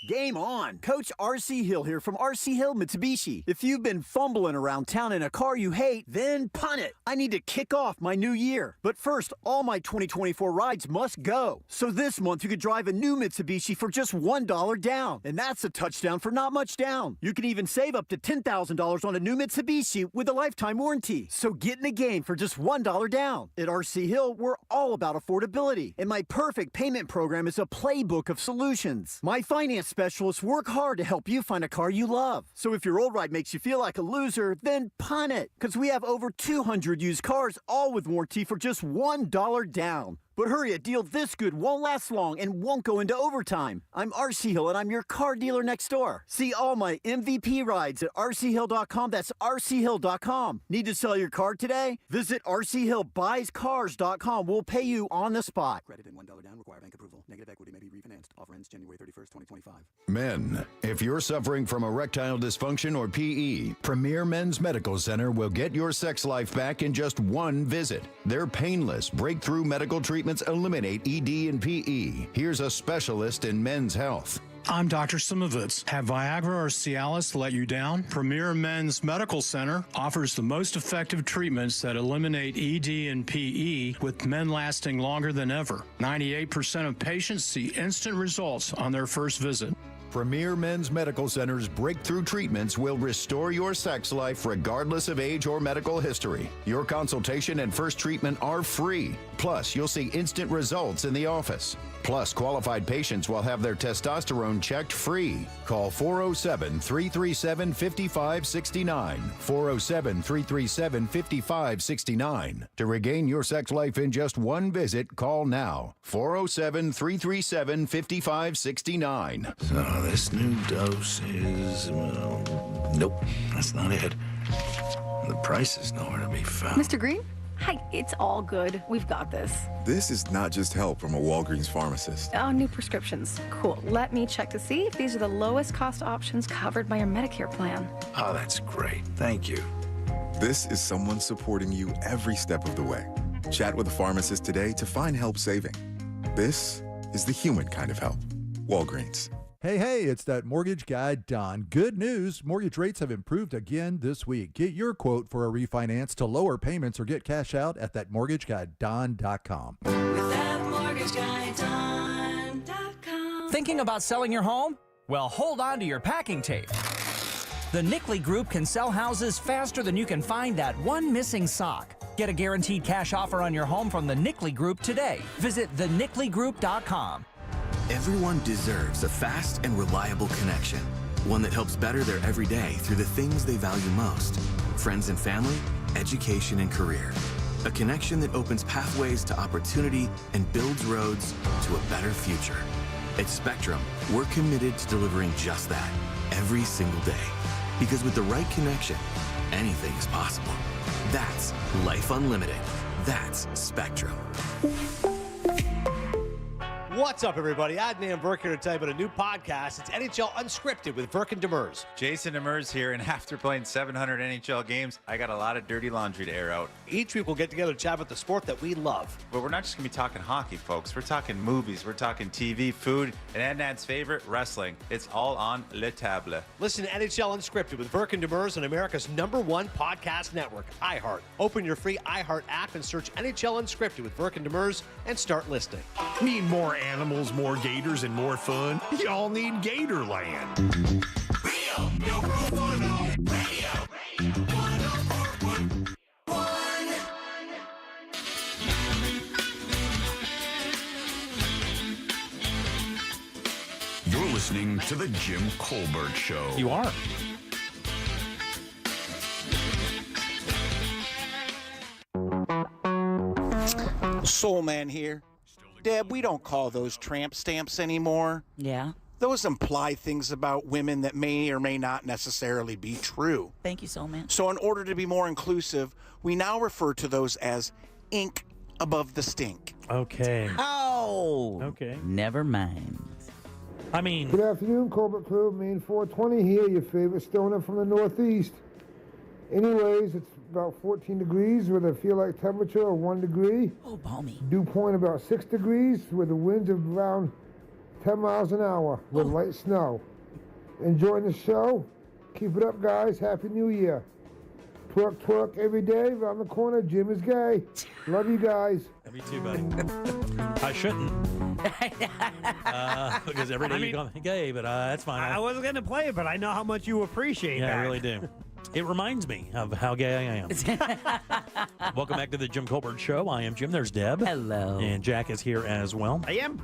Game on! Coach R.C. Hill here from R.C. Hill Mitsubishi. If you've been fumbling around town in a car you hate, then punt it. I need to kick off my new year. But first, all my 2024 rides must go. So this month you could drive a new Mitsubishi for just $1 down. And that's a touchdown for not much down. You can even save up to $10,000 on a new Mitsubishi with a lifetime warranty. So get in the game for just $1 down. At R.C. Hill, we're all about affordability. And my perfect payment program is a playbook of solutions. My finance specialists work hard to help you find a car you love. So if your old ride makes you feel like a loser, then punt it. Because we have over 200 used cars, all with warranty for just $1 down. But hurry, a deal this good won't last long and won't go into overtime. I'm RC Hill, and I'm your car dealer next door. See all my MVP rides at rchill.com. That's rchill.com. Need to sell your car today? Visit rchillbuyscars.com. We'll pay you on the spot. Credit and $1 down. Require bank approval. Negative equity may be refinanced. Offer ends January 31st, 2025. Men, if you're suffering from erectile dysfunction or PE, Premier Men's Medical Center will get your sex life back in just one visit. Their painless, breakthrough medical treatments eliminate ED and PE. Here's a specialist in men's health. I'm Dr. Simovitz. Have Viagra or Cialis let you down? Premier Men's Medical Center offers the most effective treatments that eliminate ED and PE, with men lasting longer than ever. 98% of patients see instant results on their first visit. Premier Men's Medical Center's breakthrough treatments will restore your sex life regardless of age or medical history. Your consultation and first treatment are free. Plus, you'll see instant results in the office. Plus, qualified patients will have their testosterone checked free. Call 407-337-5569. 407-337-5569. To regain your sex life in just one visit, call now. 407-337-5569. So this new dose is, well, nope, that's not it. The price is nowhere to be found. Mr. Green? Hi, it's all good. We've got this. This is not just help from a Walgreens pharmacist. Oh, new prescriptions. Cool. Let me check to see if these are the lowest cost options covered by your Medicare plan. Oh, that's great. Thank you. This is someone supporting you every step of the way. Chat with a pharmacist today to find help saving. This is the human kind of help. Walgreens. Hey, it's that mortgage guy, Don. Good news. Mortgage rates have improved again this week. Get your quote for a refinance to lower payments or get cash out at thatmortgageguyDon.com. With thatmortgageguyDon.com. Thinking about selling your home? Well, hold on to your packing tape. The Nickley Group can sell houses faster than you can find that one missing sock. Get a guaranteed cash offer on your home from the Nickley Group today. Visit thenickleyGroup.com. Everyone deserves a fast and reliable connection, one that helps better their everyday through the things they value most: friends and family, education and career. A connection that opens pathways to opportunity and builds roads to a better future. At Spectrum, we're committed to delivering just that every single day. Because with the right connection, anything is possible. That's Life Unlimited. That's Spectrum. What's up, everybody? Adnan Burke here to tell you about a new podcast. It's NHL Unscripted with Burke and Demers. Jason Demers here, and after playing 700 NHL games, I got a lot of dirty laundry to air out. Each week we'll get together to chat about the sport that we love. But we're not just going to be talking hockey, folks. We're talking movies, we're talking TV, food, and Adnan's favorite, wrestling. It's all on Le Table. Listen to NHL Unscripted with Burke and Demers on America's #1 podcast network, iHeart. Open your free iHeart app and search NHL Unscripted with Burke and Demers and start listening. Need more animals, more gators, and more fun? Y'all need Gatorland. Real, no radio. 104.1. You're listening to The Jim Colbert Show. You are. Soul Man here. Deb, we don't call those tramp stamps anymore. Yeah. Those imply things about women that may or may not necessarily be true. Thank you, Soul Man. So in order to be more inclusive, we now refer to those as ink above the stink. Okay. Oh. Okay. Never mind. I mean... Good afternoon, Colbert Crew. Main 420 here, your favorite stoner from the Northeast. Anyways, it's about 14 degrees with a feel-like temperature of 1 degree. Oh, balmy. Dew point about 6 degrees with the winds of around 10 miles an hour with light snow. Enjoying the show? Keep it up, guys. Happy New Year. Twerk, twerk every day. Around the corner, Jim is gay. Love you guys. Me too, buddy. I shouldn't. Because every day you call me gay, but that's fine. I wasn't going to play it, but I know how much you appreciate that. Yeah, I really do. It reminds me of how gay I am. Welcome back to the Jim Colbert Show. I am Jim. There's Deb. Hello. And Jack is here as well. I am.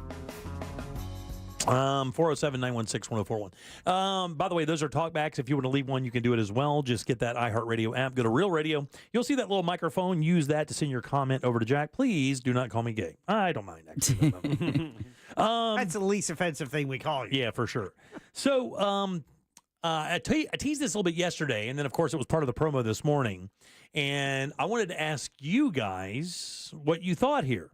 407-916-1041. By the way, those are talkbacks. If you want to leave one, you can do it as well. Just get that iHeartRadio app. Go to Real Radio. You'll see that little microphone. Use that to send your comment over to Jack. Please do not call me gay. I don't mind, actually. That's the least offensive thing we call you. Yeah, for sure. So, I teased this a little bit yesterday, and then, of course, it was part of the promo this morning. And I wanted to ask you guys what you thought here.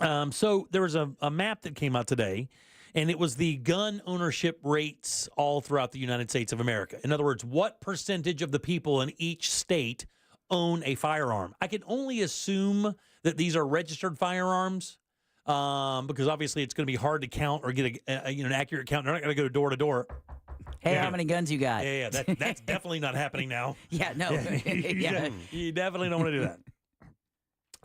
So there was a map that came out today, and it was the gun ownership rates all throughout the United States of America. In other words, what percentage of the people in each state own a firearm? I can only assume that these are registered firearms, because obviously it's going to be hard to count or get an accurate count. They're not going to go door to door. Hey, how many guns you got? Yeah, that's definitely not happening now. Yeah, no. Yeah. You definitely don't want to do that.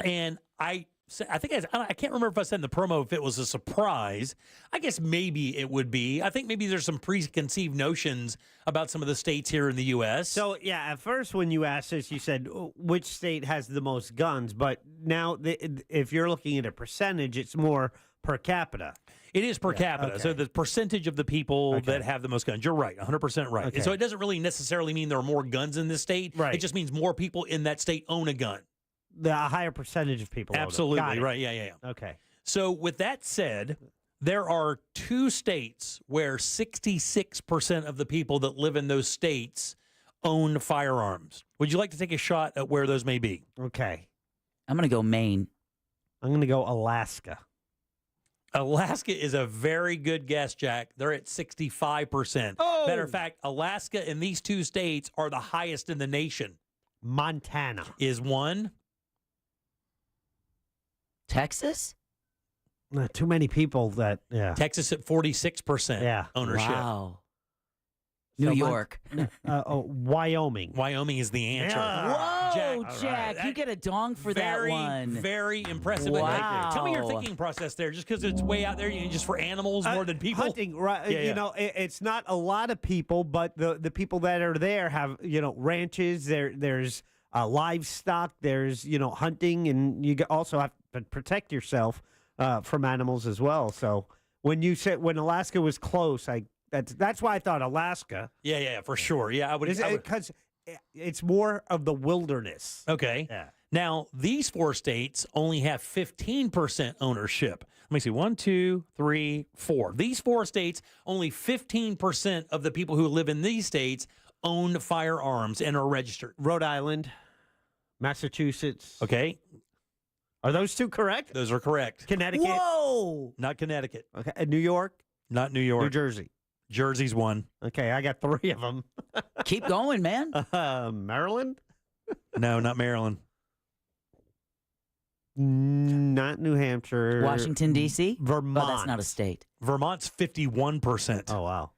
And I can't remember if I said in the promo if it was a surprise. I guess maybe it would be. I think maybe there's some preconceived notions about some of the states here in the U.S. So, yeah, at first when you asked this, you said, which state has the most guns? But now, if you're looking at a percentage, it's more per capita. It is per capita. Okay. So the percentage of the people that have the most guns. You're right, 100% right. Okay. And so it doesn't really necessarily mean there are more guns in this state. Right. It just means more people in that state own a gun. A higher percentage of people. Absolutely, right. Yeah. Okay. So with that said, there are 2 states where 66% of the people that live in those states own firearms. Would you like to take a shot at where those may be? Okay. I'm going to go Maine. I'm going to go Alaska. Alaska is a very good guess, Jack. They're at 65%. Oh! Matter of fact, Alaska and these two states are the highest in the nation. Montana is one. Texas? Too many people that, yeah. Texas at 46% ownership. Wow. New York. Wyoming. Wyoming is the answer. Whoa, Jack, right. you get a dong for very, that one. Very impressive. Wow. Tell me your thinking process there. Just because it's way out there, just for animals more than people? Hunting, right? Yeah, you know, it's not a lot of people, but the people that are there have, ranches. There's livestock. There's, hunting, and you also have to protect yourself from animals as well. So when Alaska was close, that's why I thought Alaska. Yeah, for sure. Yeah, I would because it's more of the wilderness. Okay. Yeah. Now, these four states only have 15% ownership. Let me see. 1, 2, 3, 4. These four states, only 15% of the people who live in these states own firearms and are registered. Rhode Island, Massachusetts. Okay. Are those two correct? Those are correct. Connecticut. Whoa. Not Connecticut. Okay. New York. Not New York. New Jersey. Jersey's one. Okay, I got 3 of them. Keep going, man. Maryland? No, not Maryland. Not New Hampshire. Washington, D.C.? Vermont. Oh, that's not a state. Vermont's 51%. Oh, wow.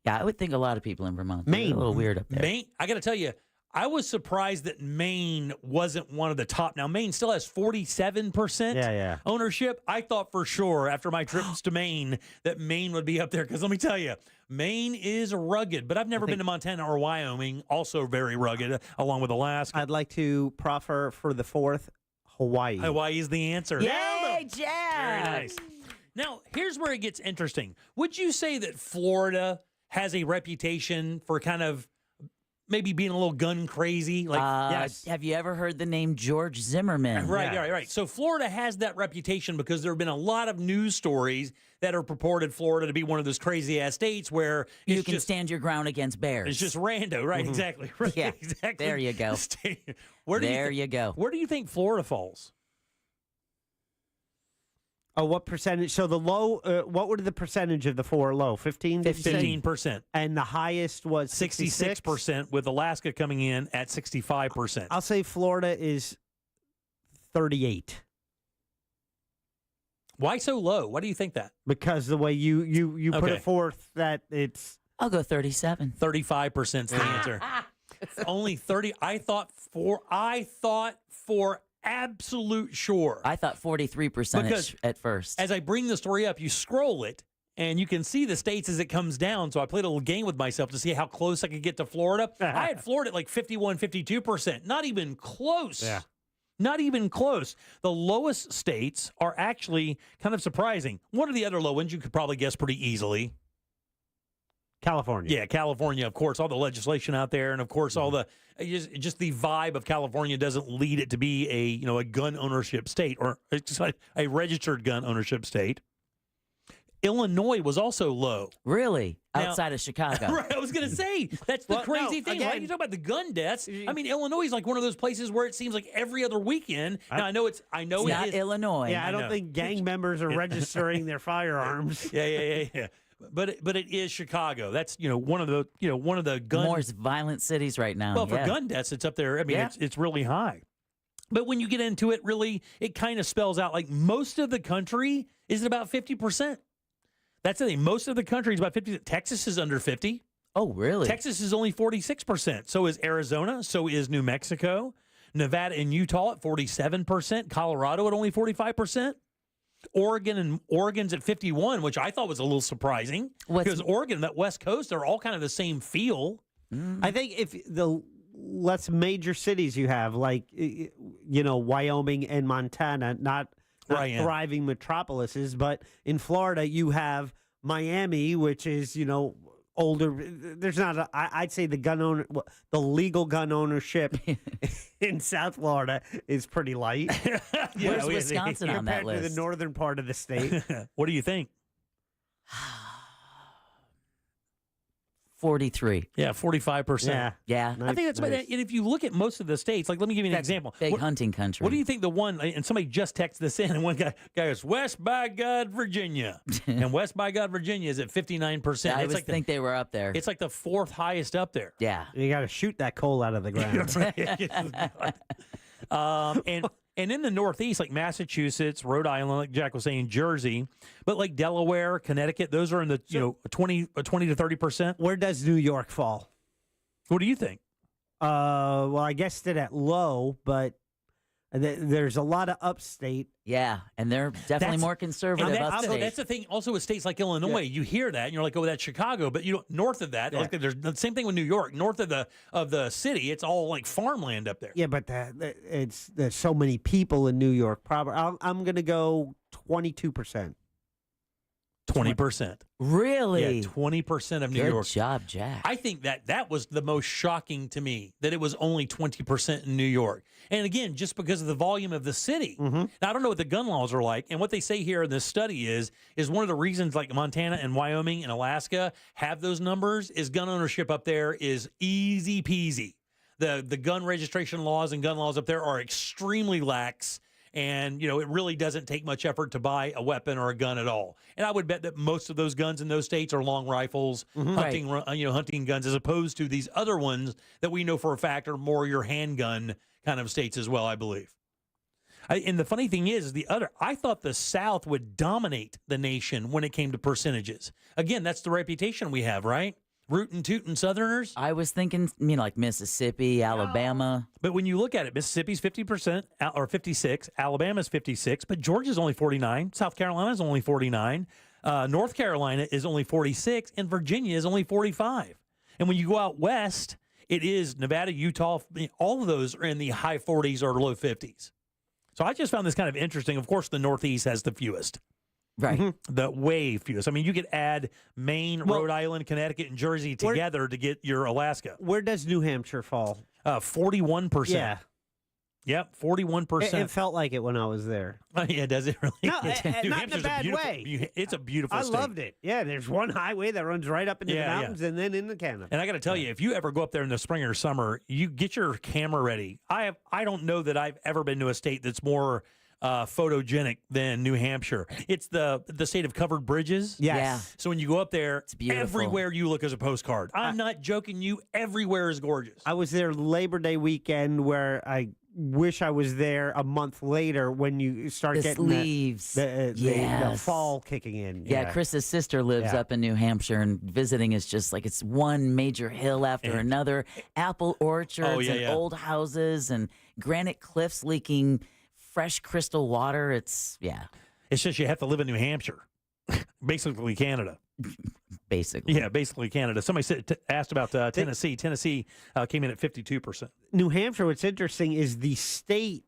Yeah, I would think a lot of people in Vermont. Maine. A little weird up there. Maine, I got to tell you, I was surprised that Maine wasn't one of the top. Now, Maine still has 47% ownership. I thought for sure after my trips to Maine that Maine would be up there because let me tell you, Maine is rugged, but I've never been to Montana or Wyoming, also very rugged, along with Alaska. I'd like to proffer for the 4th, Hawaii. Hawaii is the answer. Yay, Jack! Very nice. Now, here's where it gets interesting. Would you say that Florida has a reputation for kind of maybe being a little gun crazy? Yes. Have you ever heard the name George Zimmerman? Right. So Florida has that reputation because there have been a lot of news stories that are purported Florida to be one of those crazy ass states where you can stand your ground against bears. It's just rando, right? Mm-hmm. Exactly. Right. Yeah. Exactly. There you go. There you go. Where do you think Florida falls? Oh, what percentage? So the low, what were the percentage of the 4 low? 15? 15%. And the highest was 66%, with Alaska coming in at 65%. I'll say Florida is 38. Why so low? Why do you think that? Because the way you put it forth that it's... I'll go 37. 35% is the answer. Only 30. I thought for absolute sure. I thought 43% at first. As I bring the story up, you scroll it, and you can see the states as it comes down. So I played a little game with myself to see how close I could get to Florida. I had Florida at like 51, 52%. Not even close. Yeah. Not even close. The lowest states are actually kind of surprising. What are the other low ones? You could probably guess pretty easily. California. Yeah, California, of course, all the legislation out there, and of course, all the just the vibe of California doesn't lead it to be a gun ownership state or just like a registered gun ownership state. Illinois was also low. Really? Now, outside of Chicago. Right, I was going to say, that's the crazy thing. Why you talk about the gun deaths? I mean, Illinois is like one of those places where it seems like every other weekend. Now, I know it's not Illinois. Yeah, I don't think gang members are registering their firearms. Yeah. But it is Chicago. That's one of the gun most violent cities right now. Well, for gun deaths, it's up there. I mean, it's really high. But when you get into it, really, it kind of spells out like most of the country is at about 50%. That's the thing. Most of the country is about 50%. Texas is under 50. Oh, really? Texas is only 46%. So is Arizona. So is New Mexico. Nevada and Utah at 47%. Colorado at only 45%. Oregon's at 51, which I thought was a little surprising because Oregon, that West Coast, they're all kind of the same feel. I think if the less major cities you have, like Wyoming and Montana, not thriving metropolises, but in Florida you have Miami, which is older. There's not I'd say the legal gun ownership in South Florida is pretty light. Where's Wisconsin on that list? Compared to the northern part of the state. What do you think? 43. Yeah, 45%. Yeah. I think that's and if you look at most of the states, like let me give you an example. Big hunting country. What do you think the one, and somebody just texted this in, and one guy goes, West by God, Virginia. And West by God, Virginia is at 59%. I always think they were up there. It's like the fourth highest up there. Yeah. You got to shoot that coal out of the ground. And in the Northeast, like Massachusetts, Rhode Island, like Jack was saying, Jersey, but like Delaware, Connecticut, those are in the 20 to 30%. Where does New York fall? What do you think? Well, I guessed it at low, but there's a lot of upstate. Yeah, and they're definitely more conservative upstate. That's the thing. Also, with states like Illinois, you hear that and you're like, "Oh, that's Chicago." But north of that, like there's the same thing with New York. North of the city, it's all like farmland up there. Yeah, but there's so many people in New York. Probably, I'm going to go 22%. 20%. Really? Yeah, 20% of New Good York. job, Jack. I think that was the most shocking to me, that it was only 20% in New York. And again, just because of the volume of the city. Now, I don't know what the gun laws are like. And what they say here in this study is one of the reasons like Montana and Wyoming and Alaska have those numbers is gun ownership up there is easy peasy. The gun registration laws and gun laws up there are extremely lax. And, it really doesn't take much effort to buy a weapon or a gun at all. And I would bet that most of those guns in those states are long rifles, hunting guns, as opposed to these other ones that we know for a fact are more your handgun kind of states as well, I believe. And the funny thing is I thought the South would dominate the nation when it came to percentages. Again, that's the reputation we have, right? Rootin' tootin' Southerners. I was thinking, like Mississippi, Alabama. But when you look at it, Mississippi's 50% or 56, Alabama's 56, but Georgia's only 49, South Carolina's only 49, North Carolina is only 46, and Virginia is only 45. And when you go out west, it is Nevada, Utah, all of those are in the high 40s or low 50s. So I just found this kind of interesting. Of course, the Northeast has the fewest. Right. The way fewest. I mean, you could add Maine, Rhode Island, Connecticut, and Jersey together to get your Alaska. Where does New Hampshire fall? 41%. Yeah. Yep, 41%. It felt like it when I was there. Yeah, does it really? No, New not in a Hampshire's bad beautiful, way. It's a beautiful I state. loved it. Yeah, there's one highway that runs right up into the mountains and then into Canada. And I got to tell you, if you ever go up there in the spring or summer, you get your camera ready. I don't know that I've ever been to a state that's more photogenic than New Hampshire. It's the state of covered bridges. Yes. Yeah. So when you go up there, it's beautiful. Everywhere you look is a postcard. I'm not joking you. Everywhere is gorgeous. I was there Labor Day weekend where I wish I was there a month later when you start getting leaves. The fall kicking in. Yeah, Chris's sister lives up in New Hampshire, and visiting is just like it's one major hill after another. Apple orchards and old houses and granite cliffs leaking fresh crystal water. It's just you have to live in New Hampshire. Basically Canada. Basically. Yeah, basically Canada. Somebody asked about Tennessee. Tennessee came in at 52%. New Hampshire, what's interesting is the state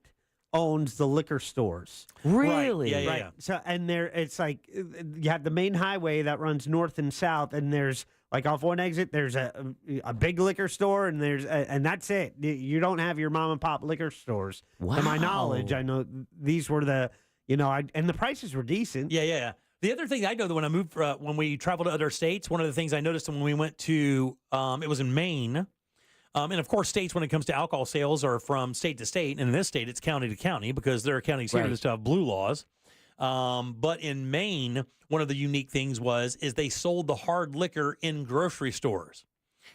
owns the liquor stores. Really? Right. Yeah. So, and it's like you have the main highway that runs north and south, and there's like off one exit, there's a big liquor store, and and that's it. You don't have your mom and pop liquor stores. Wow. To my knowledge, I know these were the, and the prices were decent. Yeah. The other thing I know that when I moved, when we traveled to other states, one of the things I noticed when we went to, it was in Maine, and of course, states when it comes to alcohol sales are from state to state, and in this state, it's county to county because there are counties here that still have blue laws. But in Maine, one of the unique things is they sold the hard liquor in grocery stores.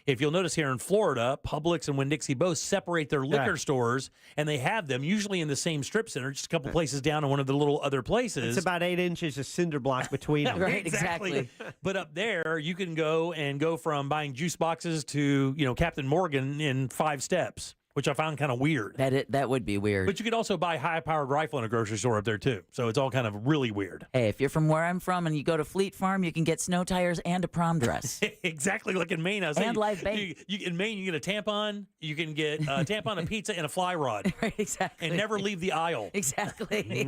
If you'll notice here in Florida, Publix and Winn-Dixie both separate their liquor stores, and they have them usually in the same strip center, just a couple places down in one of the little other places. It's about 8 inches of cinder block between them. Right, exactly. But up there, you can go from buying juice boxes to, Captain Morgan in 5 steps, which I found kind of weird. That would be weird. But you could also buy a high-powered rifle in a grocery store up there, too. So it's all kind of really weird. Hey, if you're from where I'm from and you go to Fleet Farm, you can get snow tires and a prom dress. Exactly like in Maine. I was and live bait. In Maine, you get a tampon, you can get a tampon, a pizza, and a fly rod. Right, exactly. And never leave the aisle. Exactly.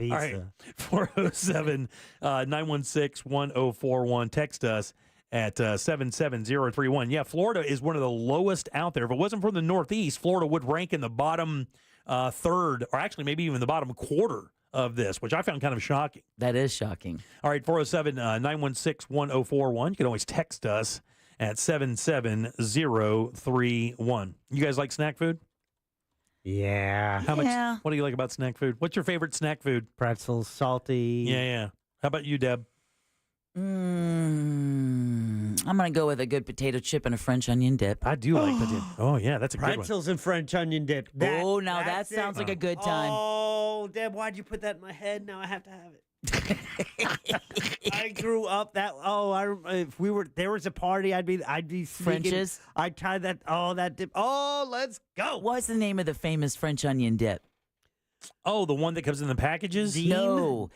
All right, 407-916-1041. Text us at 77031. Yeah, Florida is one of the lowest out there. If it wasn't for the Northeast, Florida would rank in the bottom third, or actually maybe even the bottom quarter of this, which I found kind of shocking. That is shocking. All right, 407-916-1041. You can always text us at 77031. You guys like snack food? Yeah. How much? What do you like about snack food? What's your favorite snack food? Pretzels, salty. Yeah. How about you, Deb? I'm going to go with a good potato chip and a French onion dip. I do like potato. Oh, yeah, that's a good one. Pretzels and French onion dip. Now that sounds like a good time. Oh, Deb, why'd you put that in my head? Now I have to have it. I grew up that. If there was a party, I'd be sneaking. French's? I'd try that. Oh, that dip. Oh, let's go. What's the name of the famous French onion dip? Oh, the one that comes in the packages? No.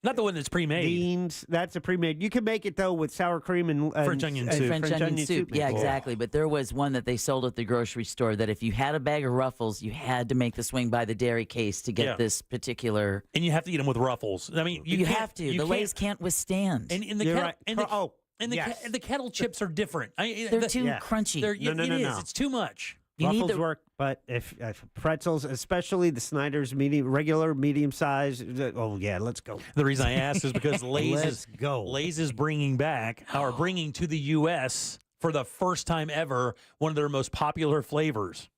Not the one that's pre-made. Beans. That's a pre-made. You can make it though with sour cream and French onion soup. French onion soup. Yeah, Oh. exactly. But there was one that they sold at the grocery store that if you had a bag of Ruffles, you had to make the swing by the dairy case to get this particular. And you have to eat them with Ruffles. I mean, you have to. The Lay's can't withstand. And in the the kettle chips are different. They're too crunchy. No. It's too much. Ruffles work, but if pretzels, especially the Snyder's regular medium size. Oh yeah, let's go. The reason I asked is because Let's go. Lay's is bringing to the U.S. for the first time ever one of their most popular flavors.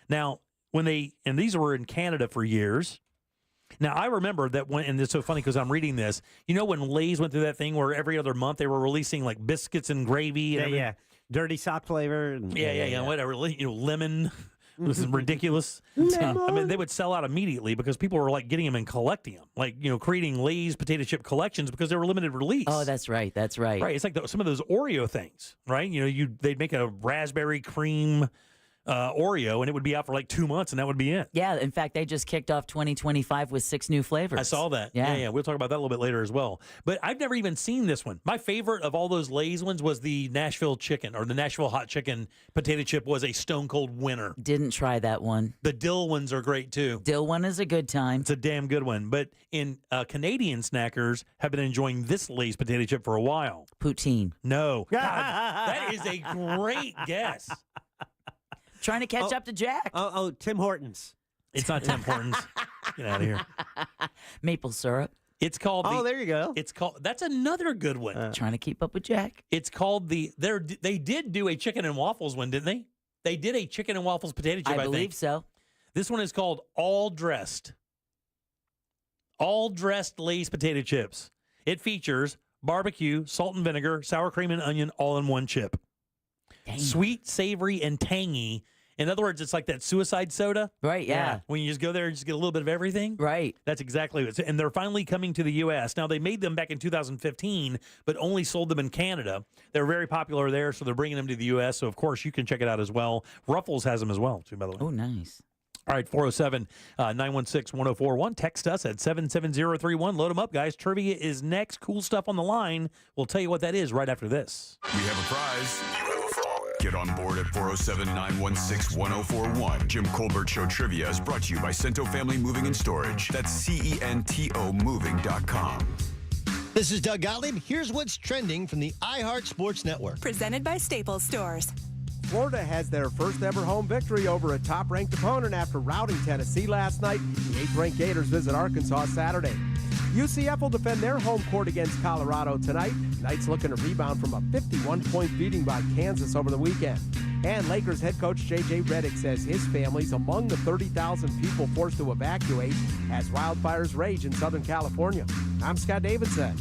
Now, and these were in Canada for years. Now, I remember that and it's so funny because I'm reading this. You know when Lay's went through that thing where every other month they were releasing like biscuits and gravy and yeah. Dirty sock flavor. And, whatever. Lemon. This is ridiculous. I mean, they would sell out immediately because people were like getting them and collecting them, like creating Lay's potato chip collections because they were limited release. Oh, that's right. That's right. Right. It's like some of those Oreo things, right? They'd make a raspberry cream Oreo, and it would be out for like 2 months, and that would be it. Yeah, in fact, they just kicked off 2025 with 6 new flavors. I saw that. Yeah. We'll talk about that a little bit later as well. But I've never even seen this one. My favorite of all those Lay's ones was the Nashville chicken, or the Nashville hot chicken potato chip was a stone cold winner. Didn't try that one. The dill ones are great too. Dill one is a good time. It's a damn good one. But in Canadian snackers have been enjoying this Lay's potato chip for a while. Poutine. No. God, that is a great guess. Trying to catch up to Jack. Oh, Tim Hortons. It's not Tim Hortons. Get out of here. Maple syrup. It's called. There you go. It's called. That's another good one. Trying to keep up with Jack. It's called they did do a chicken and waffles one, didn't they? They did a chicken and waffles potato chip. I believe think so. This one is called All Dressed. All Dressed Lay's potato chips. It features barbecue, salt and vinegar, sour cream and onion, all in one chip. Dang. Sweet, savory, and tangy. In other words, it's like that suicide soda. Right, yeah. When you just go there and just get a little bit of everything. Right. That's exactly what it is. And they're finally coming to the U.S. Now, they made them back in 2015, but only sold them in Canada. They're very popular there, so they're bringing them to the U.S. So, of course, you can check it out as well. Ruffles has them as well, too, by the way. Oh, nice. All right, 407-916-1041. Text us at 77031. Load them up, guys. Trivia is next. Cool stuff on the line. We'll tell you what that is right after this. We have a prize. Get on board at 407-916-1041. Jim Colbert Show Trivia is brought to you by Cento Family Moving and Storage. That's CENTO moving.com. This is Doug Gottlieb. Here's what's trending from the iHeart Sports Network. Presented by Staples Stores. Florida has their first ever home victory over a top-ranked opponent after routing Tennessee last night. The 8th-ranked Gators visit Arkansas Saturday. UCF will defend their home court against Colorado tonight. Knights looking to rebound from a 51-point beating by Kansas over the weekend. And Lakers head coach J.J. Redick says his family's among the 30,000 people forced to evacuate as wildfires rage in Southern California. I'm Scott Davidson.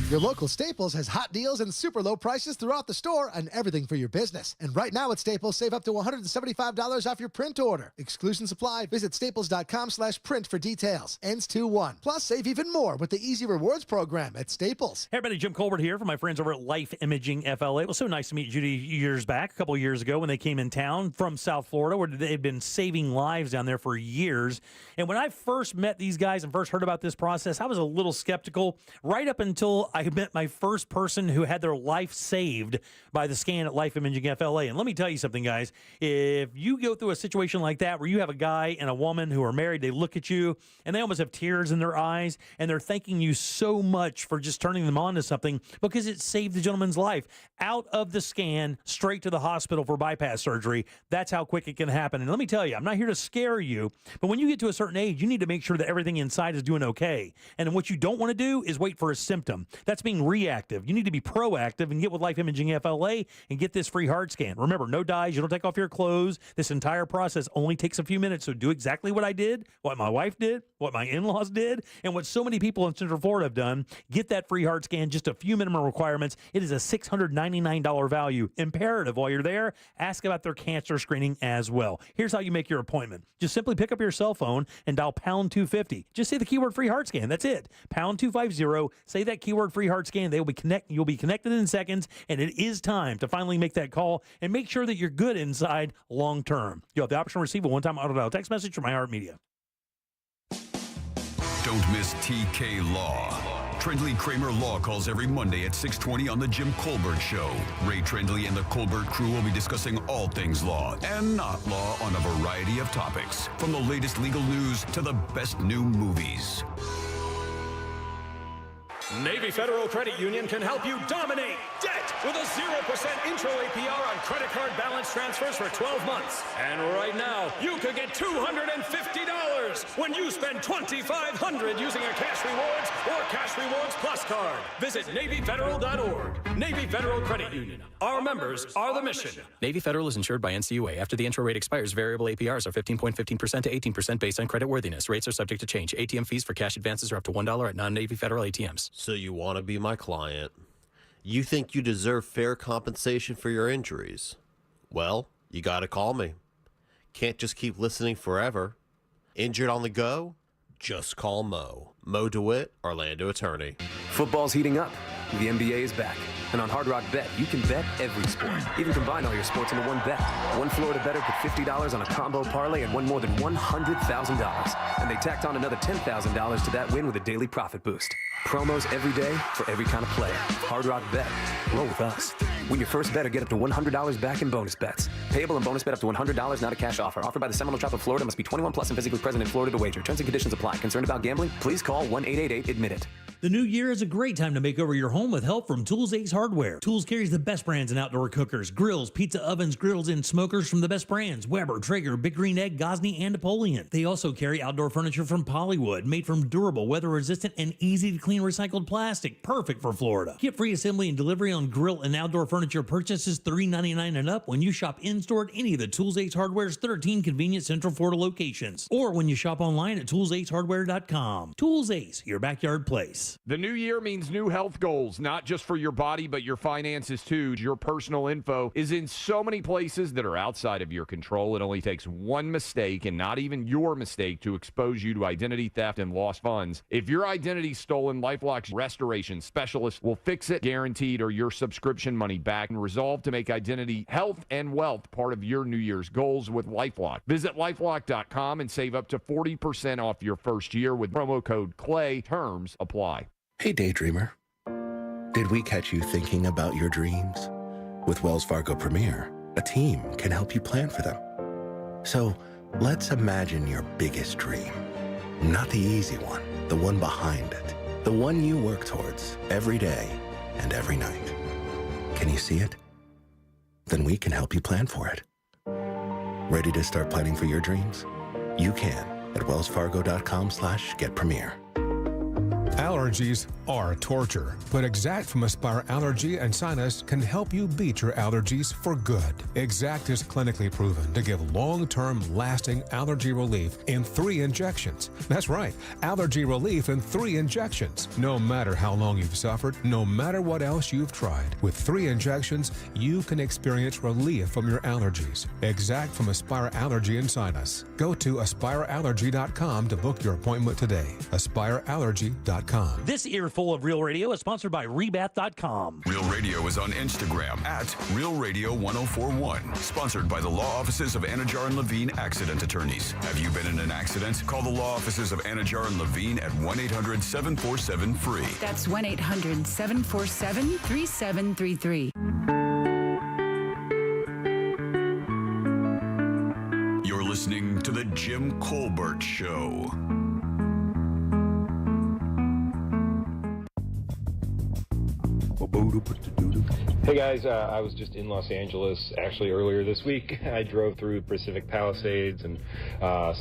Your local Staples has hot deals and super low prices throughout the store on everything for your business. And right now at Staples, save up to $175 off your print order. Exclusions apply. Visit staples.com/print for details. Ends 2/1. Plus, save even more with the Easy Rewards program at Staples. Hey, everybody, Jim Colbert here from my friends over at Life Imaging FLA. It was so nice to meet Judy years back, a couple of years ago when they came in town from South Florida, where they've been saving lives down there for years. And when I first met these guys and first heard about this process, I was a little skeptical right up until I met my first person who had their life saved by the scan at Life Imaging FLA. And let me tell you something, guys. If you go through a situation like that where you have a guy and a woman who are married, they look at you and they almost have tears in their eyes, and they're thanking you so much for just turning them on to something because it saved the gentleman's life. Out of the scan, straight to the hospital for bypass surgery. That's how quick it can happen. And let me tell you, I'm not here to scare you, but when you get to a certain age, you need to make sure that everything inside is doing okay. And what you don't want to do is wait for a symptom. That's being reactive. You need to be proactive and get with Life Imaging FLA and get this free heart scan. Remember, no dyes. You don't take off your clothes. This entire process only takes a few minutes. So do exactly what I did, what my wife did, what my in-laws did, and what so many people in Central Florida have done. Get that free heart scan, just a few minimum requirements. It is a $699 value. Imperative while you're there, ask about their cancer screening as well. Here's how you make your appointment. Just simply pick up your cell phone and dial pound 250. Just say the keyword free heart scan. That's it. Pound 250. Say that keyword free heart scan. You'll be connected in seconds, and it is time to finally make that call and make sure that you're good inside long term. You'll have the option to receive a one-time auto-dial text message from iHeartMedia. Don't miss TK Law. Trendley Kramer Law calls every Monday at 6:20 on The Jim Colbert Show. Ray Trendley and the Colbert crew will be discussing all things law and not law on a variety of topics, from the latest legal news to the best new movies. Navy Federal Credit Union can help you dominate debt with a 0% intro APR on credit card balance transfers for 12 months. And right now, you could get $250 when you spend $2,500 using a Cash Rewards or Cash Rewards Plus card. Visit NavyFederal.org. Navy Federal Credit Union. Our members are the mission. Navy Federal is insured by NCUA. After the intro rate expires, variable APRs are 15.15% to 18% based on credit worthiness. Rates are subject to change. ATM fees for cash advances are up to $1 at non-Navy Federal ATMs. So you want to be my client. You think you deserve fair compensation for your injuries. Well, you got to call me. Can't just keep listening forever. Injured on the go? Just call Mo. Mo DeWitt, Orlando attorney. Football's heating up. The NBA is back. And on Hard Rock Bet, you can bet every sport. Even combine all your sports into one bet. One Florida bettor put $50 on a combo parlay and won more than $100,000. And they tacked on another $10,000 to that win with a daily profit boost. Promos every day for every kind of player. Hard Rock Bet. Roll with us. Win your first bet or get up to $100 back in bonus bets. Payable and bonus bet up to $100, not a cash offer. Offered by the Seminole Tribe of Florida. Must be 21 plus and physically present in Florida to wager. Terms and conditions apply. Concerned about gambling? Please call 1-888-ADMIT-IT. The new year is a great time to make over your home with help from Tools Ace Hardware. Tools carries the best brands in outdoor cookers, grills, pizza ovens, grills, and smokers from the best brands: Weber, Traeger, Big Green Egg, Gosney, and Napoleon. They also carry outdoor furniture from Polywood, made from durable, weather-resistant, and easy-to-clean recycled plastic, perfect for Florida. Get free assembly and delivery on grill and outdoor furniture purchases $3.99 and up when you shop in-store at any of the Tools Ace Hardware's 13 convenient Central Florida locations, or when you shop online at toolsacehardware.com. Tools Ace, your backyard place. The new year means new health goals, not just for your body, but your finances too. Your personal info is in so many places that are outside of your control. It only takes one mistake, and not even your mistake, to expose you to identity theft and lost funds. If your identity's stolen, LifeLock's restoration specialist will fix it, guaranteed, or your subscription money back, and resolve to make identity, health, and wealth part of your New Year's goals with LifeLock. Visit LifeLock.com and save up to 40% off your first year with promo code CLAY. Terms apply. Hey, daydreamer. Did we catch you thinking about your dreams? With Wells Fargo Premier, a team can help you plan for them. So let's imagine your biggest dream. Not the easy one, the one behind it. The one you work towards every day and every night. Can you see it? Then we can help you plan for it. Ready to start planning for your dreams? You can at wellsfargo.com/getpremier. Allergies are torture, but Exact from Aspire Allergy and Sinus can help you beat your allergies for good. Exact is clinically proven to give long-term lasting allergy relief in 3 injections. That's right, allergy relief in 3 injections. No matter how long you've suffered, no matter what else you've tried, with 3 injections, you can experience relief from your allergies. Exact from Aspire Allergy and Sinus. Go to aspireallergy.com to book your appointment today. aspireallergy.com. rebath.com. This earful of Real Radio is sponsored by rebath.com. Real Radio is on Instagram at Real Radio 1041. Sponsored by the law offices of Anajar and Levine Accident Attorneys. Have you been in an accident? Call the law offices of Anajar and Levine at 1-800-747-FREE. That's 1-800-747-3733. You're listening to The Jim Colbert Show. Hey guys, I was just in Los Angeles actually earlier this week. I drove through Pacific Palisades and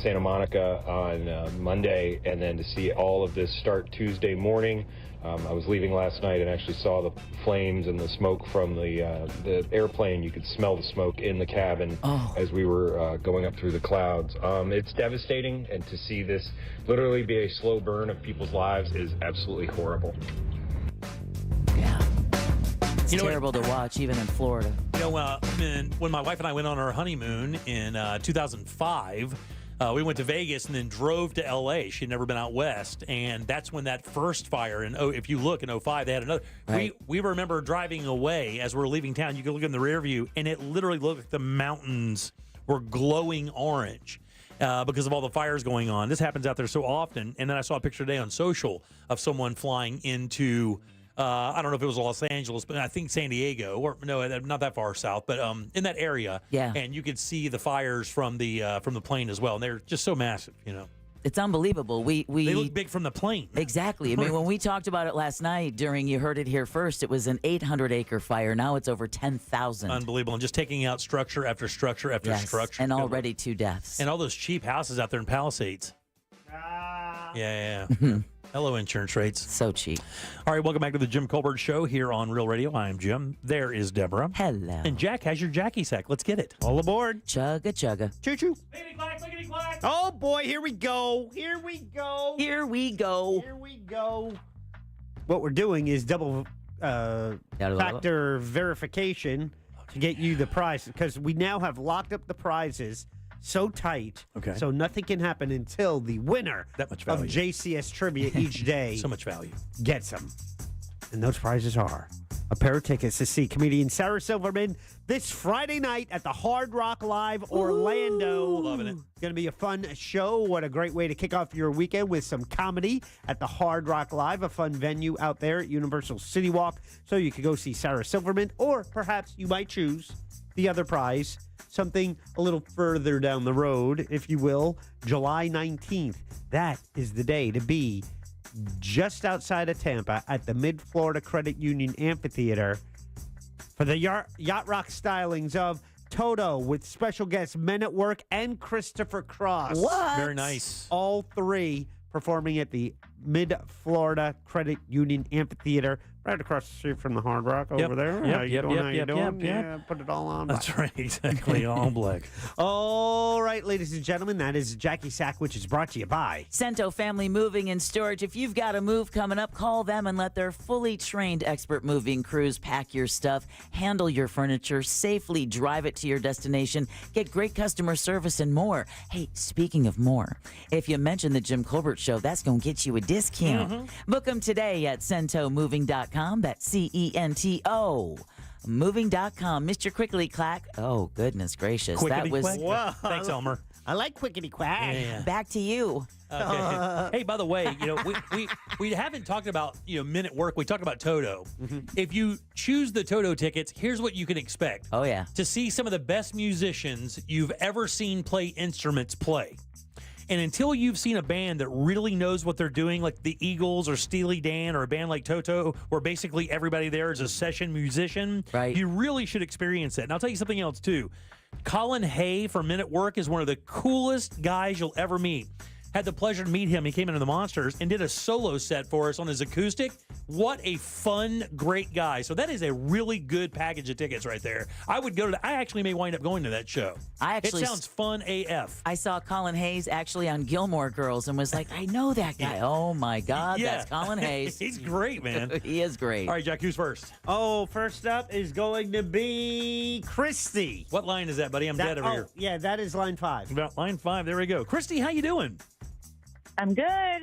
Santa Monica on Monday, and then to see all of this start Tuesday morning. I was leaving last night and actually saw the flames and the smoke from the airplane. You could smell the smoke in the cabin as we were going up through the clouds. It's devastating, and to see this literally be a slow burn of people's lives is absolutely horrible. It's terrible to watch, even in Florida. You know, when my wife and I went on our honeymoon in 2005, we went to Vegas and then drove to L.A. She'd never been out west, and that's when that first fire, if you look in 2005, they had another. Right. We remember driving away as we're leaving town. You could look in the rear view, and it literally looked like the mountains were glowing orange. Because of all the fires going on. This happens out there so often. And then I saw a picture today on social of someone flying into, I don't know if it was Los Angeles, but I think San Diego, or no, not that far south, but in that area. Yeah. And you could see the fires from the plane as well. And they're just so massive, you know. It's unbelievable. They look big from the plane. Exactly. I mean, when we talked about it last night during You Heard It Here First, it was an 800-acre fire. Now it's over 10,000. Unbelievable. And just taking out structure after structure after structure. And already 2 deaths. And all those cheap houses out there in Palisades. Yeah. Hello, insurance rates. So cheap. All right, welcome back to the Jim Colbert Show here on Real Radio. I'm Jim. There is Deborah. Hello. And Jack has your Jackie sack. Let's get it. All aboard. Chugga, chugga. Choo-choo. Clickety-clack. Oh, boy, here we go. Here we go. Here we go. Here we go. What we're doing is double factor verification to get you the prize, because we now have locked up the prizes so tight, so nothing can happen until the winner that much of value. JCS trivia each day so much value gets them. And those prizes are a pair of tickets to see comedian Sarah Silverman this Friday night at the Hard Rock Live Orlando. Loving it. Going to be a fun show. What a great way to kick off your weekend with some comedy at the Hard Rock Live, a fun venue out there at Universal City Walk. So you could go see Sarah Silverman, or perhaps you might choose the other prize, something a little further down the road, if you will, July 19th. That is the day to be just outside of Tampa at the Mid-Florida Credit Union Amphitheater for the Yacht Rock stylings of Toto with special guests Men at Work and Christopher Cross. What? Very nice. All three performing at the Mid-Florida Credit Union Amphitheater, right across the street from the Hard Rock over there. How you doing? Yeah, put it all on. That's right, exactly. All black. All right, ladies and gentlemen, that is Jackie Sack, which is brought to you by Cento Family Moving and Storage. If you've got a move coming up, call them and let their fully trained expert moving crews pack your stuff, handle your furniture, safely drive it to your destination, get great customer service, and more. Hey, speaking of more, if you mention the Jim Colbert Show, that's going to get you a discount. Book them today at CentoMoving.com. That's CENTO. Moving.com. Mr. Quickly Clack. Oh, goodness gracious. Quickety that was. quack. Whoa. Thanks, Elmer. I like quickety quack. Yeah. Back to you. Okay. Hey, by the way, we haven't talked about Men at Work. We talked about Toto. If you choose the Toto tickets, here's what you can expect. Oh yeah, to see some of the best musicians you've ever seen play instruments play. And until you've seen a band that really knows what they're doing, like the Eagles or Steely Dan or a band like Toto, where basically everybody there is a session musician, you really should experience that. And I'll tell you something else, too. Colin Hay from Men at Work is one of the coolest guys you'll ever meet. Had the pleasure to meet him. He came into the Monsters and did a solo set for us on his acoustic. What a fun, great guy. So that is a really good package of tickets right there. I would go to I actually may wind up going to that show. It sounds fun AF. I saw Colin Hayes actually on Gilmore Girls and was like, I know that guy. Oh, my God, that's Colin Hayes. He's great, man. He is great. All right, Jack, who's first? Oh, first up is going to be Christy. What line is that, buddy? I'm dead over here. Yeah, that is line 5. About line 5. There we go. Christy, how you doing? I'm good.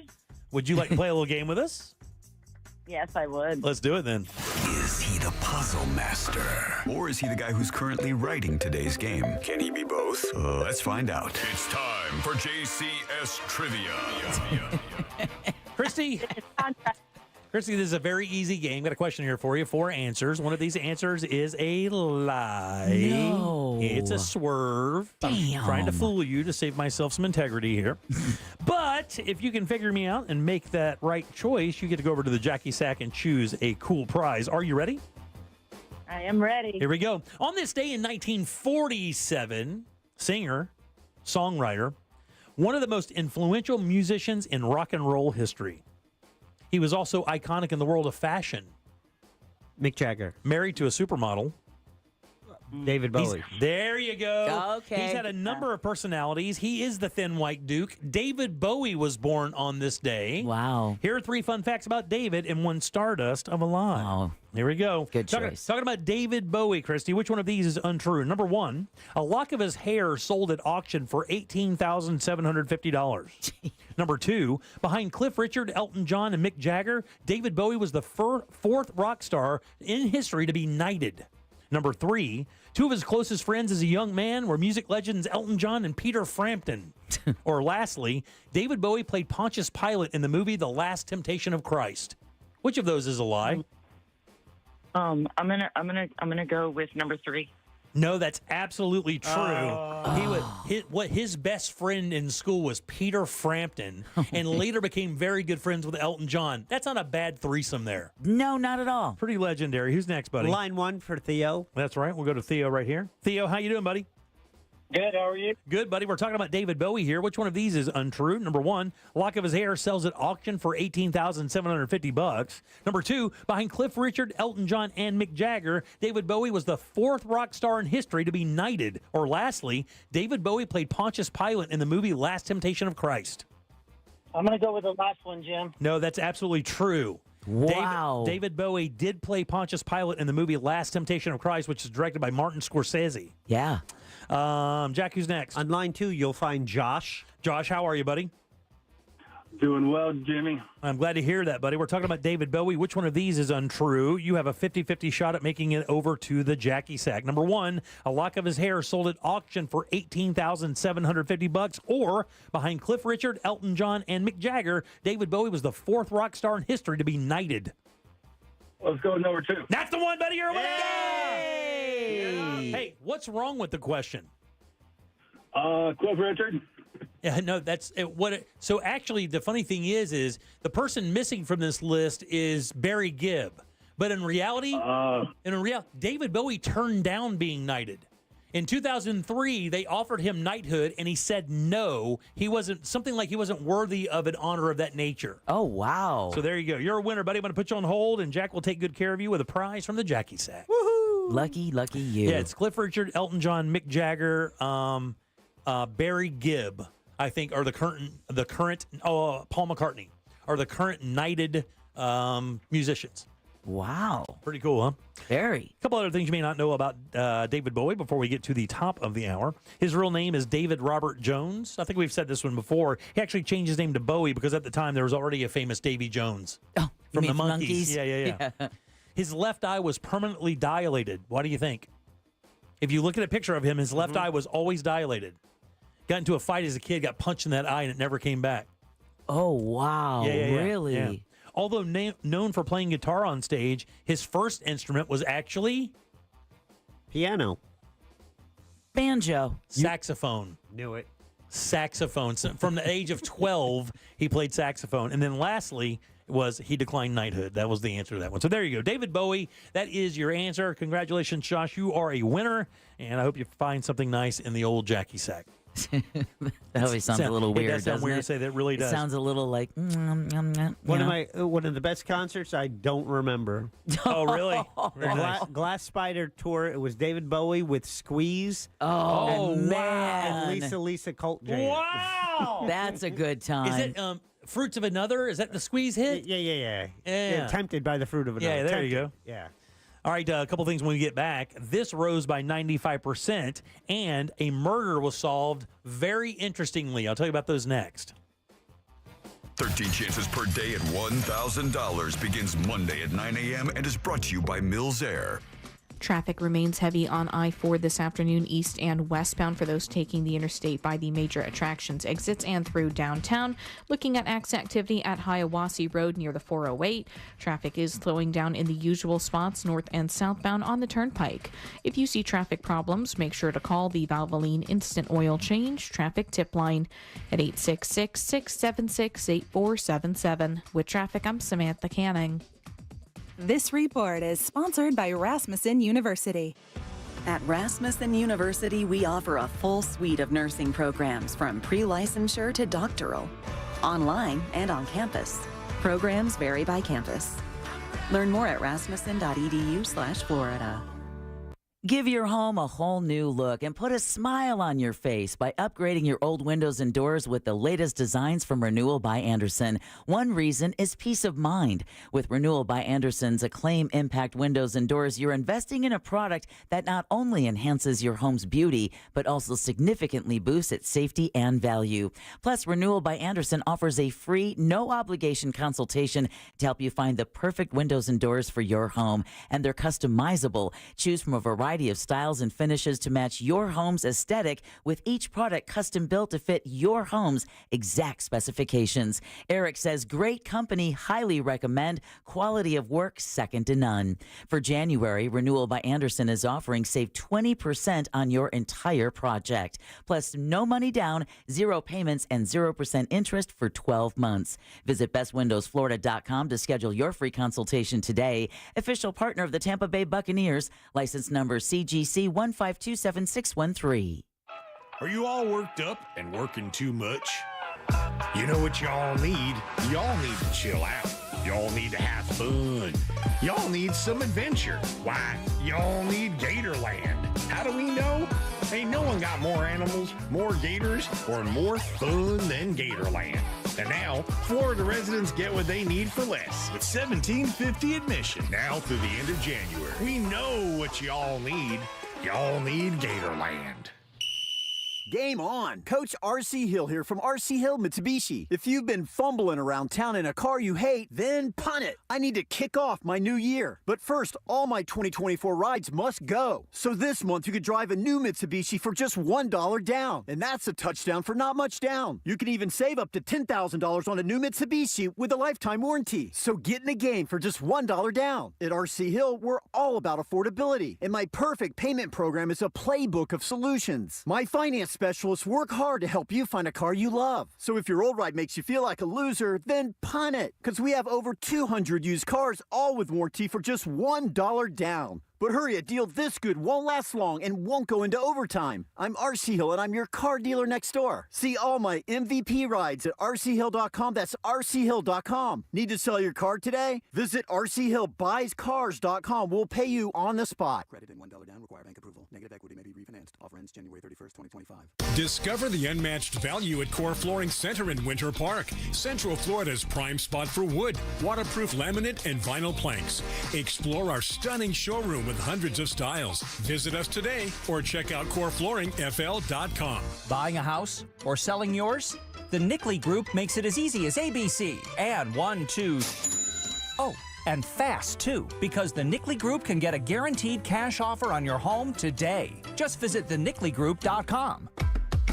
Would you like to play a little game with us? Yes, I would. Let's do it then. Is he the puzzle master? Or is he the guy who's currently writing today's game? Can he be both? Let's find out. It's time for JCS Trivia. Christy, this is a very easy game. Got a question here for you. 4 answers. One of these answers is a lie. No. It's a swerve. Damn. I'm trying to fool you to save myself some integrity here. But if you can figure me out and make that right choice, you get to go over to the Jackie Sack and choose a cool prize. Are you ready? I am ready. Here we go. On this day in 1947, singer, songwriter, one of the most influential musicians in rock and roll history. He was also iconic in the world of fashion. Mick Jagger. Married to a supermodel. David Bowie. There you go. Okay. He's had a number of personalities. He is the Thin White Duke. David Bowie was born on this day. Wow. Here are 3 fun facts about David and 1 stardust of a lie. Wow. Here we go. Good choice. Talking about David Bowie, Christy, which one of these is untrue? Number 1, a lock of his hair sold at auction for $18,750. Number 2, behind Cliff Richard, Elton John, and Mick Jagger, David Bowie was the 4th rock star in history to be knighted. Number 3, 2 of his closest friends as a young man were music legends Elton John and Peter Frampton. Or lastly, David Bowie played Pontius Pilate in the movie The Last Temptation of Christ. Which of those is a lie? I'm gonna go with number 3. No, that's absolutely true. His best friend in school was Peter Frampton, and later became very good friends with Elton John. That's not a bad threesome there. No, not at all. Pretty legendary. Who's next, buddy? Line 1 for Theo. That's right. We'll go to Theo right here. Theo, how you doing, buddy? Good. How are you? Good, buddy. We're talking about David Bowie here. Which one of these is untrue? Number 1, a lock of his hair sells at auction for $18,750. Number 2, behind Cliff Richard, Elton John, and Mick Jagger, David Bowie was the 4th rock star in history to be knighted. Or lastly, David Bowie played Pontius Pilate in the movie Last Temptation of Christ. I'm gonna go with the last one, Jim. No, that's absolutely true. Wow. David Bowie did play Pontius Pilate in the movie Last Temptation of Christ, which is directed by Martin Scorsese. Yeah. Jack, who's next? On line 2, you'll find Josh. Josh, how are you, buddy? Doing well, Jimmy. I'm glad to hear that, buddy. We're talking about David Bowie. Which one of these is untrue? You have a 50-50 shot at making it over to the Jackie Sack. Number 1, a lock of his hair sold at auction for $18,750. Or behind Cliff Richard, Elton John, and Mick Jagger, David Bowie was the 4th rock star in history to be knighted. Let's go with number 2. That's the one, buddy. You're a winner. Hey, what's wrong with the question? Cliff Richard. Yeah, no, that's so actually the funny thing is the person missing from this list is Barry Gibb. But in reality, David Bowie turned down being knighted. In 2003, they offered him knighthood, and he said no. He wasn't worthy of an honor of that nature. Oh, wow. So there you go. You're a winner, buddy. I'm going to put you on hold, and Jack will take good care of you with a prize from the Jackie Sack. Woohoo! Lucky you. Yeah, it's Cliff Richard, Elton John, Mick Jagger, Barry Gibb, I think, are the current Paul McCartney are the current knighted musicians. Wow. Pretty cool, huh? Very. A couple other things you may not know about David Bowie before we get to the top of the hour. His real name is David Robert Jones. I think we've said this one before. He actually changed his name to Bowie because at the time there was already a famous Davy Jones. Oh, from the from Monkees. Yeah. His left eye was permanently dilated. Why do you think? If you look at a picture of him, his left eye was always dilated. Got into a fight as a kid, got punched in that eye, and it never came back. Oh, wow. Really? Yeah. Although known for playing guitar on stage, his first instrument was actually piano. Banjo. Saxophone. Knew it. Saxophone. So from the age of 12, he played saxophone. And then lastly he declined knighthood. That was the answer to that one. So there you go. David Bowie, that is your answer. Congratulations, Josh. You are a winner. And I hope you find something nice in the old Jackie Sack. That always sounds a little weird. It does sound doesn't weird it? to say that. Really does. It sounds a little like one of the best concerts I don't remember. Oh, really? Very nice. Glass Spider tour. It was David Bowie with Squeeze. Oh, man. And Lisa Cult Jam. Wow. That's a good time. Is it Fruits of Another? Is that the Squeeze hit? Yeah. Tempted by the fruit of another. Yeah, there you go. Yeah. All right, a couple things when we get back. This rose by 95%, and a murder was solved very interestingly. I'll tell you about those next. 13 chances per day at $1,000 begins Monday at 9 a.m. and is brought to you by Mills Air. Traffic remains heavy on I-4 this afternoon, east and westbound for those taking the interstate by the major attractions exits and through downtown. Looking at activity at Hiawassee Road near the 408. Traffic is slowing down in the usual spots north and southbound on the Turnpike. If you see traffic problems, make sure to call the Valvoline Instant Oil Change Traffic Tip Line at 866-676-8477. With traffic, I'm Samantha Canning. This report is sponsored by Rasmussen University. At Rasmussen University, we offer a full suite of nursing programs from pre-licensure to doctoral, online and on campus. Programs vary by campus. Learn more at rasmussen.edu/Florida. Give your home a whole new look and put a smile on your face by upgrading your old windows and doors with the latest designs from Renewal by Andersen. One reason is peace of mind. With Renewal by Andersen's Acclaim Impact Windows and Doors, you're investing in a product that not only enhances your home's beauty, but also significantly boosts its safety and value. Plus, Renewal by Andersen offers a free, no-obligation consultation to help you find the perfect windows and doors for your home. And they're customizable. Choose from a variety of styles and finishes to match your home's aesthetic, with each product custom built to fit your home's exact specifications. Eric says, great company, highly recommend, quality of work second to none. For January, Renewal by Andersen is offering save 20% on your entire project. Plus, no money down, 0 payments, and 0% interest for 12 months. Visit bestwindowsflorida.com to schedule your free consultation today. Official partner of the Tampa Bay Buccaneers, license number CGC 1527613. Are you all worked up and working too much? You know what y'all need? Y'all need to chill out. Y'all need to have fun. Y'all need some adventure. Why, y'all need Gatorland. How do we know? Ain't no one got more animals, more gators, or more fun than Gatorland. And now, Florida residents get what they need for less with $17.50 admission now through the end of January. We know what y'all need. Y'all need Gatorland. Game on! Coach R.C. Hill here from R.C. Hill Mitsubishi. If you've been fumbling around town in a car you hate, then punt it. I need to kick off my new year. But first, all my 2024 rides must go. So this month you could drive a new Mitsubishi for just $1 down. And that's a touchdown for not much down. You can even save up to $10,000 on a new Mitsubishi with a lifetime warranty. So get in the game for just $1 down. At R.C. Hill, we're all about affordability. And my perfect payment program is a playbook of solutions. My finance specialists work hard to help you find a car you love. So if your old ride makes you feel like a loser, then punt it. Because we have over 200 used cars, all with warranty for just $1 down. But hurry, a deal this good won't last long and won't go into overtime. I'm RC Hill, and I'm your car dealer next door. See all my MVP rides at rchill.com. That's rchill.com. Need to sell your car today? Visit rchillbuyscars.com. We'll pay you on the spot. Credit and $1 down. Require bank approval. Negative equity may be refinanced. Offer ends January 31st, 2025. Discover the unmatched value at Core Flooring Center in Winter Park, Central Florida's prime spot for wood, waterproof laminate, and vinyl planks. Explore our stunning showroom with hundreds of styles. Visit us today or check out coreflooringfl.com. Buying a house or selling yours? The Nickley Group makes it as easy as ABC. And 1, 2... Oh, and fast, too, because the Nickley Group can get a guaranteed cash offer on your home today. Just visit thenickley.com.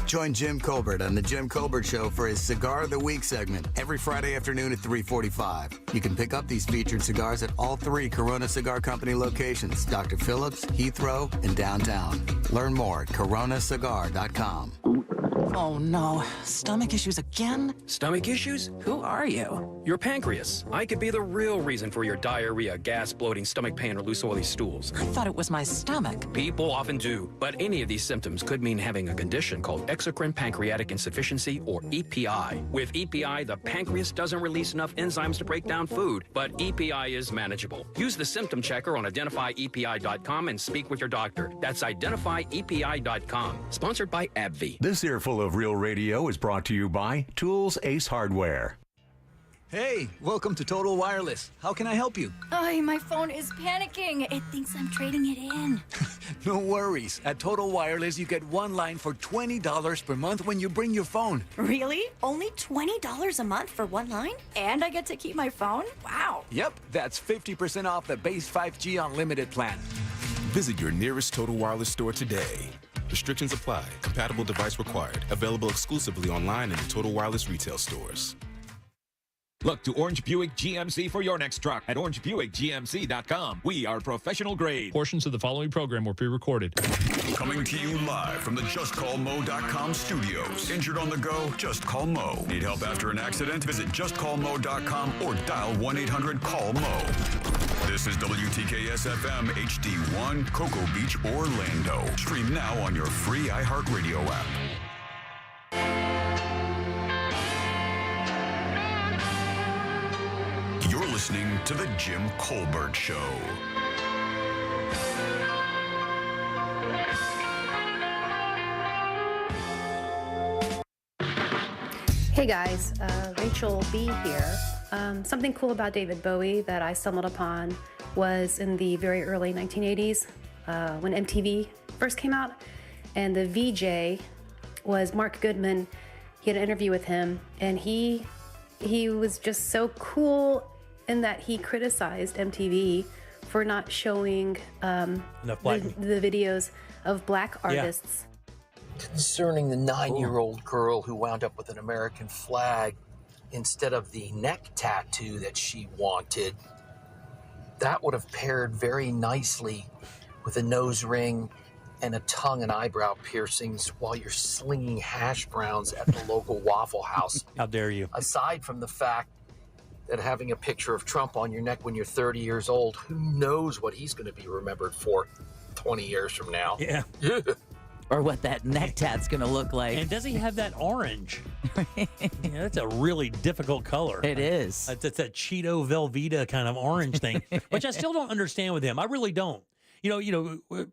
Join Jim Colbert on The Jim Colbert Show for his Cigar of the Week segment every Friday afternoon at 3:45. You can pick up these featured cigars at all 3 Corona Cigar Company locations, Dr. Phillips, Heathrow, and downtown. Learn more at coronacigar.com. Oh no, stomach issues again? Stomach issues? Who are you? Your pancreas. I could be the real reason for your diarrhea, gas, bloating, stomach pain, or loose oily stools. I thought it was my stomach. People often do, but any of these symptoms could mean having a condition called exocrine pancreatic insufficiency, or EPI. With EPI, the pancreas doesn't release enough enzymes to break down food, but EPI is manageable. Use the symptom checker on identifyepi.com and speak with your doctor. That's identifyepi.com. Sponsored by AbbVie. This earful of Real Radio is brought to you by Tools Ace Hardware. Hey, welcome to Total Wireless. How can I help you? My phone is panicking. It thinks I'm trading it in. No worries. At Total Wireless, you get one line for $20 per month when you bring your phone. Really? Only $20 a month for one line? And I get to keep my phone? Wow. Yep, that's 50% off the base 5G unlimited plan. Visit your nearest Total Wireless store today. Restrictions apply. Compatible device required. Available exclusively online in the Total Wireless retail stores. Look to Orange Buick GMC for your next truck at orangebuickgmc.com. We are professional grade. Portions of the following program were pre-recorded. Coming to you live from the JustCallMo.com studios. Injured on the go? Just call Mo. Need help after an accident? Visit JustCallMo.com or dial 1-800-CALL-MO. This is WTKS-FM HD1, Cocoa Beach, Orlando. Stream now on your free iHeartRadio app. You're listening to The Jim Colbert Show. Hey guys, Rachel B here. Something cool about David Bowie that I stumbled upon was in the very early 1980s when MTV first came out, and the VJ was Mark Goodman. He had an interview with him, and he was just so cool in that he criticized MTV for not showing the videos of black artists. Concerning the 9-year-old girl who wound up with an American flag instead of the neck tattoo that she wanted, that would have paired very nicely with a nose ring and a tongue and eyebrow piercings while you're slinging hash browns at the local Waffle House. How dare you? Aside from the fact that having a picture of Trump on your neck when you're 30 years old, who knows what he's going to be remembered for 20 years from now. Yeah. Or what that neck tat's going to look like. And does he have that orange? That's a really difficult color. It is. It's that Cheeto Velveeta kind of orange thing, which I still don't understand with him. I really don't.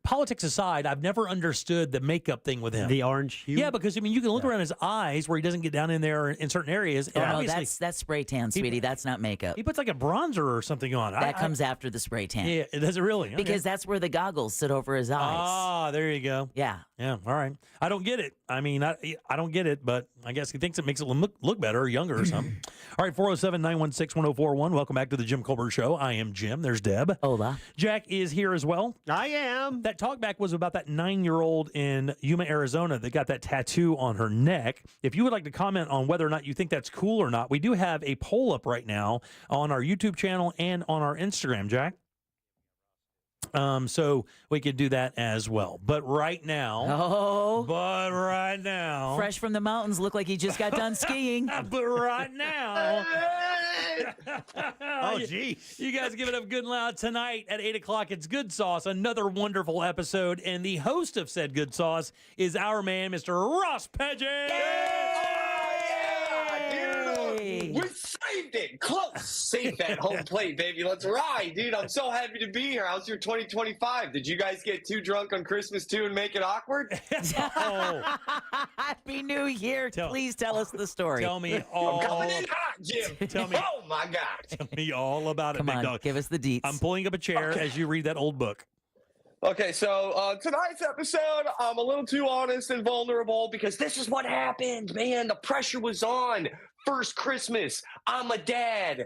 Politics aside, I've never understood the makeup thing with him. The orange hue? Yeah, because, you can look around his eyes where he doesn't get down in there in certain areas. And no, that's spray tan, sweetie. That's not makeup. He puts like a bronzer or something on. That comes after the spray tan. Yeah, does it really? Okay. Because that's where the goggles sit over his eyes. Ah, there you go. Yeah. Yeah, all right. I don't get it. I don't get it, but I guess he thinks it makes it look better or younger or something. All right, 407-916-1041. Welcome back to the Jim Colbert Show. I am Jim. There's Deb. Hola. Jack is here as well. I am. That talkback was about that 9-year-old in Yuma, Arizona that got that tattoo on her neck. If you would like to comment on whether or not you think that's cool or not, we do have a poll up right now on our YouTube channel and on our Instagram, Jack. So we could do that as well. But right now, fresh from the mountains, look like he just got done skiing. But right now, oh, geez. You guys give it up good and loud tonight at 8 o'clock. It's Good Sauce, another wonderful episode. And the host of said Good Sauce is our man, Mr. Ross Pedgett. We saved it. Close. Safe at home plate, baby. Let's ride, dude. I'm so happy to be here. How's your 2025? Did you guys get too drunk on Christmas too and make it awkward? Happy New Year. Please tell us the story. Tell me all. I'm coming in hot, Jim. Oh, my God. Tell me all about it, big dog. Give us the deets. I'm pulling up a chair as you read that old book. Okay, so tonight's episode, I'm a little too honest and vulnerable because this is what happened, man. The pressure was on. First Christmas. I'm a dad.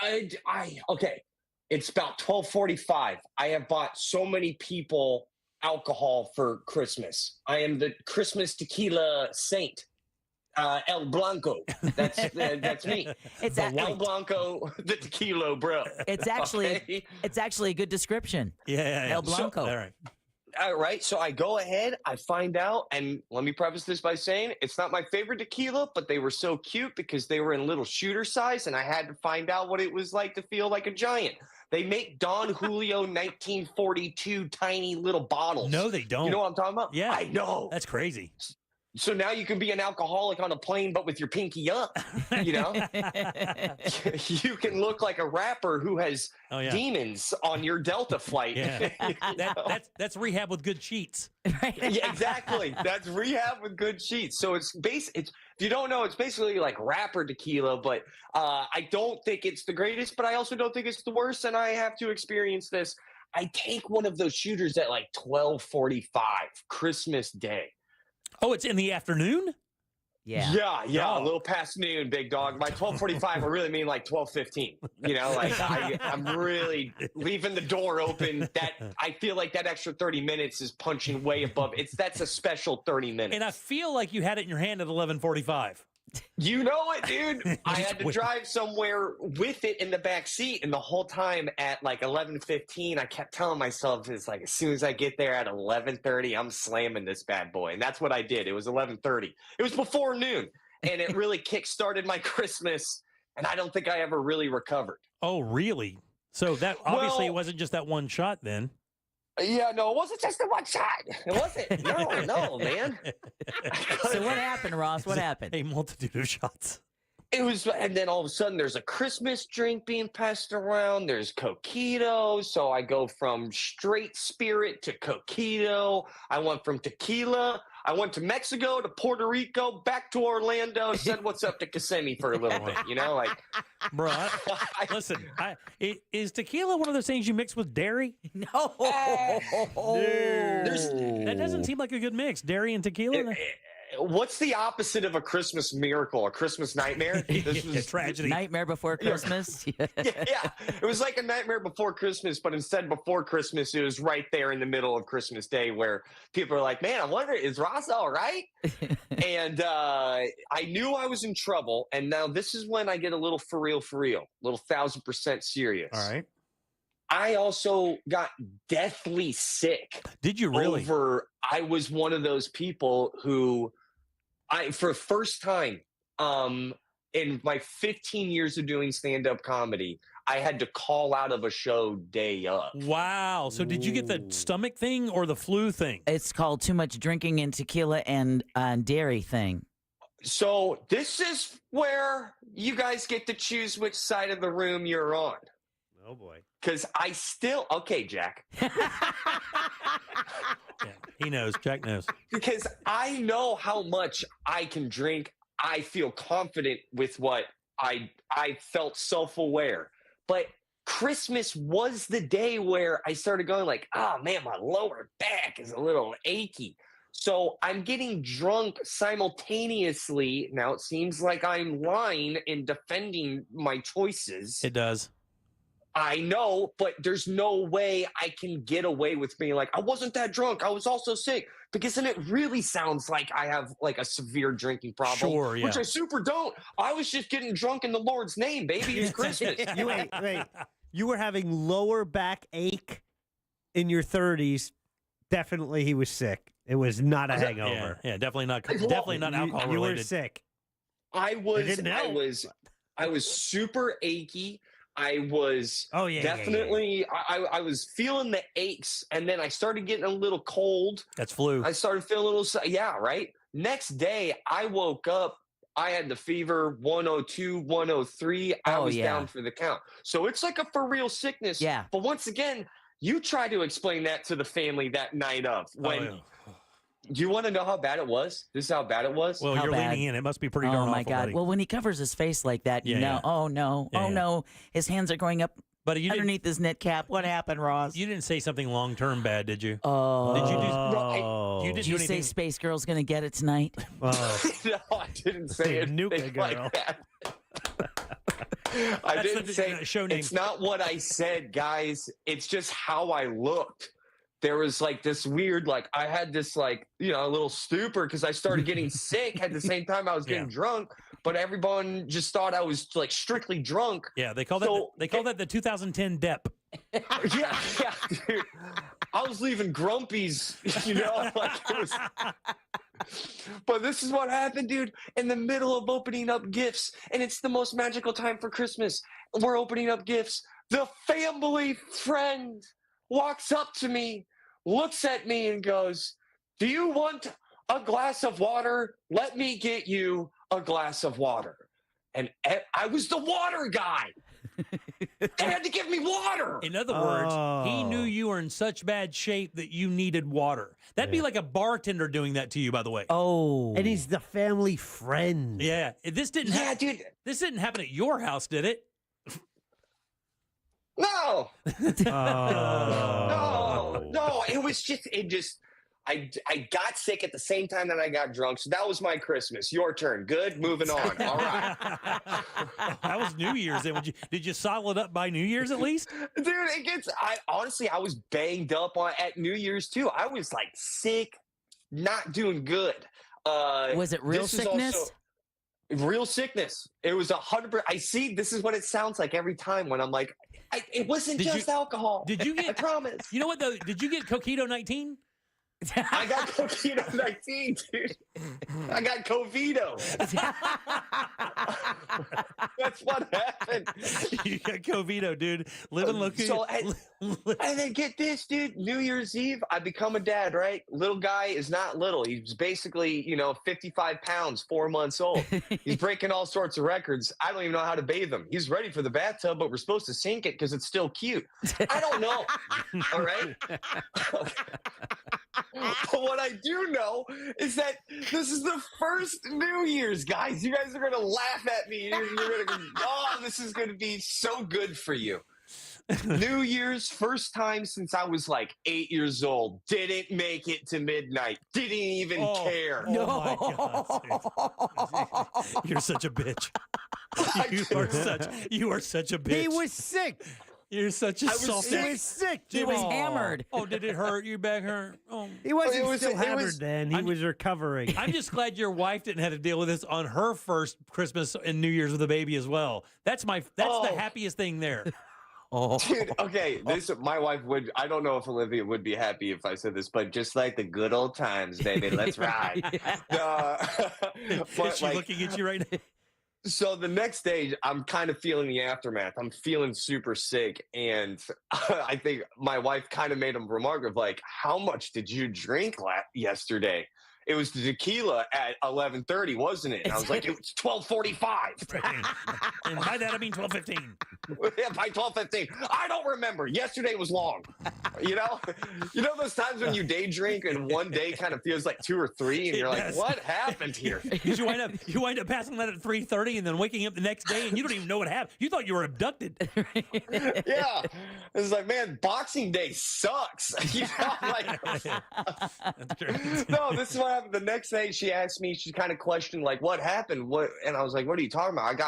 Okay. It's about 12:45. I have bought so many people alcohol for Christmas. I am the Christmas tequila saint. El Blanco. That's me. It's El Blanco, the tequila, bro. It's actually it's actually a good description. Yeah. El Blanco. All right. So I go ahead, I find out, and let me preface this by saying it's not my favorite tequila, but they were so cute because they were in little shooter size, and I had to find out what it was like to feel like a giant. They make Don Julio 1942 tiny little bottles. No, they don't. You know what I'm talking about? Yeah. I know. That's crazy. So now you can be an alcoholic on a plane, but with your pinky up, you know? You can look like a rapper who has demons on your Delta flight. Yeah. That's rehab with good sheets. Yeah, exactly. That's rehab with good sheets. So it's if you don't know, it's basically like rapper tequila, but I don't think it's the greatest, but I also don't think it's the worst, and I have to experience this. I take one of those shooters at like 12:45 Christmas Day. Oh, it's in the afternoon? Yeah, a little past noon, big dog. By 12:45, I really mean like 12:15. You know, like I'm really leaving the door open. That I feel like that extra 30 minutes is punching way above. That's a special 30 minutes. And I feel like you had it in your hand at 11:45. You know it, dude. I had to drive somewhere with it in the back seat, and the whole time at like 11:15, I kept telling myself, "It's like as soon as I get there at 11:30, I'm slamming this bad boy." And that's what I did. It was 11:30. It was before noon, and it really kick-started my Christmas. And I don't think I ever really recovered. Oh, really? So that obviously it wasn't just that one shot then. Yeah, no, it wasn't just the one shot. It wasn't. No, man. So what happened, Ross? What happened? A multitude of shots. It was, and then all of a sudden there's a Christmas drink being passed around. There's coquito. So I go from straight spirit to coquito. I went from tequila. I went to Mexico, to Puerto Rico, back to Orlando, said what's up to Kissimmee for a little bit, you know? Like, bro, listen, is tequila one of those things you mix with dairy? No. That doesn't seem like a good mix, dairy and tequila. What's the opposite of a Christmas miracle? A Christmas nightmare? This was a tragedy. Nightmare Before Christmas? Yeah. It was like a Nightmare Before Christmas, but instead before Christmas, it was right there in the middle of Christmas Day where people are like, man, I wonder, is Ross all right? And I knew I was in trouble. And now this is when I get a little for real, a little 1,000% serious. All right. I also got deathly sick. Did you really? I was one of those people who, for the first time in my 15 years of doing stand-up comedy, I had to call out of a show day of. Wow. So did you get the stomach thing or the flu thing? It's called too much drinking and tequila and dairy thing. So this is where you guys get to choose which side of the room you're on. Oh, boy. Because okay, Jack. Yeah, he knows. Jack knows. Because I know how much I can drink. I feel confident with what I felt self-aware. But Christmas was the day where I started going like, oh, man, my lower back is a little achy. So I'm getting drunk simultaneously. Now, it seems like I'm lying in defending my choices. It does. I know, but there's no way I can get away with being like, I wasn't that drunk. I was also sick. Because then it really sounds like I have like a severe drinking problem. Sure, yeah. Which I super don't. I was just getting drunk in the Lord's name, baby. It's Christmas. Wait. You were having lower back ache in your 30s. Definitely he was sick. It was not a hangover. Yeah, definitely not alcohol related. You were sick. I was super achy. I was definitely. I was feeling the aches, and then I started getting a little cold. That's flu. I started feeling a little, right? Next day, I woke up. I had the fever, 102, 103. I was down for the count. So it's like a for real sickness. Yeah. But once again, you try to explain that to the family that night of when. Do you want to know how bad it was? This is how bad it was? Well, you're leaning in. It must be pretty darn awful. Oh, my God. Buddy. Well, when he covers his face like that, you know, oh, no, no. His hands are going up underneath his knit cap. What happened, Ross? You didn't say something long-term bad, did you? Oh. Did you say Space Girl's going to get it tonight? No, I didn't say it. Nuka Girl. I didn't say show name. It's not what I said, guys. It's just how I looked. There was like this weird, like I had this like, a little stupor because I started getting sick at the same time I was getting drunk, but everyone just thought I was like strictly drunk. Yeah, they call that the 2010 DEP. yeah, dude. I was leaving grumpies, like it was. But this is what happened, dude. In the middle of opening up gifts, and it's the most magical time for Christmas. We're opening up gifts. The family friend walks up to me, looks at me and goes, "Do you want a glass of water. Let me get you a glass of water. And I was the water guy. They had to give me water. In other words, he knew you were in such bad shape that you needed water. That'd be like a bartender doing that to you, by the way. Oh. And he's the family friend. Yeah. This didn't dude. This didn't happen at your house, did it? No. Oh. No. It just, I got sick at the same time that I got drunk. So that was my Christmas. Your turn. Good. Moving on. All right. That was New Year's. Then did you solve it up by New Year's at least? Dude, I was banged up at New Year's too. I was like sick, not doing good. Was it real sickness? Real sickness. It was 100%. I see. This is what it sounds like every time when I'm like, it wasn't just alcohol. Did you get? I promise. You know what though? Did you get Coquito 19? I got Coquito 19, dude. I got Covito. That's what happened. You got Covito, dude. Living looking. So, and then get this, dude. New Year's Eve, I become a dad, right? Little guy is not little. He's basically, 55 pounds, 4 months old. He's breaking all sorts of records. I don't even know how to bathe him. He's ready for the bathtub, but we're supposed to sink it because it's still cute. I don't know. All right? But what I do know is that this is the first New Year's, guys. You guys are going to laugh at me. You're going to go, oh, this is going to be so good for you. New Year's, first time since I was like 8 years old. Didn't make it to midnight. Didn't even care. Oh my God. You're such a bitch. You are such a bitch. He was sick. You're such a soft. He was sick. He was hammered. Oh, did it hurt? Your back hurt? Oh. He wasn't still hammered then. He was recovering. I'm just glad your wife didn't have to deal with this on her first Christmas and New Year's with a baby as well. That's the happiest thing there. Dude, okay, my wife would. I don't know if Olivia would be happy if I said this, but just like the good old times, baby. Let's ride. Is she looking at you right now? So the next day, I'm kind of feeling the aftermath. I'm feeling super sick. And I think my wife kind of made a remark of like, how much did you drink yesterday? It was the tequila at 11:30, wasn't it? And I was like, it was 12:45. And by that, I mean 12:15. Yeah, by 12:15. I don't remember. Yesterday was long. You know those times when you day drink and one day kind of feels like 2 or 3 and you're like, what happened here? You wind up passing that at 3:30 and then waking up the next day and you don't even know what happened. You thought you were abducted. Yeah. It's like, man, Boxing Day sucks. That's great. No, this is what happened. The next day she asked me, she kind of questioned like, what happened? And I was like, what are you talking about?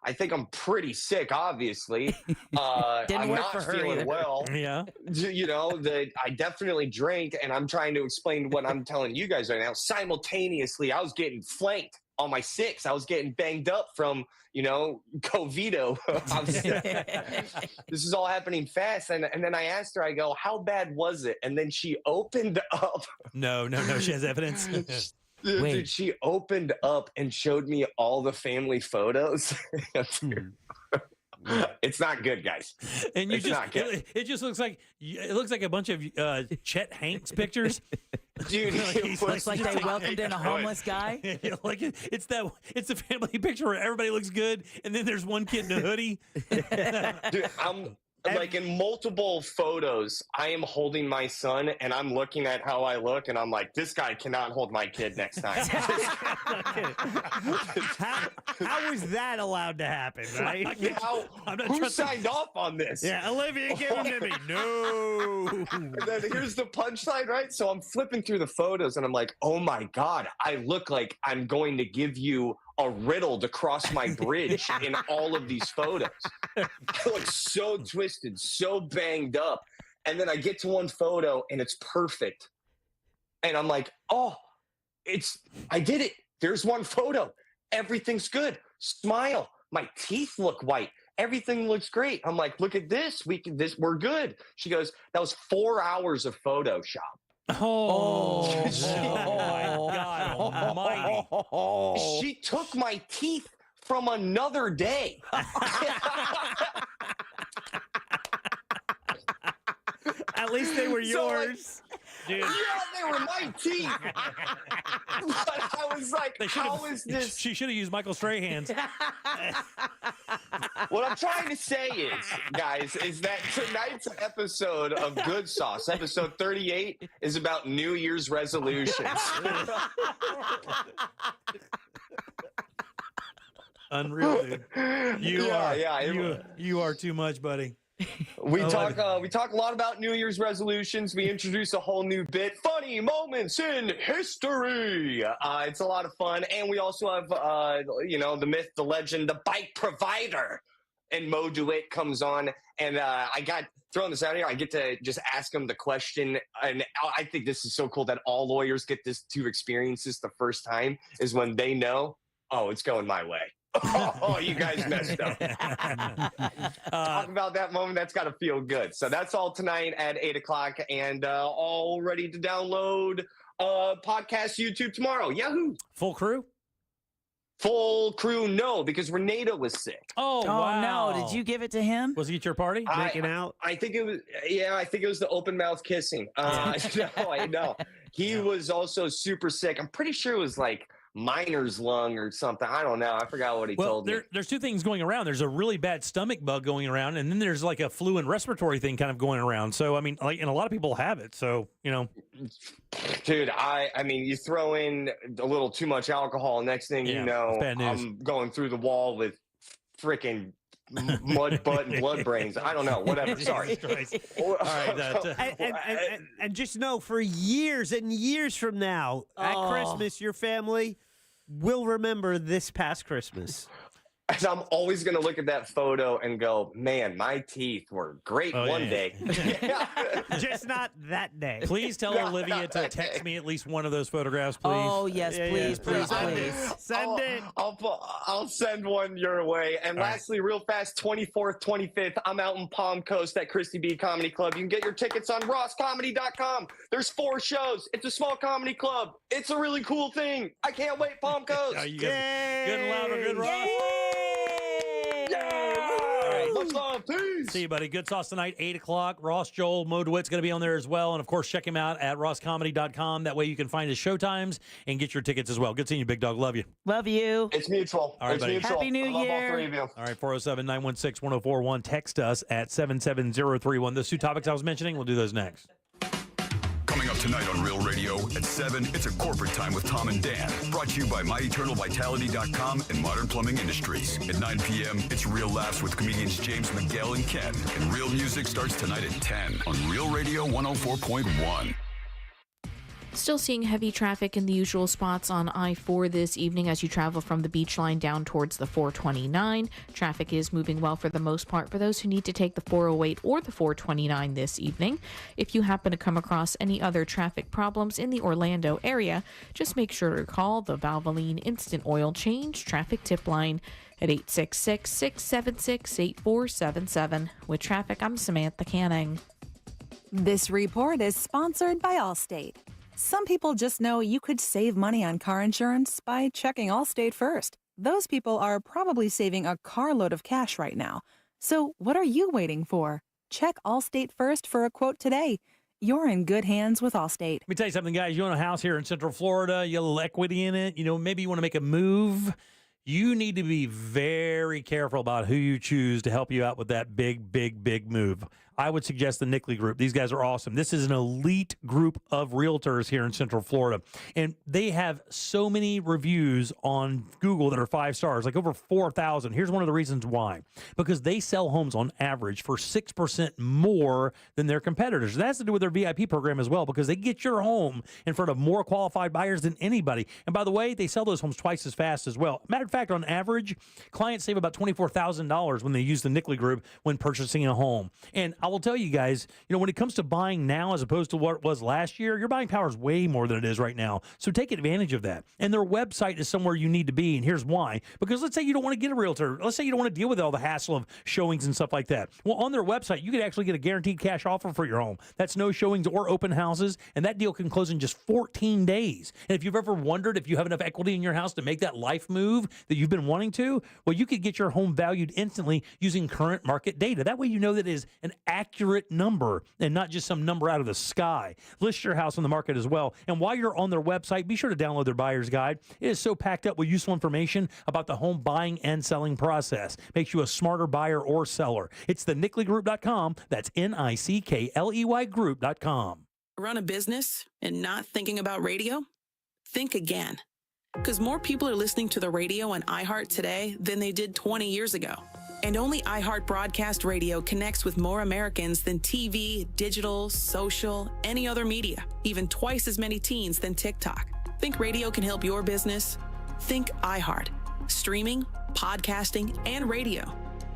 I think I'm pretty sick, obviously. I'm not feeling well. Yeah. I definitely drank, and I'm trying to explain what I'm telling you guys right now. Simultaneously, I was getting flanked on my 6. I was getting banged up from, Covito. This is all happening fast. And then I asked her, I go, how bad was it? And then she opened up. No. She has evidence. Dude, she opened up and showed me all the family photos. It's not good, guys. And it's not good. It just looks like a bunch of Chet Hanks pictures. Dude, it looks like they welcomed in a homeless guy. It's the family picture where everybody looks good, and then there's one kid in a hoodie. Dude, I'm like in multiple photos, I am holding my son, and I'm looking at how I look, and I'm like, this guy cannot hold my kid next time. How was that allowed to happen, right? Who signed off on this? Yeah, Olivia, give him to me. No. And then here's the punchline, right? So I'm flipping through the photos, and I'm like, oh my God, I look like I'm going to give you a riddle to cross my bridge in all of these photos. I look so twisted, so banged up. And then I get to one photo and it's perfect. And I'm like, oh, I did it. There's one photo. Everything's good. Smile. My teeth look white. Everything looks great. I'm like, look at this. We're good. She goes, that was 4 hours of Photoshop. Oh my God almighty. She took my teeth from another day. At least they were yours. Dude. Yeah, they were my teeth. But I was like, how is this? She should have used Michael Strahan's. What I'm trying to say is, guys, is that tonight's episode of Good Sauce, episode 38, is about New Year's resolutions. Unreal, dude. You are too much, buddy. We talk a lot about New Year's resolutions. We introduce a whole new bit, funny moments in history. It's a lot of fun, and we also have the myth, the legend, the bike provider, and Mo DeWitt comes on, and I got throwing this out here. I get to just ask him the question, and I think this is so cool that all lawyers get to experience this the first time is when they know, oh, it's going my way. Oh, you guys messed up. Talk about that moment. That's got to feel good. So that's all tonight at 8 o'clock and all ready to download podcast YouTube tomorrow. Yahoo! Full crew? Full crew, no, because Renato was sick. Oh, wow. No. Did you give it to him? Was he at your party? Making out? I think it was, I think it was the open mouth kissing. I know. He was also super sick. I'm pretty sure it was like miner's lung or something. I don't know. I forgot what he told me. There's two things going around. There's a really bad stomach bug going around, and then there's like a flu and respiratory thing kind of going around. So, I mean, and a lot of people have it. So, Dude, I mean, you throw in a little too much alcohol, next thing you know, I'm going through the wall with freaking mud butt and blood brains. I don't know. Whatever. Sorry. All right. And just know, for years and years from now, at Christmas, your family will remember this past Christmas. And I'm always going to look at that photo and go, man, my teeth were great one day. Just not that day. Please tell Olivia to text me at least one of those photographs, please. Oh, yes, please. Send it. I'll send one your way. And lastly, real fast, 24th, 25th, I'm out in Palm Coast at Christy B Comedy Club. You can get your tickets on rosscomedy.com. There's 4 shows. It's a small comedy club. It's a really cool thing. I can't wait, Palm Coast. You good and loud or good, Ross? Much love. Peace. See you, buddy. Good Sauce tonight, 8 o'clock. Ross, Joel, Mo DeWitt's going to be on there as well. And, of course, check him out at rosscomedy.com. That way you can find his show times and get your tickets as well. Good seeing you, big dog. Love you. Love you. It's mutual. All right, it's buddy. mutual. Happy New I love Year. all 3 of you. All right, 407-916-1041. Text us at 77031. Those 2 topics I was mentioning, we'll do those next. Coming up tonight on Real Radio at 7, it's a corporate time with Tom and Dan. Brought to you by MyEternalVitality.com and Modern Plumbing Industries. At 9 p.m., it's Real Laughs with comedians James McGill and Ken. And Real Music starts tonight at 10 on Real Radio 104.1. Still seeing heavy traffic in the usual spots on I-4 this evening as you travel from the beach line down towards the 429. Traffic is moving well for the most part for those who need to take the 408 or the 429 this evening. If you happen to come across any other traffic problems in the Orlando area, just make sure to call the Valvoline Instant Oil Change traffic tip line at 866-676-8477. With traffic, I'm Samantha Canning. This report is sponsored by Allstate. Some people just know you could save money on car insurance by checking Allstate first. Those people are probably saving a carload of cash right now. So what are you waiting for? Check Allstate first for a quote today. You're in good hands with Allstate. Let me tell you something, guys. You own a house here in Central Florida. You have a little equity in it. Maybe you want to make a move. You need to be very careful about who you choose to help you out with that big move. I would suggest the Nickley Group. These guys are awesome. This is an elite group of realtors here in Central Florida. And they have so many reviews on Google that are 5 stars, like over 4,000. Here's one of the reasons why. Because they sell homes on average for 6% more than their competitors. That has to do with their VIP program as well, because they get your home in front of more qualified buyers than anybody. And by the way, they sell those homes twice as fast as well. Matter of fact, on average, clients save about $24,000 when they use the Nickley Group when purchasing a home. And I will tell you guys, when it comes to buying now as opposed to what it was last year, your buying power is way more than it is right now. So take advantage of that. And their website is somewhere you need to be. And here's why. Because let's say you don't want to get a realtor. Let's say you don't want to deal with all the hassle of showings and stuff like that. Well, on their website, you could actually get a guaranteed cash offer for your home. That's no showings or open houses. And that deal can close in just 14 days. And if you've ever wondered if you have enough equity in your house to make that life move that you've been wanting to, well, you could get your home valued instantly using current market data. That way you know that it is an accurate number and not just some number out of the sky. List your house on the market as well. And while you're on their website, be sure to download their buyer's guide. It is so packed up with useful information about the home buying and selling process. Makes you a smarter buyer or seller. It's the NickleyGroup.com. That's NICKLEY Group.com. Run a business and not thinking about radio? Think again. Because more people are listening to the radio on iHeart today than they did 20 years ago. And only iHeart Broadcast Radio connects with more Americans than TV, digital, social, any other media, even twice as many teens than TikTok. Think radio can help your business? Think iHeart. Streaming, podcasting, and radio.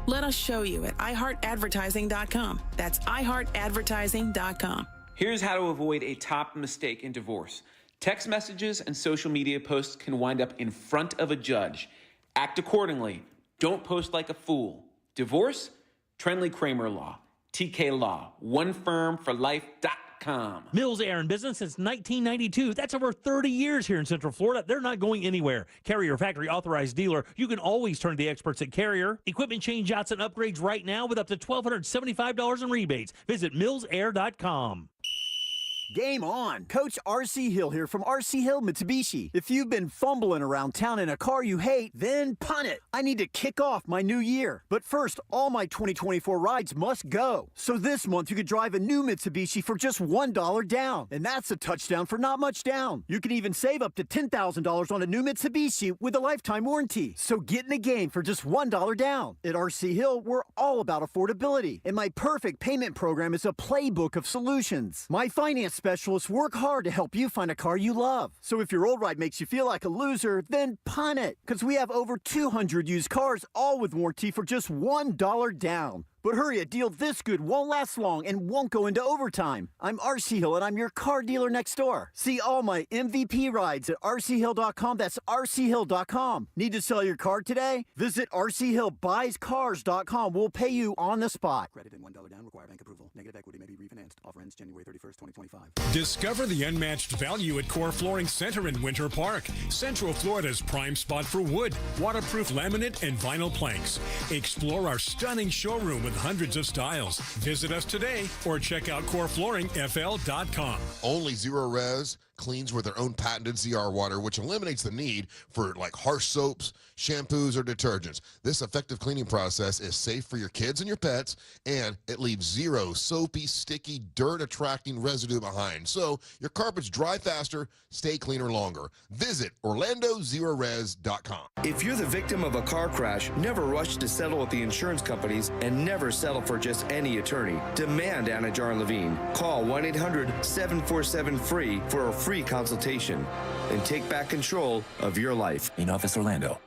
Let us show you at iHeartAdvertising.com. That's iHeartAdvertising.com. Here's how to avoid a top mistake in divorce. Text messages and social media posts can wind up in front of a judge. Act accordingly. Don't post like a fool. Divorce? Trenley Kramer Law. TK Law. OneFirmForLife.com. Mills Air in business since 1992. That's over 30 years here in Central Florida. They're not going anywhere. Carrier factory authorized dealer. You can always turn to the experts at Carrier. Equipment change-outs and upgrades right now with up to $1,275 in rebates. Visit millsair.com. Game on! Coach R.C. Hill here from R.C. Hill Mitsubishi. If you've been fumbling around town in a car you hate, then punt it. I need to kick off my new year. But first, all my 2024 rides must go. So this month you could drive a new Mitsubishi for just $1 down. And that's a touchdown for not much down. You can even save up to $10,000 on a new Mitsubishi with a lifetime warranty. So get in the game for just $1 down. At R.C. Hill, we're all about affordability. And my perfect payment program is a playbook of solutions. My finance specialists work hard to help you find a car you love. So if your old ride makes you feel like a loser, then punt it. Because we have over 200 used cars, all with warranty for just $1 down. But hurry, a deal this good won't last long and won't go into overtime. I'm RC Hill, and I'm your car dealer next door. See all my MVP rides at rchill.com. That's rchill.com. Need to sell your car today? Visit rchillbuyscars.com. We'll pay you on the spot. Credit and $1 down require bank approval. Negative equity may be refinanced. Offer ends January 31st, 2025. Discover the unmatched value at Core Flooring Center in Winter Park, Central Florida's prime spot for wood, waterproof laminate, and vinyl planks. Explore our stunning showroom with hundreds of styles. Visit us today or check out coreflooringfl.com. Only Zero Res cleans with their own patented ZR water, which eliminates the need for like harsh soaps, shampoos, or detergents. This effective cleaning process is safe for your kids and your pets, and it leaves zero soapy, sticky, dirt-attracting residue behind. So your carpets dry faster, stay cleaner longer. Visit OrlandoZeroRes.com. If you're the victim of a car crash, never rush to settle with the insurance companies and never settle for just any attorney. Demand Anna Jar Levine. Call 1-800-747-FREE for a free consultation and take back control of your life. In Office Orlando.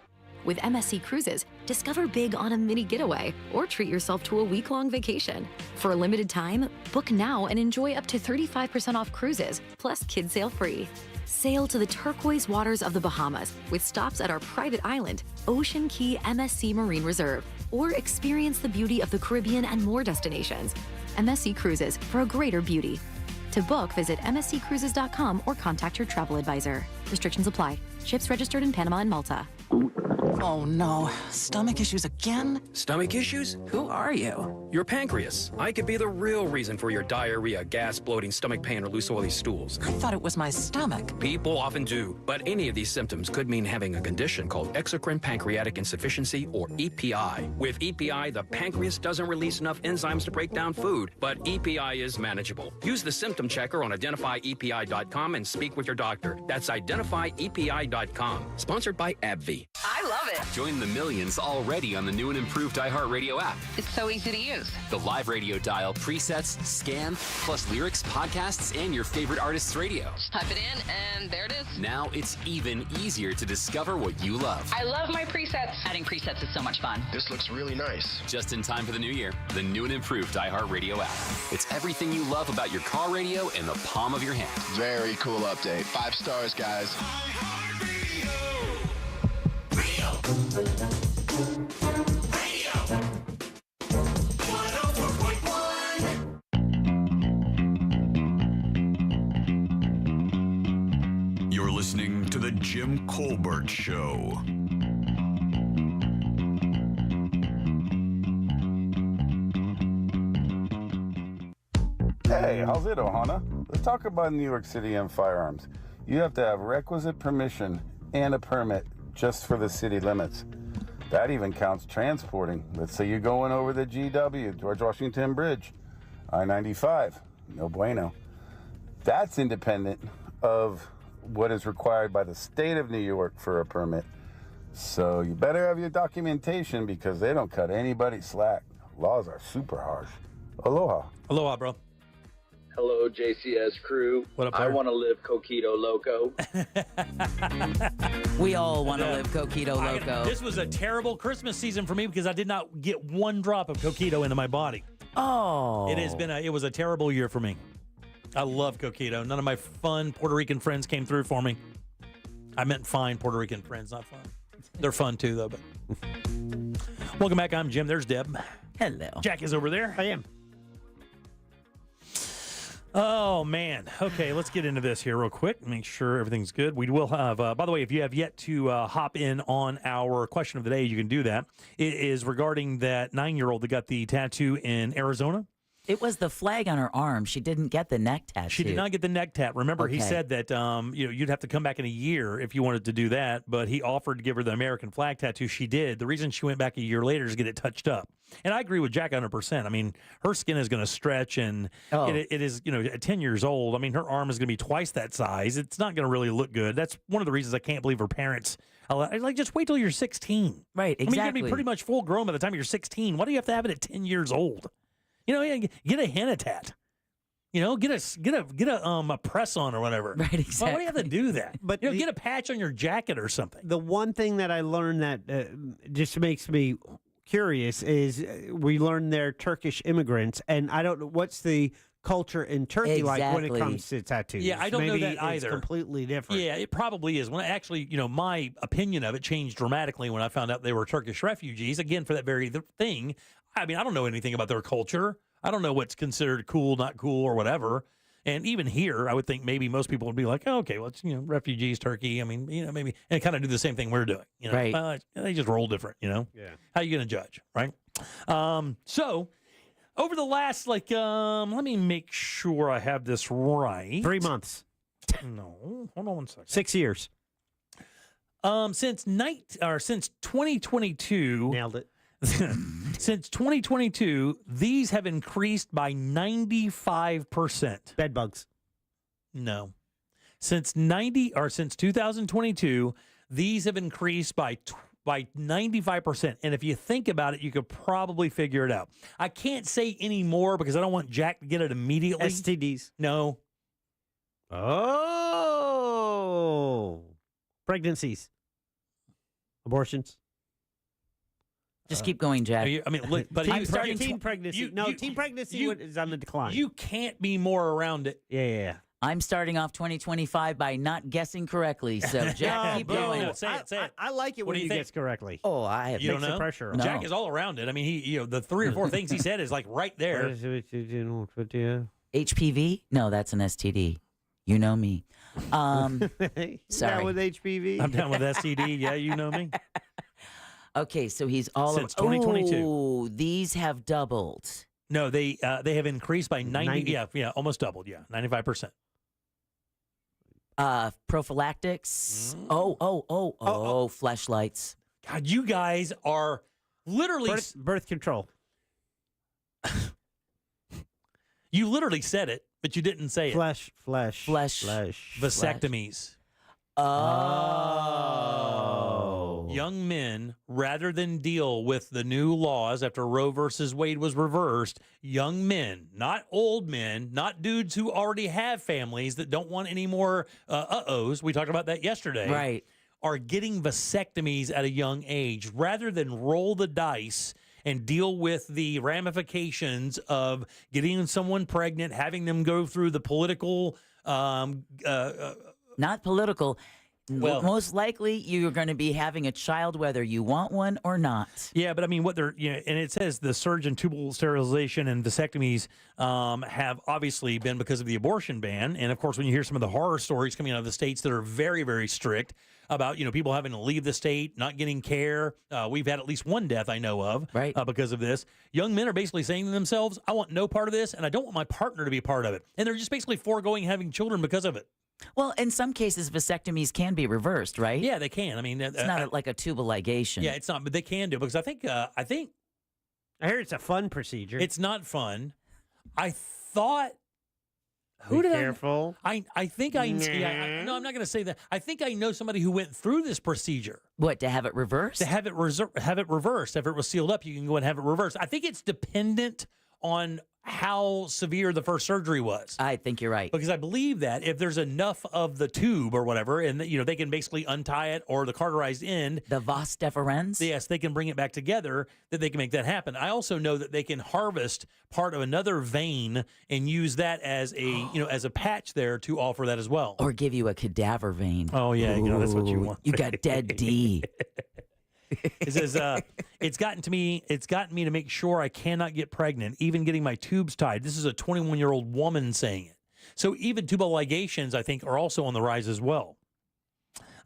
With MSC Cruises, discover big on a mini getaway or treat yourself to a week-long vacation. For a limited time, book now and enjoy up to 35% off cruises, plus kids sail free. Sail to the turquoise waters of the Bahamas with stops at our private island, Ocean Key MSC Marine Reserve, or experience the beauty of the Caribbean and more destinations. MSC Cruises for a greater beauty. To book, visit msccruises.com or contact your travel advisor. Restrictions apply. Ships registered in Panama and Malta. Oh no, stomach issues again? Stomach issues? Who are you? Your pancreas. I could be the real reason for your diarrhea, gas, bloating, stomach pain, or loose oily stools. I thought it was my stomach. People often do, but any of these symptoms could mean having a condition called exocrine pancreatic insufficiency, or EPI. With EPI, the pancreas doesn't release enough enzymes to break down food, but EPI is manageable. Use the symptom checker on identifyepi.com and speak with your doctor. That's identifyepi.com. Sponsored by AbbVie. I love it. Join the millions already on the new and improved iHeartRadio app. It's so easy to use. The live radio dial, presets, scan, plus lyrics, podcasts, and your favorite artists' radio. Just type it in, and there it is. Now it's even easier to discover what you love. I love my presets. Adding presets is so much fun. This looks really nice. Just in time for the new year, the new and improved iHeartRadio app. It's everything you love about your car radio in the palm of your hand. Very cool update. 5 stars, guys. You're listening to The Jim Colbert Show. Hey, how's it, Ohana? Let's talk about New York City and firearms. You have to have requisite permission and a permit just for the city limits. That even counts transporting. Let's say you're going over the GW, George Washington Bridge, I-95, no bueno. That's independent of what is required by the state of New York for a permit. So you better have your documentation because they don't cut anybody slack. Laws are super harsh. Aloha. Aloha, bro. Hello, JCS crew. What up, I want to live Coquito Loco. We all want to live Coquito Loco. This was a terrible Christmas season for me because I did not get one drop of Coquito into my body. Oh. It was a terrible year for me. I love Coquito. None of my fun Puerto Rican friends came through for me. I meant fine Puerto Rican friends, not fun. They're fun too, though. But welcome back. I'm Jim. There's Deb. Hello. Jack is over there. I am. Oh, man. Okay, let's get into this here real quick. Make sure everything's good. We will have, by the way, if you have yet to hop in on our question of the day, you can do that. It is regarding that 9-year-old that got the tattoo in Arizona. It was the flag on her arm. She didn't get the neck tattoo. She did not get the neck tat. Remember, he said that you'd have to come back in a year if you wanted to do that, but he offered to give her the American flag tattoo. She did. The reason she went back a year later is to get it touched up. And I agree with Jack 100%. I mean, her skin is going to stretch, and it is, at 10 years old, I mean, her arm is going to be twice that size. It's not going to really look good. That's one of the reasons I can't believe her parents. Just wait till you're 16. Right, exactly. I mean, you're going to be pretty much full grown by the time you're 16. Why do you have to have it at 10 years old? Get a henna tat. Get a press on or whatever. Right, exactly. Why do you have to do that? But get a patch on your jacket or something. The one thing that I learned that just makes me curious is we learned they're Turkish immigrants, and I don't know what's the culture in Turkey like when it comes to tattoos. Yeah, I don't know that either. It's completely different. Yeah, it probably is. When actually, my opinion of it changed dramatically when I found out they were Turkish refugees. Again, for that very thing. I mean, I don't know anything about their culture. I don't know what's considered cool, not cool, or whatever. And even here, I would think maybe most people would be like, oh, okay, well, it's, refugees, Turkey. I mean, maybe, and kind of do the same thing we're doing. Right. They just roll different, Yeah. How are you going to judge, right? So, over the last, let me make sure I have this right. 3 months. No, hold on one second. 6 years. Since 2022. Nailed it. Since 2022, these have increased by 95%. Bed bugs. No. Since 2022, these have increased by 95%. And if you think about it, you could probably figure it out. I can't say any more because I don't want Jack to get it immediately. STDs. No. Oh. Pregnancies. Abortions. Just keep going, Jack. Teen pregnancy. Teen pregnancy is on the decline. You can't be more around it. Yeah. I'm starting off 2025 by not guessing correctly. So, Jack, keep going. No, say it. I like it when he gets correctly. Oh, I have you don't know? Pressure. No. Jack is all around it. I mean, he, the 3 or 4 things he said is like right there. HPV? No, that's an STD. You know me. Sorry. Down with HPV? I'm down with STD. Yeah, you know me. Okay, so he's all since 2022. Oh, these have doubled. No, they have increased by 90. Yeah, almost doubled. Yeah, 95%. Prophylactics. Fleshlights. God, you guys are literally birth control. You literally said it, but you didn't say it. Flesh. Vasectomies. Oh. Young men, rather than deal with the new laws after Roe versus Wade was reversed, young men, not old men, not dudes who already have families that don't want any more uh-ohs, we talked about that yesterday, right, are getting vasectomies at a young age rather than roll the dice and deal with the ramifications of getting someone pregnant, having them go through the political... Not political. Well, most likely you're going to be having a child whether you want one or not. Yeah, but I mean, what they're, and it says the surge in tubal sterilization and vasectomies have obviously been because of the abortion ban. And of course, when you hear some of the horror stories coming out of the states that are very, very strict, about, people having to leave the state, not getting care. We've had at least one death I know of because of this. Young men are basically saying to themselves, I want no part of this, and I don't want my partner to be a part of it. And they're just basically foregoing having children because of it. Well, in some cases, vasectomies can be reversed, right? Yeah, they can. I mean, it's not like a tubal ligation. Yeah, it's not, but they can do it because I think I heard it's a fun procedure. it's not fun. I thought. Be careful. I think no, I'm not going to say that. I think I know somebody who went through this procedure. What, to have it reversed? To have it reversed. If it was sealed up, you can go and have it reversed. I think it's dependent on how severe the first surgery was. I think you're right. Because I believe that if there's enough of the tube or whatever, and they can basically untie it, or the cauterized end, the vas deferens, yes, they can bring it back together, that they can make that happen. I also know that they can harvest part of another vein and use that as a as a patch there to offer that as well, or give you a cadaver vein. Oh yeah, that's what you want. You got dead D. It says, it's gotten me to make sure I cannot get pregnant, even getting my tubes tied. This is a 21-year-old woman saying it. So even tubal ligations, I think, are also on the rise as well.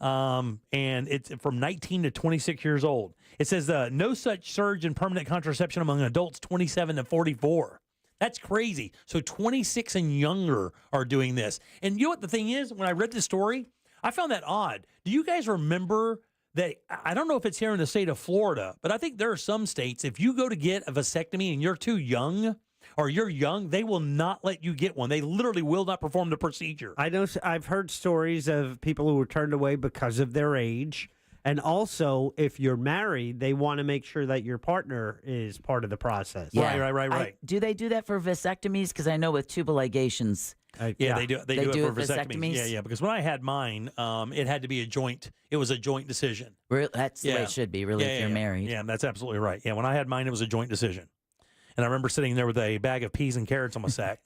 And it's from 19 to 26 years old. It says, no such surge in permanent contraception among adults 27 to 44. That's crazy. So 26 and younger are doing this. And you know what the thing is? When I read this story, I found that odd. Do you guys remember that? I don't know if it's here in the state of Florida, but I think there are some states, if you go to get a vasectomy and you're too young, or you're young, they will not let you get one. They literally will not perform the procedure. I know. I've heard stories of people who were turned away because of their age. And also, if you're married, they want to make sure that your partner is part of the process. Yeah. Right. Do they do that for vasectomies? Because I know with tubal ligations. Yeah, they do. They do it for vasectomies. Yeah. Because when I had mine, it had to be a joint. It was a joint decision. That's the way it should be, really, if you're married. Yeah, that's absolutely right. Yeah, when I had mine, it was a joint decision. And I remember sitting there with a bag of peas and carrots on my sack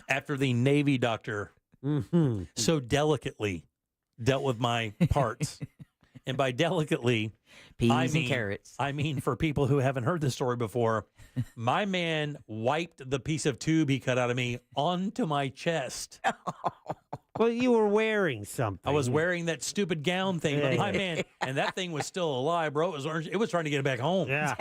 after the Navy doctor so delicately dealt with my parts. And by delicately, peas and carrots. I mean, for people who haven't heard this story before, my man wiped the piece of tube he cut out of me onto my chest. Well, you were wearing something. I was wearing that stupid gown thing, but my man, and that thing was still alive, bro. It was trying to get it back home. Yeah.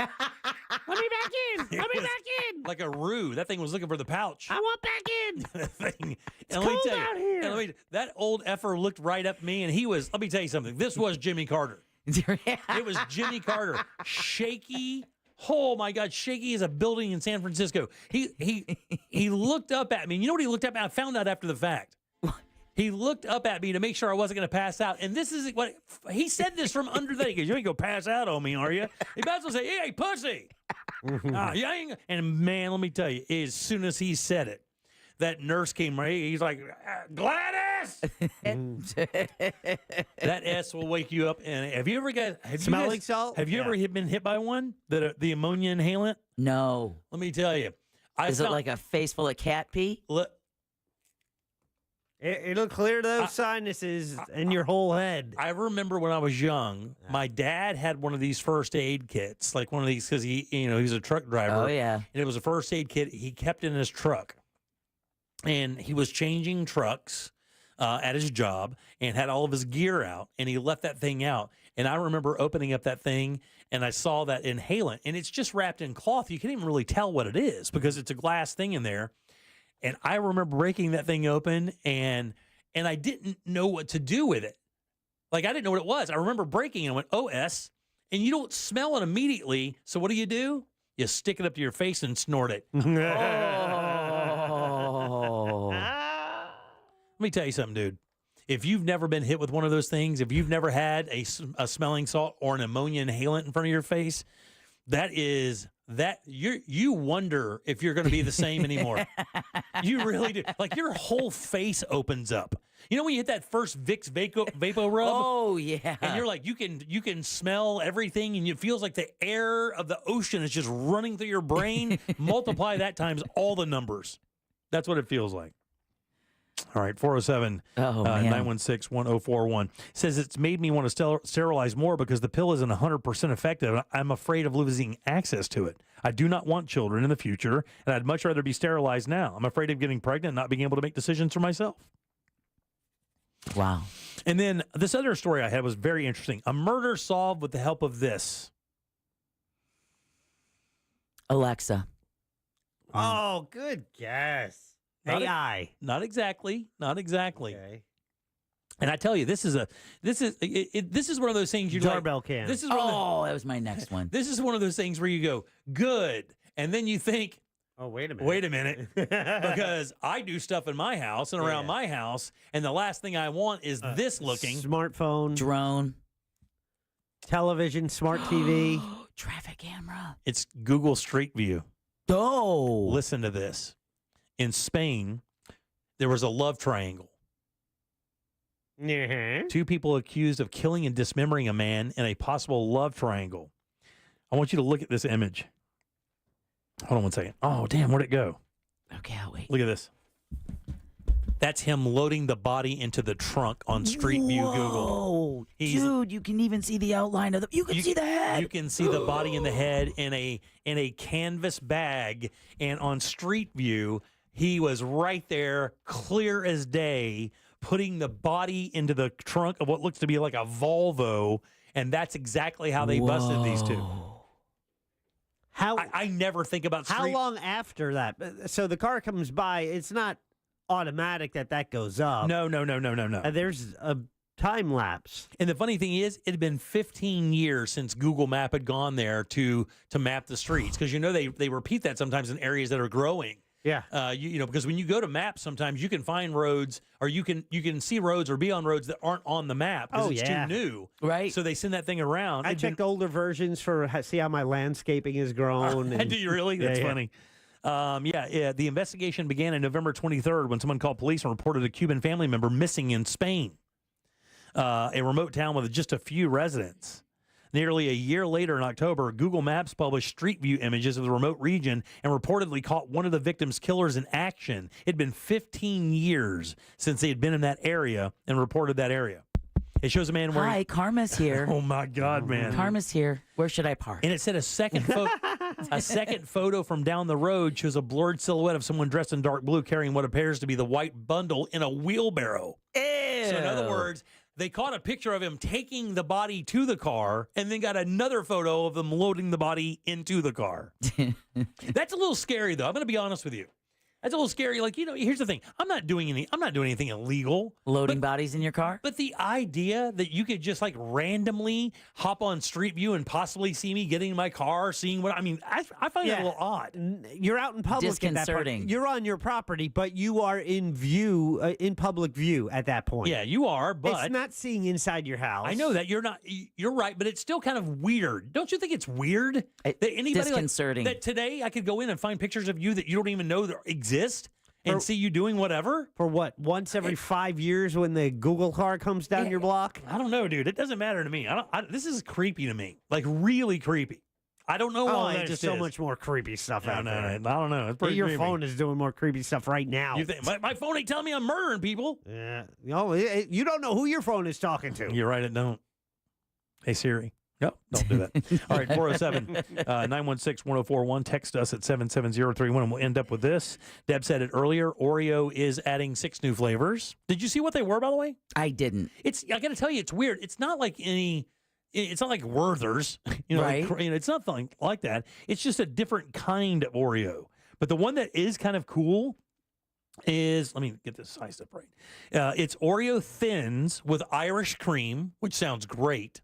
Let me back in. Let me back in. Like a roo. That thing was looking for the pouch. I want back in. That thing. It's cold out here. And that old effer looked right at me, and he was, let me tell you something. This was Jimmy Carter. It was Jimmy Carter. Shaky. Oh, my God. Shaky as a building in San Francisco. He looked up at me. You know what he looked up at? I found out after the fact. He looked up at me to make sure I wasn't going to pass out. And this is what he said this from under there. He goes, you ain't going to pass out on me, are you? He might as well say, hey, pussy. You ain't. And man, let me tell you, as soon as he said it, that nurse came right. He's like, Gladys. That S will wake you up. And have you ever smelling salt? Have you ever been hit by one? The ammonia inhalant? No. Let me tell you. Is it like a face full of cat pee? It'll clear those sinuses in your whole head. I remember when I was young, my dad had one of these first aid kits, like one of these, because he was a truck driver. Oh, yeah. And it was a first aid kit he kept in his truck. And he was changing trucks at his job and had all of his gear out, and he left that thing out. And I remember opening up that thing, and I saw that inhalant, and it's just wrapped in cloth. You can't even really tell what it is because it's a glass thing in there. And I remember breaking that thing open, and I didn't know what to do with it. Like, I didn't know what it was. I remember breaking it and went, OS, and you don't smell it immediately. So what do? You stick it up to your face and snort it. Let me tell you something, dude. If you've never been hit with one of those things, if you've never had a smelling salt or an ammonia inhalant in front of your face, you wonder if you're going to be the same anymore. You really do. Like, your whole face opens up. You know when you hit that first Vicks Vapo Rub? Oh, yeah. And you're like, you can smell everything, and it feels like the air of the ocean is just running through your brain. Multiply that times all the numbers. That's what it feels like. All right, 407-916-1041. Says it's made me want to sterilize more because the pill isn't 100% effective. I'm afraid of losing access to it. I do not want children in the future, and I'd much rather be sterilized now. I'm afraid of getting pregnant and not being able to make decisions for myself. Wow. And then this other story I had was very interesting. A murder solved with the help of this. Alexa. Oh, good guess. AI. Not exactly. Not exactly. Okay. And I tell you, this is one of those things you Doorbell like, cam. This is that was my next one. This is one of those things where you go good, and then you think, oh, wait a minute. Wait a minute, because I do stuff in my house and around my house, and the last thing I want is this looking smartphone, drone, television, smart TV, traffic camera. It's Google Street View. Oh, listen to this. In Spain, there was a love triangle. Two people accused of killing and dismembering a man in a possible love triangle. I want you to look at this image. Hold on one second. Oh, damn, where'd it go? Okay, I'll wait. Look at this. That's him loading the body into the trunk on Street View Google. Dude, you can even see the outline of the. You can see the head. You can see the body and the head in a canvas bag, and on Street View, he was right there, clear as day, putting the body into the trunk of what looks to be like a Volvo, and that's exactly how they busted these two. How I never think about how long after that? So the car comes by. It's not automatic that goes up. No. There's a time lapse. And the funny thing is, it had been 15 years since Google Map had gone there to map the streets, because they repeat that sometimes in areas that are growing. Yeah. You know, because when you go to maps, sometimes you can find roads, or you can see roads or be on roads that aren't on the map because it's too new. Right. So they send that thing around. I checked older versions for see how my landscaping has grown. Do you really? That's funny. The investigation began on November 23rd when someone called police and reported a Cuban family member missing in Spain, a remote town with just a few residents. Nearly a year later in October, Google Maps published Street View images of the remote region and reportedly caught one of the victim's killers in action. It had been 15 years since they had been in that area and reported that area. It shows a man wearing... Hi, Karma's here. Oh, my God, man. Karma's here. Where should I park? And it said a second photo from down the road shows a blurred silhouette of someone dressed in dark blue carrying what appears to be the white bundle in a wheelbarrow. Ew. So in other words, they caught a picture of him taking the body to the car and then got another photo of them loading the body into the car. That's a little scary, though. I'm going to be honest with you. That's a little scary. Like, here's the thing. I'm not doing anything illegal. Loading bodies in your car? But the idea that you could just randomly hop on Street View and possibly see me getting in my car, seeing I find that a little odd. You're out in public. Disconcerting. You're on your property, but you are in view, in public view at that point. Yeah, you are, but it's not seeing inside your house. I know that you're not. You're right, but it's still kind of weird. Don't you think it's weird that anybody disconcerting that today I could go in and find pictures of you that you don't even know that exist and see you doing whatever? For what? Once every 5 years when the Google car comes down your block? I don't know, dude. It doesn't matter to me. This is creepy to me. Like, really creepy. I don't know why. There's just so much more creepy stuff out there. I don't know. It's pretty Your creepy. phone is doing more creepy stuff right now. You think my phone ain't telling me I'm murdering people? Yeah. You don't know who your phone is talking to. You're right, it don't. Hey, Siri. No, don't do that. All right, 407-916-1041. Text us at 77031, and we'll end up with this. Deb said it earlier. Oreo is adding 6 new flavors. Did you see what they were, by the way? I didn't. I got to tell you, it's weird. It's not like it's not like Werther's. Right. It's nothing like that. It's just a different kind of Oreo. But the one that is kind of cool is, let me get this sized up right. It's Oreo Thins with Irish cream, which sounds great.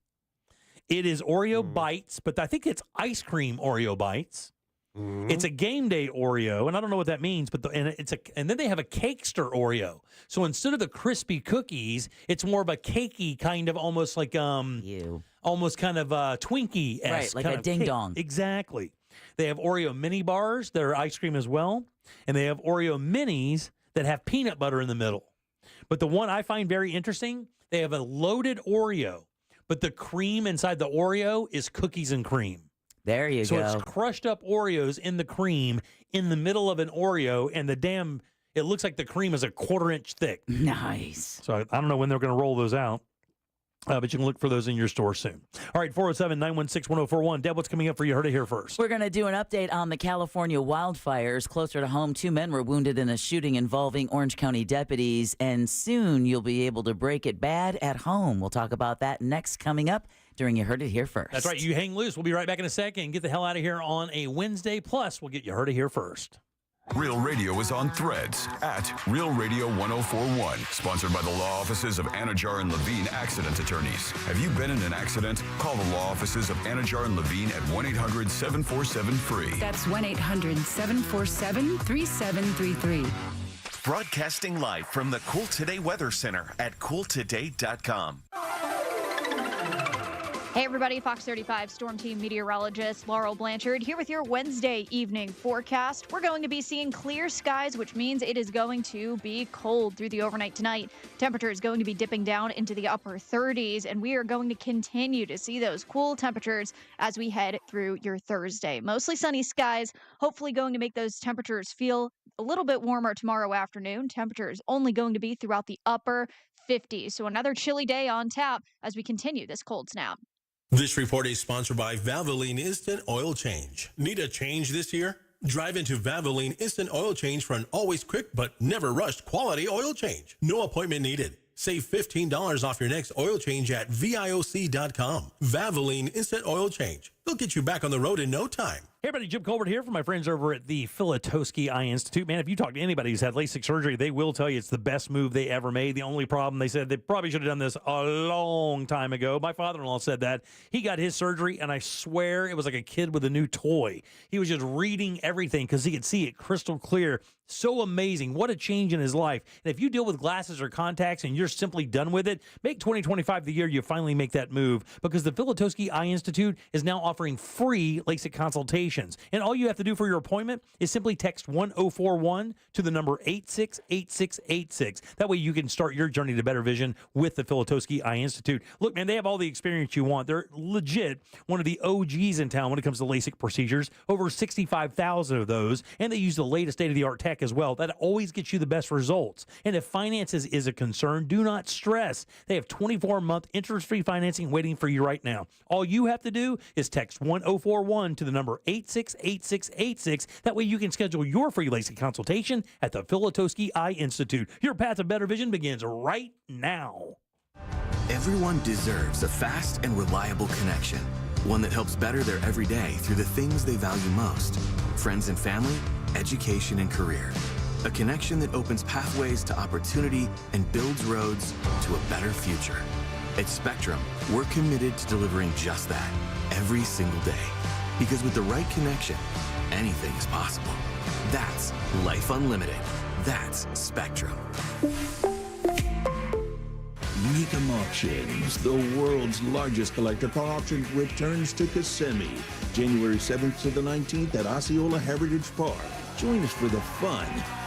It is Oreo Bites, but I think it's ice cream Oreo Bites. It's a game day Oreo, and I don't know what that means, but and then they have a Cakester Oreo. So instead of the crispy cookies, it's more of a cakey kind of almost like almost kind of Twinkie-esque, right? Like a ding dong. Exactly. They have Oreo mini bars that are ice cream as well, and they have Oreo minis that have peanut butter in the middle. But the one I find very interesting, they have a loaded Oreo, but the cream inside the Oreo is cookies and cream. There you go. So it's crushed up Oreos in the cream in the middle of an Oreo, and it looks like the cream is a 1/4 inch thick. Nice. So I don't know when they're going to roll those out. But you can look for those in your store soon. All right, 407-916-1041. Deb, what's coming up for you? Heard it here first. We're going to do an update on the California wildfires. Closer to home, 2 men were wounded in a shooting involving Orange County deputies, and soon you'll be able to break it bad at home. We'll talk about that next coming up during You Heard It Here First. That's right. You hang loose. We'll be right back in a second. Get the hell out of here on a Wednesday. Plus, we'll get You Heard It Here First. Real Radio is on Threads at Real Radio 1041. Sponsored by the law offices of Anajar and Levine Accident Attorneys. Have you been in an accident? Call the law offices of Anajar and Levine at 1-800-747-FREE. That's 1-800-747-3733. Broadcasting live from the Cool Today Weather Center at cooltoday.com. Hey everybody, Fox 35 Storm Team meteorologist Laurel Blanchard here with your Wednesday evening forecast. We're going to be seeing clear skies, which means it is going to be cold through the overnight tonight. Temperature is going to be dipping down into the upper 30s, and we are going to continue to see those cool temperatures as we head through your Thursday. Mostly sunny skies, hopefully going to make those temperatures feel a little bit warmer tomorrow afternoon. Temperature is only going to be throughout the upper 50s, so another chilly day on tap as we continue this cold snap. This report is sponsored by Valvoline Instant Oil Change. Need a change this year? Drive into Valvoline Instant Oil Change for an always quick but never rushed quality oil change. No appointment needed. Save $15 off your next oil change at VIOC.com. Valvoline Instant Oil Change. They'll get you back on the road in no time. Hey everybody, Jim Colbert here from my friends over at the Filatowski Eye Institute. Man, if you talk to anybody who's had LASIK surgery, they will tell you it's the best move they ever made. The only problem, they said they probably should have done this a long time ago. My father-in-law said that. He got his surgery, and I swear it was like a kid with a new toy. He was just reading everything because he could see it crystal clear. So amazing. What a change in his life. And if you deal with glasses or contacts and you're simply done with it, make 2025 the year you finally make that move, because the Filatowski Eye Institute is now offering free LASIK consultations. And all you have to do for your appointment is simply text 1041 to the number 868686. That way you can start your journey to better vision with the Filatowski Eye Institute. Look, man, they have all the experience you want. They're legit one of the OGs in town when it comes to LASIK procedures. Over 65,000 of those. And they use the latest state-of-the-art tech as well. That always gets you the best results. And if finances is a concern, do not stress. They have 24-month interest-free financing waiting for you right now. All you have to do is text 1041 to the number 868686. That way you can schedule your free LASIK consultation at the Filatowski Eye Institute. Your path to better vision begins right now. Everyone deserves a fast and reliable connection. One that helps better their everyday through the things they value most. Friends and family, education and career. A connection that opens pathways to opportunity and builds roads to a better future. At Spectrum, we're committed to delivering just that every single day. Because with the right connection, anything is possible. That's Life Unlimited. That's Spectrum. Mecum Auctions, the world's largest collector car auction, returns to Kissimmee, January 7th to the 19th at Osceola Heritage Park. Join us for the fun,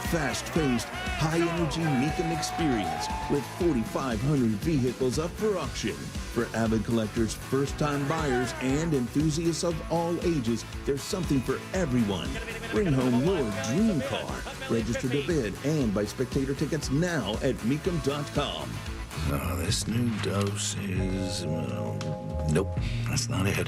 fast-paced, high-energy Mecum experience with 4,500 vehicles up for auction. For avid collectors, first-time buyers, and enthusiasts of all ages, there's something for everyone. Bring home your dream car. Register to bid and buy spectator tickets now at Mecum.com. Oh, this new dose is, well, nope, that's not it.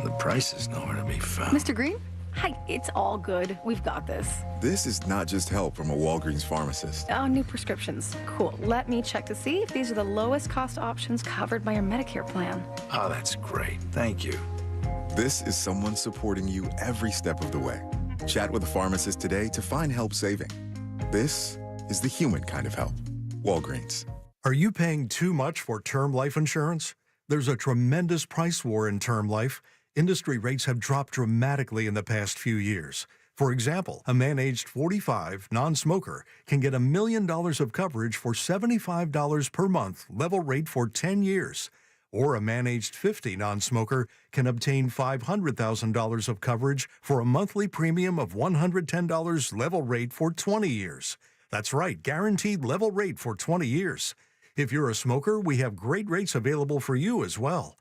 The price is nowhere to be found. Mr. Green? Hi, it's all good. We've got this. This is not just help from a Walgreens pharmacist. Oh, new prescriptions. Cool. Let me check to see if these are the lowest cost options covered by your Medicare plan. Oh, that's great. Thank you. This is someone supporting you every step of the way. Chat with a pharmacist today to find help saving. This is the human kind of help. Walgreens. Are you paying too much for term life insurance? There's a tremendous price war in term life. Industry rates have dropped dramatically in the past few years. For example, a man aged 45, non-smoker, can get $1 million of coverage for $75 per month, level rate for 10 years. Or a man aged 50, non-smoker, can obtain $500,000 of coverage for a monthly premium of $110, level rate for 20 years. That's right, guaranteed level rate for 20 years. If you're a smoker, we have great rates available for you as well.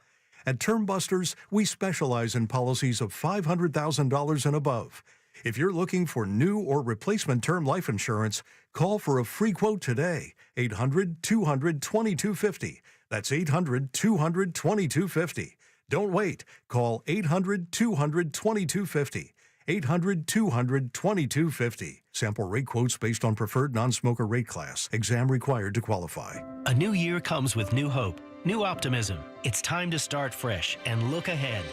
At Term Busters, we specialize in policies of $500,000 and above. If you're looking for new or replacement term life insurance, call for a free quote today, 800-200-2250. That's 800-200-2250. Don't wait. Call 800-200-2250. 800-200-2250. Sample rate quotes based on preferred non-smoker rate class. Exam required to qualify. A new year comes with new hope, new optimism. It's time to start fresh and look ahead.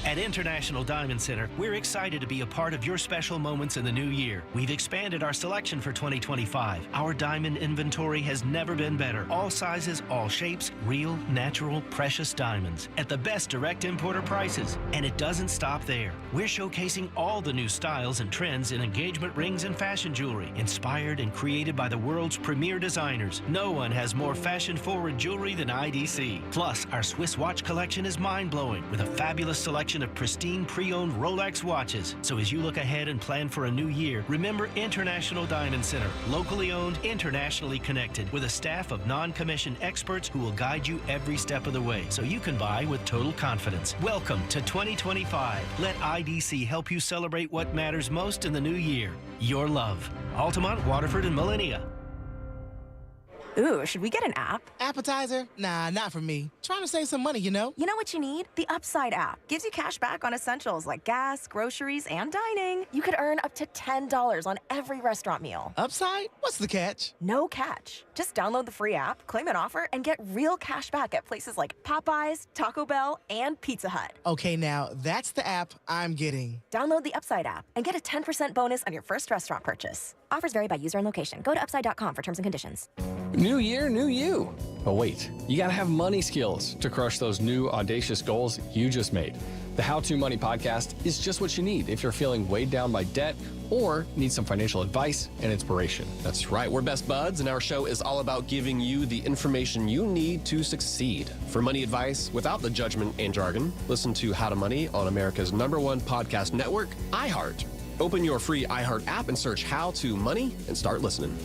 At International Diamond Center, we're excited to be a part of your special moments in the new year. We've expanded our selection for 2025. Our diamond inventory has never been better. All sizes, all shapes, real, natural, precious diamonds at the best direct importer prices. And it doesn't stop there. We're showcasing all the new styles and trends in engagement rings and fashion jewelry, inspired and created by the world's premier designers. No one has more fashion-forward jewelry than IDC. Plus, our Swiss watch collection is mind-blowing with a fabulous selection of pristine pre-owned Rolex watches. So as you look ahead and plan for a new year, remember International Diamond Center, locally owned, internationally connected, with a staff of non-commissioned experts who will guide you every step of the way so you can buy with total confidence. Welcome to 2025. Let IDC help you celebrate what matters most in the new year. Your love. Altamont, Waterford, and Millennia. Ooh, should we get an app? Appetizer? Nah, not for me. Trying to save some money, you know? You know what you need? The Upside app. Gives you cash back on essentials like gas, groceries, and dining. You could earn up to $10 on every restaurant meal. Upside? What's the catch? No catch. Just download the free app, claim an offer, and get real cash back at places like Popeyes, Taco Bell, and Pizza Hut. Okay, now that's the app I'm getting. Download the Upside app and get a 10% bonus on your first restaurant purchase. Offers vary by user and location. Go to upside.com for terms and conditions. New year, new you. But wait, you gotta have money skills to crush those new audacious goals you just made. The How to Money podcast is just what you need if you're feeling weighed down by debt or need some financial advice and inspiration. That's right, we're best buds, and our show is all about giving you the information you need to succeed. For money advice without the judgment and jargon, listen to How to Money on America's #1 podcast network, iHeart. Open your free iHeart app and search How to Money and start listening.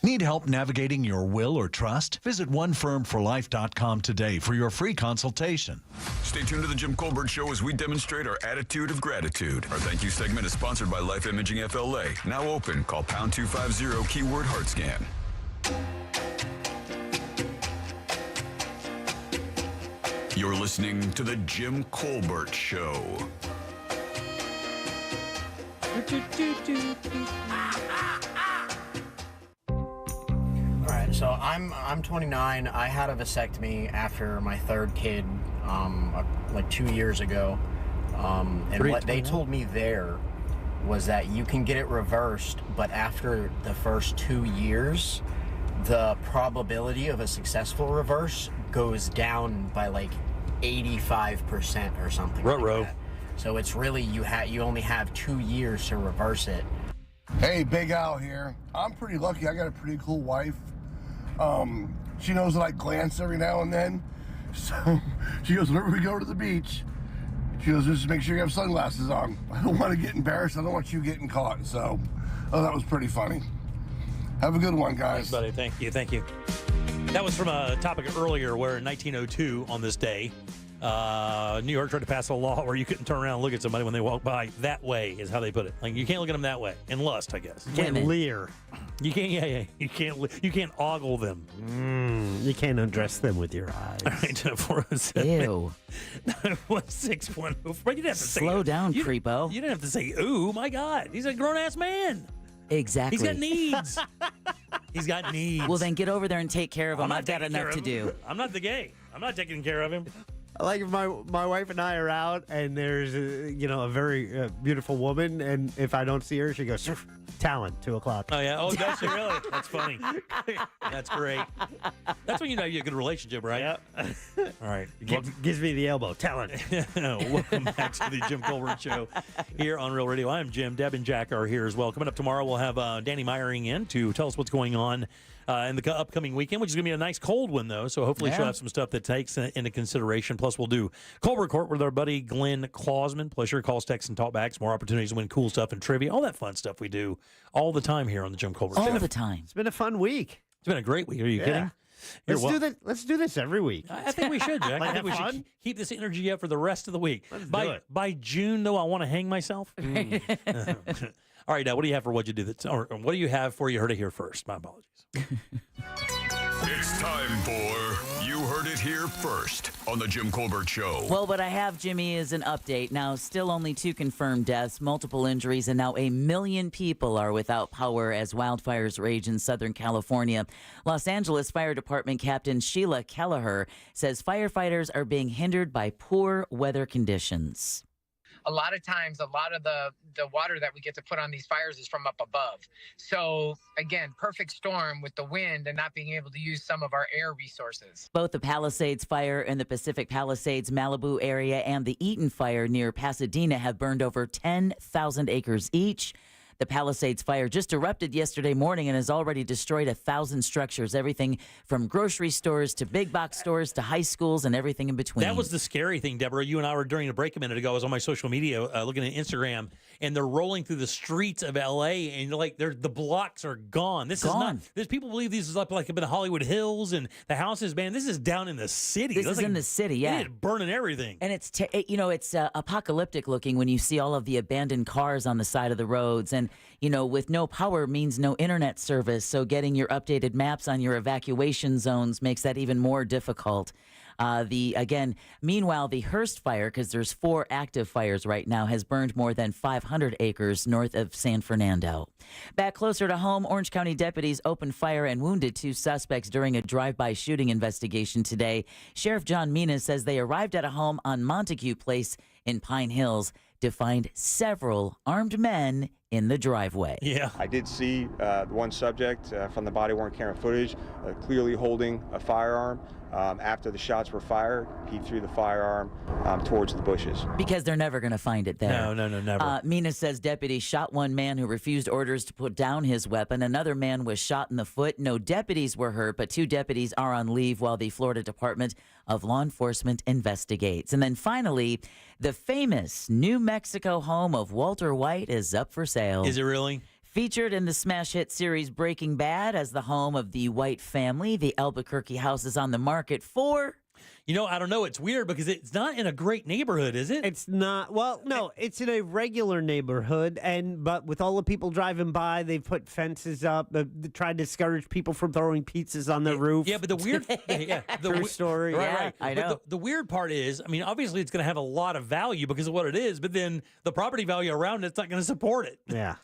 Need help navigating your will or trust? Visit onefirmforlife.com today for your free consultation. Stay tuned to the Jim Colbert Show as we demonstrate our attitude of gratitude. Our thank you segment is sponsored by Life Imaging FLA. Now open. Call pound 250 keyword heart scan. You're listening to the Jim Colbert Show. All right, so I'm 29. I had a vasectomy after my third kid, like 2 years ago. And what they told me there was that you can get it reversed, but after the first 2 years, the probability of a successful reverse goes down by like 85% or something. Like that. So it's really you only have 2 years to reverse it. Hey, Big Al here. I'm pretty lucky. I got a pretty cool wife. She knows that I glance every now and then. So she goes, whenever we go to the beach, she goes, just make sure you have sunglasses on. I don't want to get embarrassed. I don't want you getting caught. So, that was pretty funny. Have a good one, guys. Thanks, buddy. Thank you. Thank you. That was from a topic earlier where in 1902 on this day, New York tried to pass a law where you couldn't turn around and look at somebody when they walk by. That way is how they put it. Like, you can't look at them that way. In lust, I guess. You can't leer. You can't, You can't ogle them. You can't undress them with your eyes. All right, 407. Ew. 916-104. You didn't have to Slow down, creepo. You didn't have to say, ooh, my God. He's a grown-ass man. Exactly. He's got needs. He's got needs. Well, then get over there and take care of him. I've got taking enough care to of do. him. I'm not the gay. I'm not taking care of him. Like if my wife and I are out and there's a very beautiful woman, and if I don't see her, she goes, Talon, 2:00. Oh yeah. Oh, does she really? That's funny. That's great. That's when you know you have a good relationship, right? Yep. All right. Gives me the elbow. Talon. Welcome back to the Jim Colbert Show here on Real Radio. I'm Jim. Deb and Jack are here as well. Coming up tomorrow, we'll have Danny Meyering in to tell us what's going on in the upcoming weekend, which is going to be a nice cold one, though. So hopefully she'll have some stuff that takes into consideration. Plus, we'll do Colbert Court with our buddy Glenn Klausman. Plus, your calls, texts, and talkbacks. More opportunities to win cool stuff and trivia. All that fun stuff we do all the time here on the Jim Colbert Show. All the time. It's been a fun week. It's been a great week. Are you kidding? Let's do this every week. I think we should, Jack. I think we should keep this energy up for the rest of the week. By June, though, I want to hang myself. All right, now, what do you have for what you do? Or what do you have for you heard it here first? My apologies. It's time for You Heard It Here First on The Jim Colbert Show. Well, what I have, Jimmy, is an update. Now, still only 2 confirmed deaths, multiple injuries, and now 1 million people are without power as wildfires rage in Southern California. Los Angeles Fire Department Captain Sheila Kelleher says firefighters are being hindered by poor weather conditions. A lot of times, a lot of the water that we get to put on these fires is from up above. So, again, perfect storm with the wind and not being able to use some of our air resources. Both the Palisades fire in the Pacific Palisades, Malibu area and the Eaton fire near Pasadena have burned over 10,000 acres each. The Palisades fire just erupted yesterday morning and has already destroyed 1,000 structures, everything from grocery stores to big box stores to high schools and everything in between. That was the scary thing, Deborah. You and I were during a break a minute ago. I was on my social media looking at Instagram, and they're rolling through the streets of L.A., and the blocks are gone. This is not. There's people believe this is up in the Hollywood Hills and the houses, man. This is down in the city. This is in the city, yeah. It's burning everything. And it's apocalyptic looking when you see all of the abandoned cars on the side of the roads. And, with no power means no internet service. So getting your updated maps on your evacuation zones makes that even more difficult. Meanwhile, the Hearst fire, because there's 4 active fires right now, has burned more than 500 acres north of San Fernando. Back closer to home, Orange County deputies opened fire and wounded 2 suspects during a drive-by shooting investigation today. Sheriff John Mina says they arrived at a home on Montague Place in Pine Hills to find several armed men in the driveway. Yeah. I did see one subject from the body-worn camera footage clearly holding a firearm. After the shots were fired, he threw the firearm towards the bushes. Because they're never going to find it there. No, never. Mina says deputies shot one man who refused orders to put down his weapon. Another man was shot in the foot. No deputies were hurt, but 2 deputies are on leave while the Florida Department of Law Enforcement investigates. And then finally, the famous New Mexico home of Walter White is up for sale. Is it really? Featured in the smash hit series Breaking Bad as the home of the White family, the Albuquerque house is on the market for... I don't know. It's weird because it's not in a great neighborhood, is it? It's not. Well, no, it's in a regular neighborhood, but with all the people driving by, they've put fences up, tried to discourage people from throwing pizzas on the roof. Yeah, but the weird... True story. Right. I know. But the weird part is, obviously it's going to have a lot of value because of what it is, but then the property value around it's not going to support it. Yeah.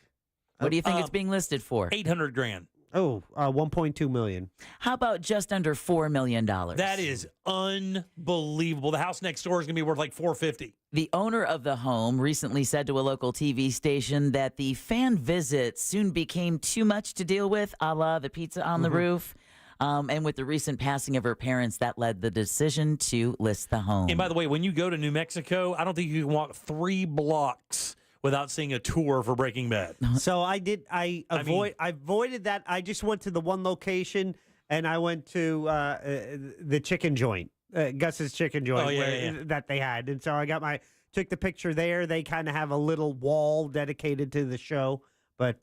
What do you think it's being listed for? $800,000. Oh, $1.2 million. How about just under $4 million? That is unbelievable. The house next door is going to be worth like $450,000. The owner of the home recently said to a local TV station that the fan visits soon became too much to deal with, a la the pizza on the roof. And with the recent passing of her parents, that led the decision to list the home. And by the way, when you go to New Mexico, I don't think you can walk 3 blocks without seeing a tour for Breaking Bad. So I avoided that. I just went to the one location, and I went to the chicken joint, Gus's chicken joint that they had. And so I took the picture there. They kind of have a little wall dedicated to the show.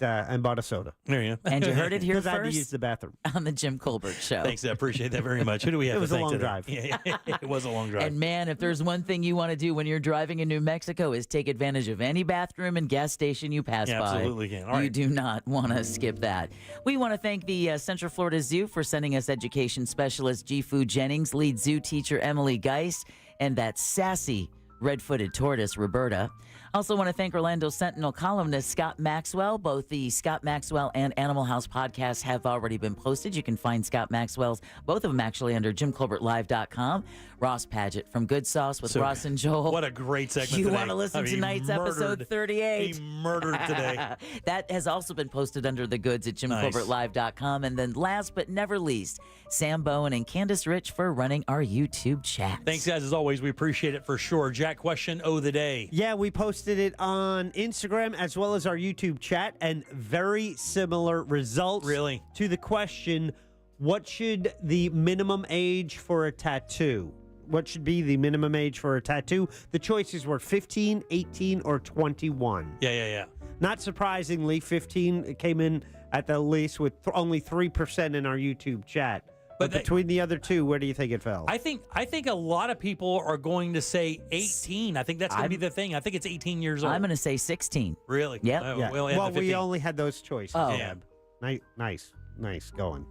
And bought a soda. There you go. And you heard it here first. Because I had to use the bathroom. On the Jim Colbert Show. Thanks, I appreciate that very much. Who do we have It was to a thank long today? drive. Yeah, it was a long drive. And man, if there's one thing you want to do when you're driving in New Mexico is take advantage of any bathroom and gas station you pass by. Absolutely can. All right. You do not want to skip that. We want to thank the Central Florida Zoo for sending us education specialist Gifu Jennings, lead zoo teacher Emily Geist, and that sassy red-footed tortoise Roberta. Also want to thank Orlando Sentinel columnist Scott Maxwell. Both the Scott Maxwell and Animal House podcasts have already been posted. You can find Scott Maxwell's, both of them actually, under JimColbertLive.com. Ross Padgett from Good Sauce with Ross and Joel. What a great segment You today. want to listen to tonight's episode 38. He murdered today. That has also been posted under the goods at JimColbertLive.com. And then last but never least, Sam Bowen and Candace Rich for running our YouTube chat. Thanks, guys, as always. We appreciate it for sure. Jack, question of the day. Yeah, we posted it on Instagram as well as our YouTube chat, and very similar results. Really? To the question, what should the minimum age for a tattoo? What should be the minimum age for a tattoo? The choices were 15, 18, or 21. Yeah. Not surprisingly, 15 came in at the least with only 3% in our YouTube chat. But between the other two, where do you think it fell? I think a lot of people are going to say 18. I think that's going to be the thing. I think it's 18 years old. I'm going to say 16. Really? Yep. Yeah. We only had those choices. Oh. Yeah. Nice going.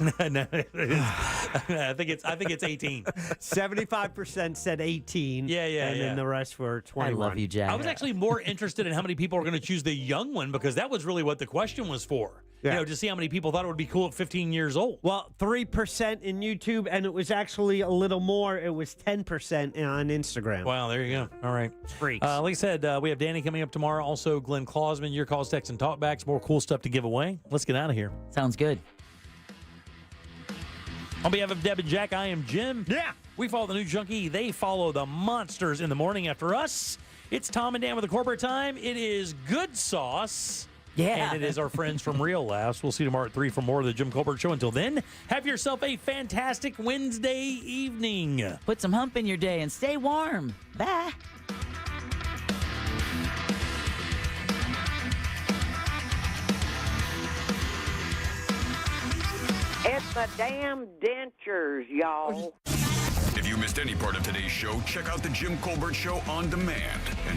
No, I think it's 18. 75% said 18. Yeah, and then the rest were 21. I love you, Jack. I was actually more interested in how many people are going to choose the young one because that was really what the question was for. Yeah. You know, to see how many people thought it would be cool at 15 years old. Well, 3% in YouTube, and it was actually a little more. It was 10% on Instagram. Wow, there you go. All right. Freaks. Like I said, we have Danny coming up tomorrow. Also, Glenn Klausman, your calls, texts, and talkbacks. More cool stuff to give away. Let's get out of here. Sounds good. On behalf of Deb and Jack, I am Jim. Yeah. We follow the News Junkie. They follow the monsters in the morning after us. It's Tom and Dan with the corporate time. It is Good Sauce. Yeah. And it is our friends from Real Laughs. We'll see you tomorrow at 3 for more of the Jim Colbert Show. Until then, have yourself a fantastic Wednesday evening. Put some hump in your day and stay warm. Bye. It's the damn dentures, y'all. If you missed any part of today's show, check out the Jim Colbert Show on demand. And for